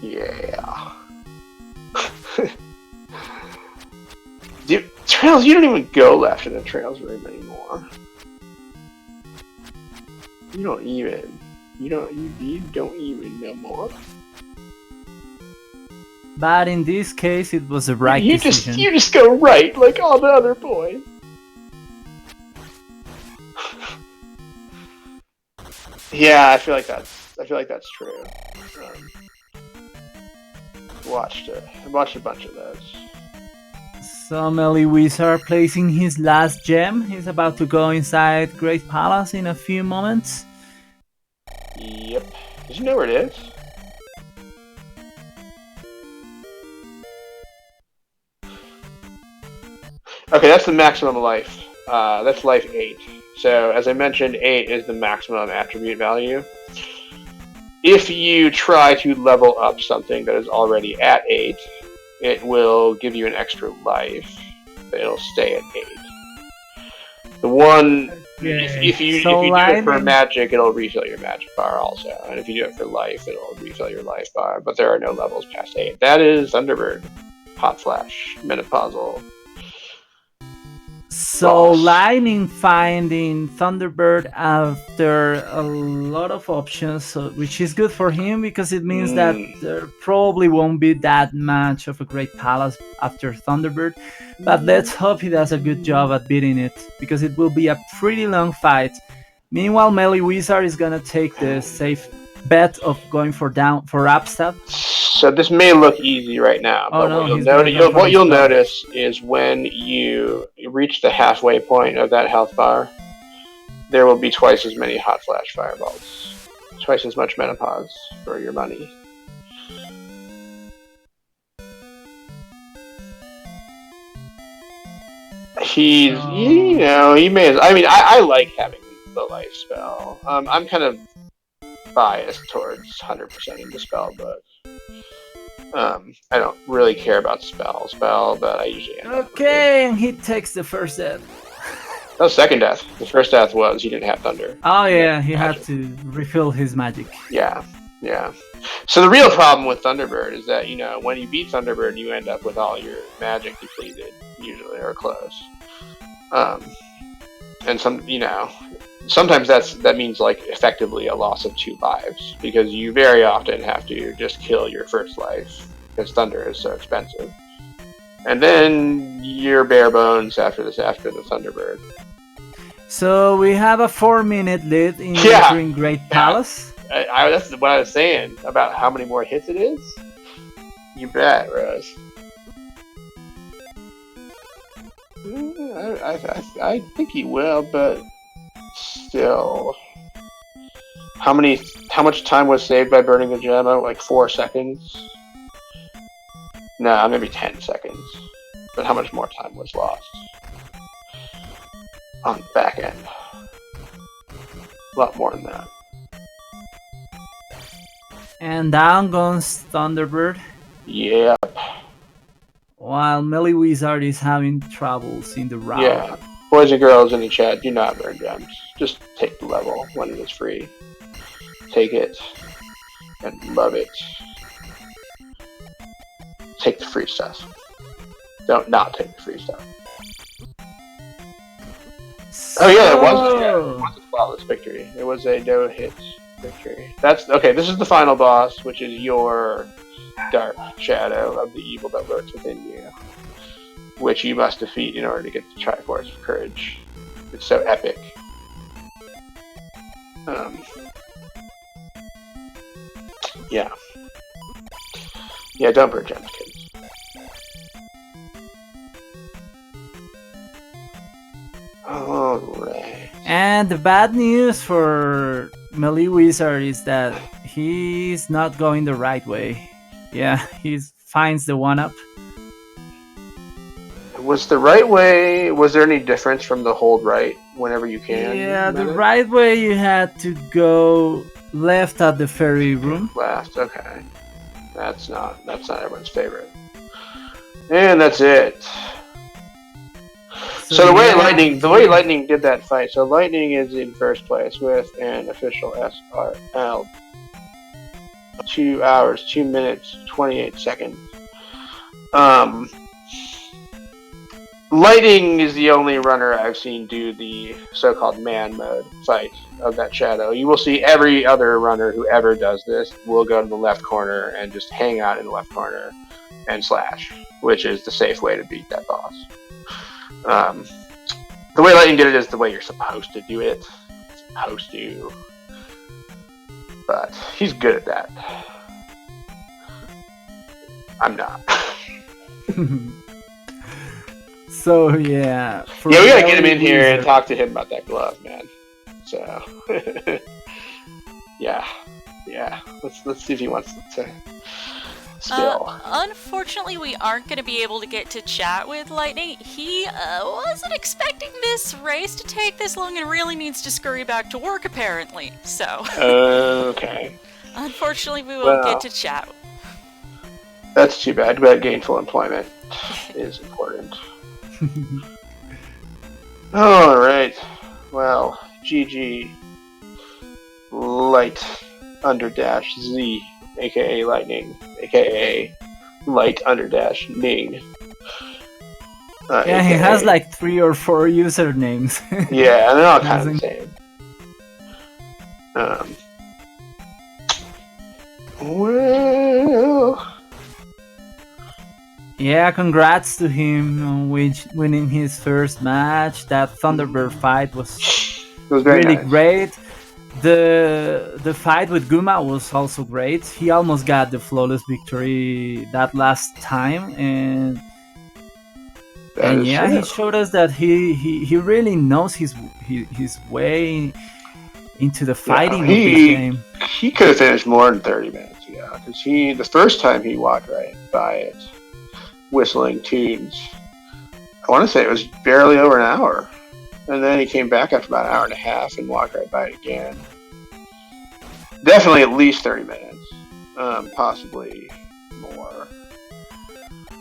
yeah. Dude, Trails, you don't even go left in the Trails room anymore. You don't even no more. But in this case, it was the right decision. You just go right like all the other boys. Yeah, I feel like that's true. I watched a bunch of those. So MeleeWizard placing his last gem. He's about to go inside Great Palace in a few moments. Yep. Did you know where it is? Okay, that's the maximum life. That's life 8. So, as I mentioned, 8 is the maximum attribute value. If you try to level up something that is already at 8, it will give you an extra life, but it'll stay at 8. The one, if you do it for magic, it'll refill your magic bar also. And if you do it for life, it'll refill your life bar. But there are no levels past 8. That is Thunderbird, Hot Flash, Menopausal. So Lightning finding Thunderbird after a lot of options, which is good for him because it means that there probably won't be that much of a Great Palace after Thunderbird. But let's hope he does a good job at beating it, because it will be a pretty long fight. Meanwhile, MeleeWizard is gonna take the safe bet of going for upstep. So this may look easy right now, but what you'll notice is when you reach the halfway point of that health bar, there will be twice as many Hot Flash Fireballs, twice as much Menopause for your money. He may. I like having the life spell. I'm kind of biased towards 100% in the spell book. I don't really care about spell, but I usually end up with it. And he takes the first death. That was second death. The first death was he didn't have thunder. Oh yeah, he had to refill his magic. Yeah. So the real problem with Thunderbird is that, when you beat Thunderbird, you end up with all your magic depleted, usually, or close. And sometimes that means effectively a loss of 2 lives, because you very often have to just kill your first life because Thunder is so expensive, and then you're bare bones after the Thunderbird. So we have a 4-minute lead in entering Great Palace. That's what I was saying about how many more hits it is. You bet, Rose. I think he will, but still, how much time was saved by burning the gem? 4 seconds? No, maybe 10 seconds. But how much more time was lost on the back end? A lot more than that. And down goes Thunderbird. Yep. While MeleeWizard is having troubles in the round. Yeah. Boys and girls in the chat, do not burn gems. Just take the level when it is free. Take it and love it. Take the free stuff. Don't not take the free stuff. Oh yeah, it was a flawless victory. It was a no-hit victory. This is the final boss, which is your dark shadow of the evil that lurks within you, which you must defeat in order to get the Triforce of Courage. It's so epic. Yeah, don't burn gems, kids. Alright. And the bad news for MeleeWizard is that he's not going the right way. Yeah, he finds the 1-up. Was the right way, was there any difference from the hold right whenever you can? Yeah, the right way you had to go left at the ferry room. Left, okay. That's not everyone's favorite. And that's it. So the way Lightning did that fight, so Lightning is in first place with an official SRL. 2 hours, 2 minutes, 28 seconds. Lightning is the only runner I've seen do the so-called man mode fight of that shadow. You will see every other runner who ever does this will go to the left corner and just hang out in the left corner and slash, which is the safe way to beat that boss. The way Lightning did it is the way you're supposed to do it. Supposed to. But he's good at that. I'm not. So yeah. We gotta get him in here and talk to him about that glove, man. So yeah. Let's see if he wants to spill. Unfortunately, we aren't going to be able to get to chat with Lightning. He wasn't expecting this race to take this long and really needs to scurry back to work, apparently. So. Okay. Unfortunately, we won't get to chat. That's too bad, but gainful employment is important. Alright. Well, GG. Light _ Z, aka Lightning, aka Light _ Ning. Yeah, he has like 3 or 4 usernames. Yeah, and they're all kind of the same. Well... Yeah, congrats to him on winning his first match. That Thunderbird fight was really nice. Great. The fight with Guma was also great. He almost got the flawless victory that last time, and yeah, he showed us that he really knows his way into the fighting of this game. He could have finished more than 30 minutes, because the first time he walked right by it, whistling tunes, I want to say it was barely over an hour. And then he came back after about an hour and a half and walked right by it again. Definitely at least 30 minutes. Possibly more.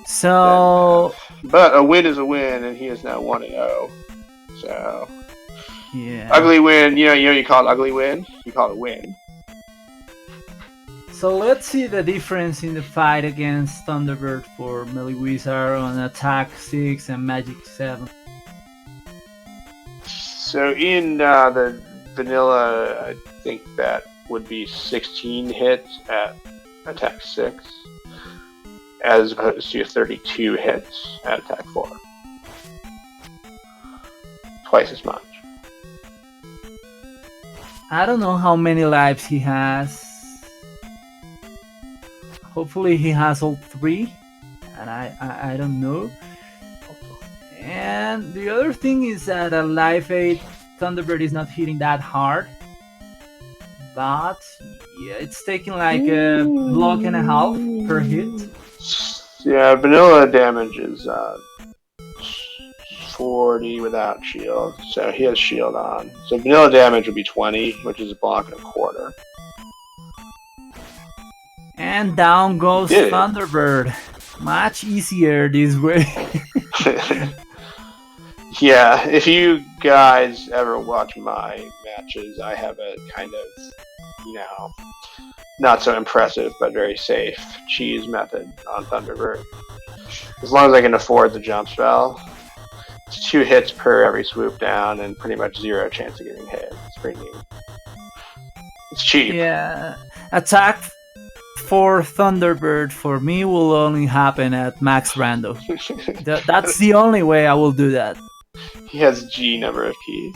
So... But a win is a win, and he is now 1-0. So... Yeah. Ugly win. You call it ugly win? You call it a win. So let's see the difference in the fight against Thunderbird for MeleeWizard on Attack 6 and Magic 7. So in the vanilla, I think that would be 16 hits at Attack 6, as opposed to 32 hits at Attack 4. Twice as much. I don't know how many lives he has. Hopefully he has all 3, and I don't know. And the other thing is that at Life 8, Thunderbird is not hitting that hard. But yeah, it's taking like a block and a half per hit. Yeah, vanilla damage is 40 without shield, so he has shield on. So vanilla damage would be 20, which is a block and a quarter. And down goes Thunderbird. Much easier this way. Yeah, if you guys ever watch my matches, I have a kind of, not so impressive but very safe cheese method on Thunderbird. As long as I can afford the jump spell, it's 2 hits per every swoop down and pretty much 0 chance of getting hit. It's pretty neat. It's cheap. Yeah, attack for Thunderbird for me will only happen at max rando. That's the only way I will do that. He has G number of keys.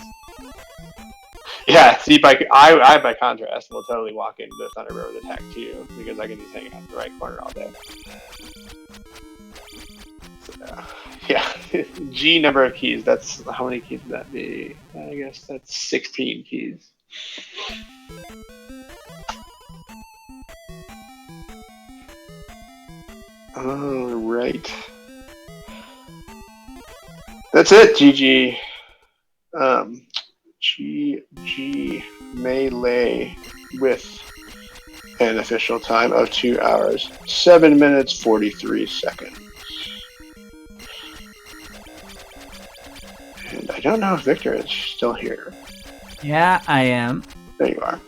Yeah, see, I by contrast will totally walk into Thunderbird with attack 2 because I can just hang out in the right corner all day. So, yeah, G number of keys. That's how many keys would that be? I guess that's 16 keys. All right. That's it, GG. GG Melee with an official time of 2 hours, 7 minutes, 43 seconds. And I don't know if Victor is still here. Yeah, I am. There you are.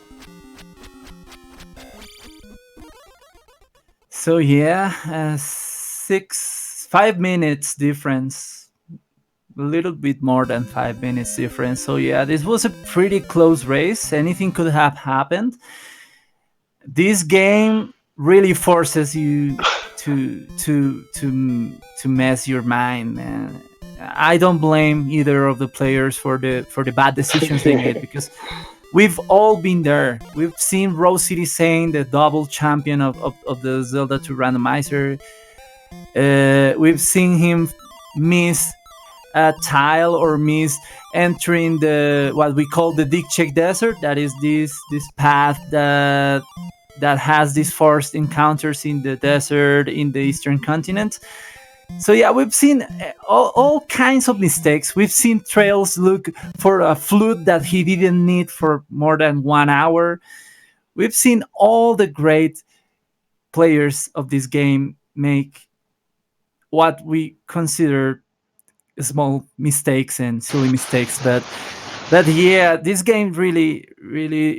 So yeah, 5 minutes difference. A little bit more than 5 minutes difference. So yeah, this was a pretty close race. Anything could have happened. This game really forces you to mess your mind, man. I don't blame either of the players for the bad decisions they made because we've all been there. We've seen Rose City Saint, the double champion of the Zelda 2 randomizer. We've seen him miss a tile or miss entering the what we call the Dick Check Desert. That is this path that has these forced encounters in the desert in the eastern continent. So yeah, we've seen all kinds of mistakes. We've seen Trails look for a flute that he didn't need for more than 1 hour. We've seen all the great players of this game make what we consider small mistakes and silly mistakes, but yeah, this game really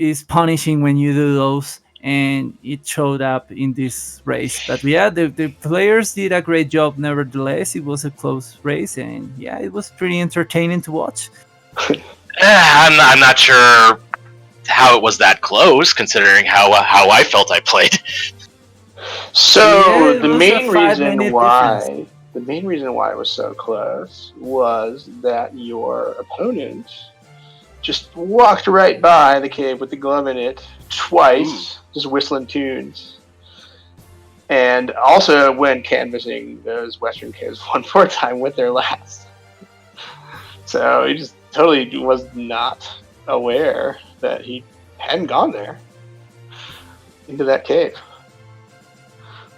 is punishing when you do those, and it showed up in this race. But yeah, the players did a great job nevertheless. It was a close race, and yeah, it was pretty entertaining to watch. I'm not sure how it was that close, considering how I felt I played. So the main reason why it was so close was that your opponent just walked right by the cave with the glove in it twice, just whistling tunes. And also when canvassing those western caves one more time with their last. So he just totally was not aware that he hadn't gone there into that cave.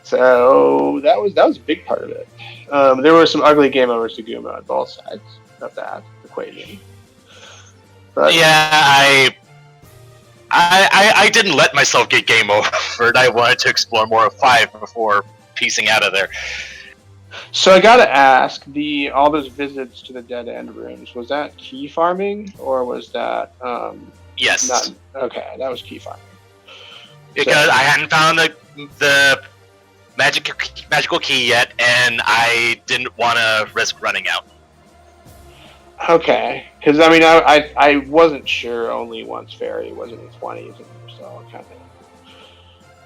So that was a big part of it. There were some ugly game overs to Guma on both sides of that equation. But yeah, I didn't let myself get game over. I wanted to explore more of 5 before piecing out of there. So I gotta ask, all those visits to the dead end rooms, was that key farming or was that yes? Okay, that was key farming. Because I hadn't found the magical key yet, and I didn't want to risk running out. Okay, because I mean, I wasn't sure. Only once Fairy was in the 20s, and so I'm kind of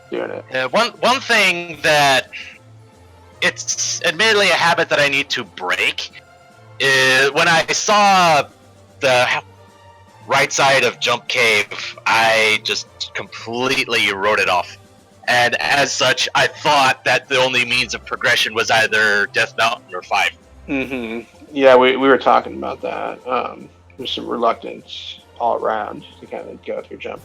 doing it. One thing that it's admittedly a habit that I need to break is when I saw the right side of Jump Cave, I just completely wrote it off. And as such, I thought that the only means of progression was either Death Mountain or 5. Mm-hmm. Yeah, we were talking about that. There's some reluctance all around to kind of go through Jump.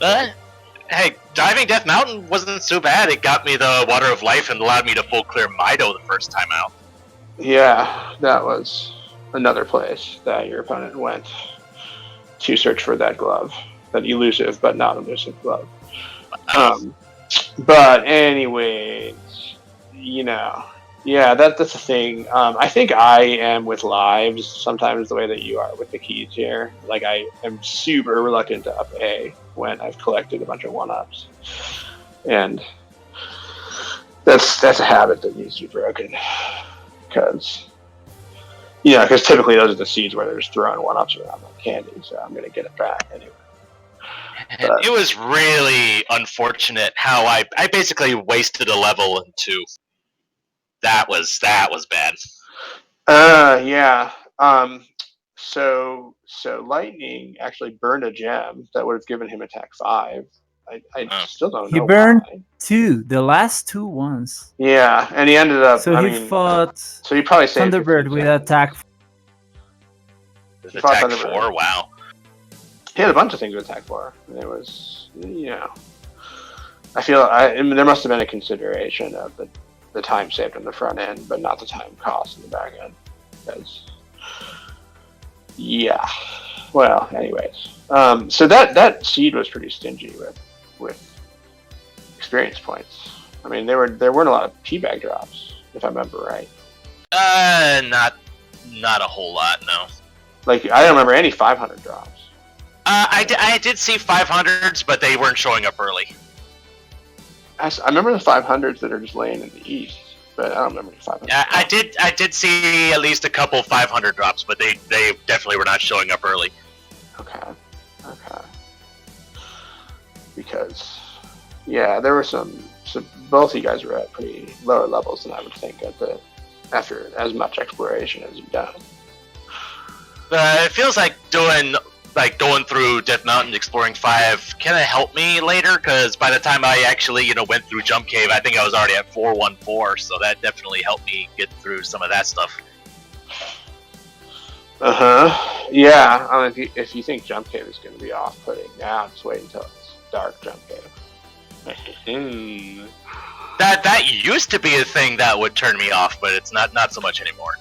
Hey, diving Death Mountain wasn't so bad. It got me the Water of Life and allowed me to full clear Mido the first time out. Yeah, that was another place that your opponent went to search for that glove. That elusive but not elusive glove. But anyways, yeah, that's the thing. I think I am with lives sometimes the way that you are with the keys here. Like, I am super reluctant to up A when I've collected a bunch of 1-ups. And that's a habit that needs to be broken. Because typically those are the seeds where they're just throwing 1-ups around like candy, so I'm going to get it back anyway. But it was really unfortunate how I basically wasted a level in 2. That was bad. Yeah. So Lightning actually burned a gem that would have given him attack 5. I still don't know. He burned why. 2, the last 2 ones. Yeah, and he ended up. So he fought. So he probably saved Thunderbird with attack. Attack 4. Wow. He had a bunch of things with attack 4. And it was, I feel there must have been a consideration of the time saved on the front end, but not the time cost in the back end. Because, yeah. Well, anyways, so that seed was pretty stingy with experience points. I mean, there weren't a lot of P-bag drops, if I remember right. Not a whole lot, no. Like, I don't remember any 500 drops. I did see 500s, but they weren't showing up early. I remember the 500s that are just laying in the east, but I don't remember the 500s. I did see at least a couple 500 drops, but they definitely were not showing up early. Okay. Because, yeah, there were some both of you guys were at pretty lower levels than I would think after as much exploration as you've done. It feels like going through Death Mountain, exploring 5 kind of helped me later, because by the time I actually, went through Jump Cave, I think I was already at 414, so that definitely helped me get through some of that stuff. Yeah. If you think Jump Cave is going to be off-putting now, just wait until it's dark Jump Cave. That used to be a thing that would turn me off, but it's not so much anymore.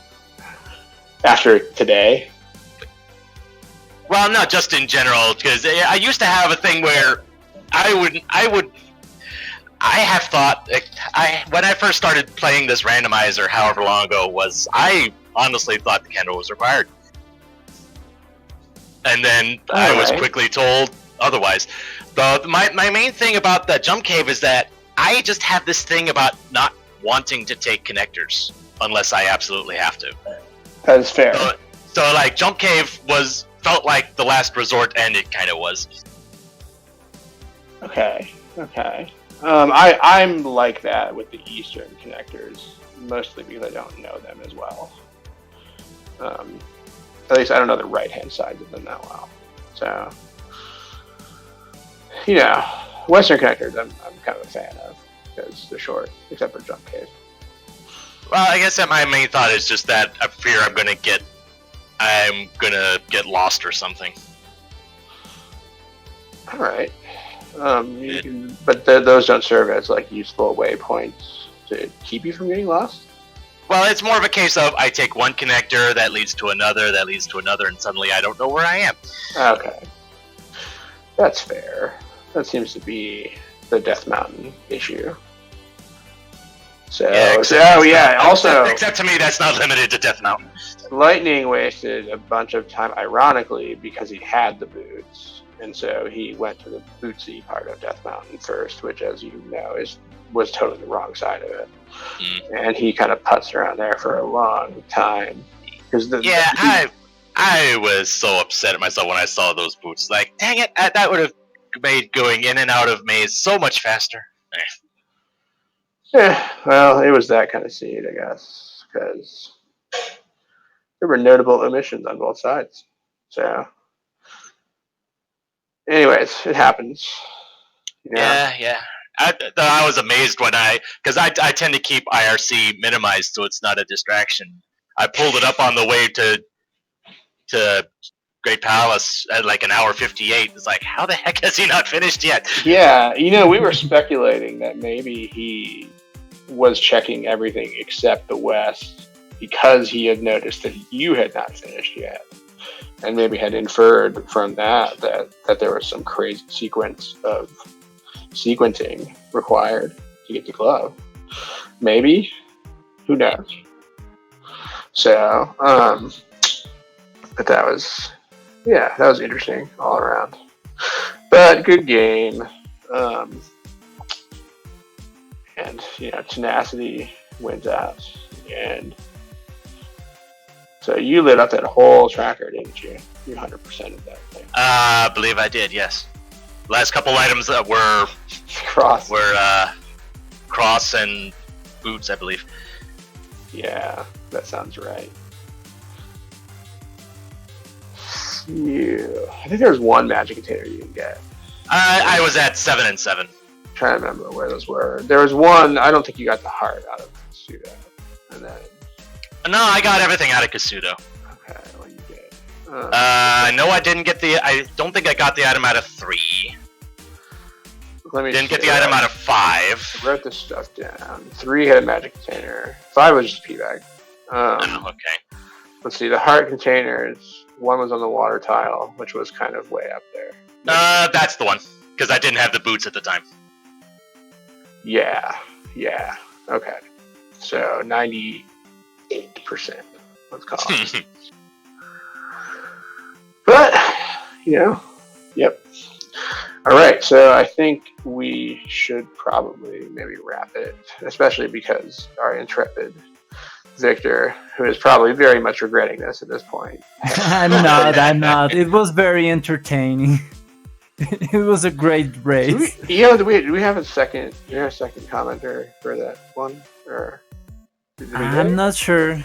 After today. Well, not just in general, because I used to have a thing where I have thought when I first started playing this randomizer, however long ago it was, I honestly thought the candle was required, and then I was quickly told otherwise. My main thing about that Jump Cave is that I just have this thing about not wanting to take connectors unless I absolutely have to. That is fair. So like Jump Cave felt like the last resort, and it kind of was. Okay. I'm like that with the Eastern connectors, mostly because I don't know them as well. At least I don't know the right-hand sides of them that well. So, Western connectors I'm kind of a fan of because they're short, except for Jump Cave. Well, I guess that my main thought is just that I fear I'm gonna get lost or something. All right. But those don't serve as like useful waypoints to keep you from getting lost. Well, it's more of a case of I take one connector that leads to another, and suddenly I don't know where I am. Okay, that's fair. That seems to be the Death Mountain issue. So, except to me, that's not limited to Death Mountain. Lightning wasted a bunch of time, ironically, because he had the boots, and so he went to the bootsy part of Death Mountain first, which, as you know, was totally the wrong side of it. And he kind of putzed around there for a long time. I was so upset at myself when I saw those boots. Like, dang it, that would have made going in and out of maze so much faster. Yeah, well, it was that kind of seed, I guess, because there were notable omissions on both sides. So, anyways, it happens. Yeah. I was amazed because I tend to keep IRC minimized so it's not a distraction. I pulled it up on the way to Great Palace at like an hour 58. It's like, how the heck has he not finished yet? Yeah, we were speculating that maybe he was checking everything except the West because he had noticed that you had not finished yet, and maybe had inferred from that there was some crazy sequencing required to get the glove. Maybe, who knows? So, but that was interesting all around. But good game. And tenacity wins out, and so you lit up that whole tracker, didn't you? You 100% of that thing. I believe I did. Yes. Last couple items that were cross and boots, I believe. Yeah, that sounds right. I think there was one magic container you didn't get. I was at 7 and 7. Trying to remember where those were. There was one. I don't think you got the heart out of Kasuto, and then. No, I got everything out of Kasuto. Okay, well you did. No, I didn't get I don't think I got the item out of 3. Didn't get the item out of 5. I wrote this stuff down. 3 had a magic container. 5 was just a pea bag. Okay. Let's see. The heart containers. One was on the water tile, which was kind of way up there. That's the one because I didn't have the boots at the time. Yeah. Okay. So 98%. Let's call it. But yep. All right. So I think we should probably maybe wrap it, especially because our intrepid Victor, who is probably very much regretting this at this point. I'm not. It was very entertaining. It was a great race. Do we have a second commenter for that one? Or I'm not sure.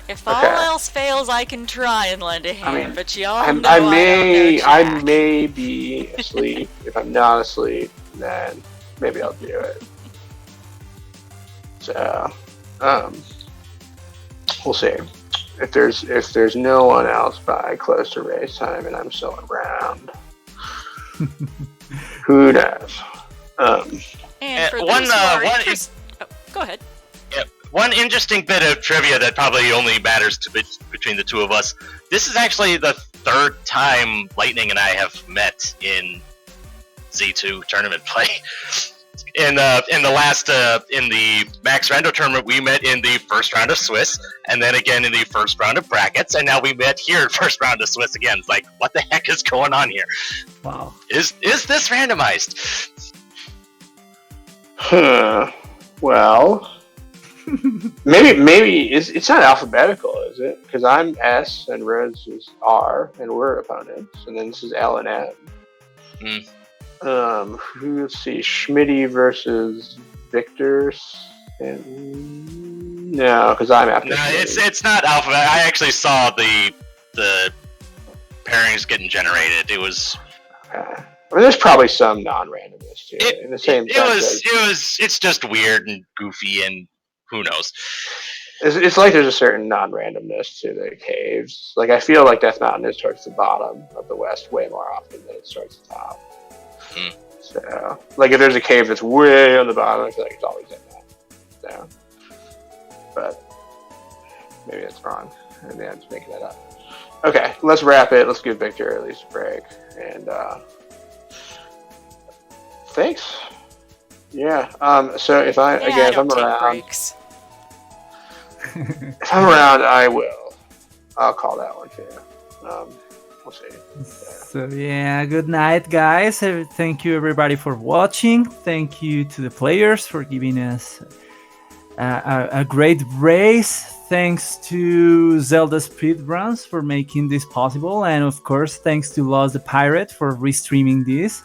If all else fails, I can try and lend a hand, but y'all know I may be asleep. If I'm not asleep, then maybe I'll do it. So, we'll see. if there's no one else by close to race time and I'm still around, who knows? And for those who are go ahead. Yeah, one interesting bit of trivia that probably only matters between the two of us. This is actually the third time Lightning and I have met in Z2 tournament play. In the Max Rando tournament, we met in the first round of Swiss, and then again in the first round of brackets, and now we met here first round of Swiss again. It's like, what the heck is going on here? Wow. Is this randomized? Well, maybe it's not alphabetical, is it? Because I'm S and Rose is R, and we're opponents, and then this is L and M. Let's see, Schmitty versus Victor. No, because I'm after. No, Schmitty. it's not alphabet. I actually saw the pairings getting generated. It was. I mean, there's probably some non-randomness too. In the same. It's just weird and goofy, and who knows. It's like there's a certain non-randomness to the caves. Like I feel like Death Mountain is towards the bottom of the west way more often than it's towards the top. So, like, if there's a cave that's way on the bottom, I feel like it's always in that. So, but maybe that's wrong. Maybe I'm just making that up. Okay, let's wrap it. Let's give Victor at least a break. And thanks. Yeah. So if I'm around, if I'm around, I'll call that one too. We'll see. So yeah, good night, guys. Thank you everybody for watching. Thank you to the players for giving us a great race. Thanks to Zelda Speedruns for making this possible, and of course, thanks to Lost the Pirate for restreaming this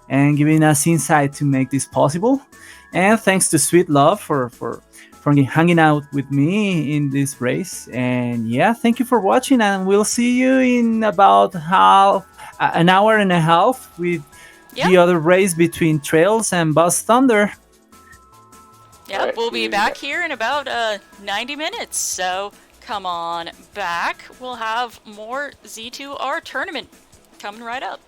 and giving us insight to make this possible. And thanks to Sweet Love for hanging out with me in this race. And yeah, thank you for watching, and we'll see you in about an hour and a half with the other race between Trails and Buzz Thunder. Yep, we'll be back here in about 90 minutes, so come on back. We'll have more Z2R tournament coming right up.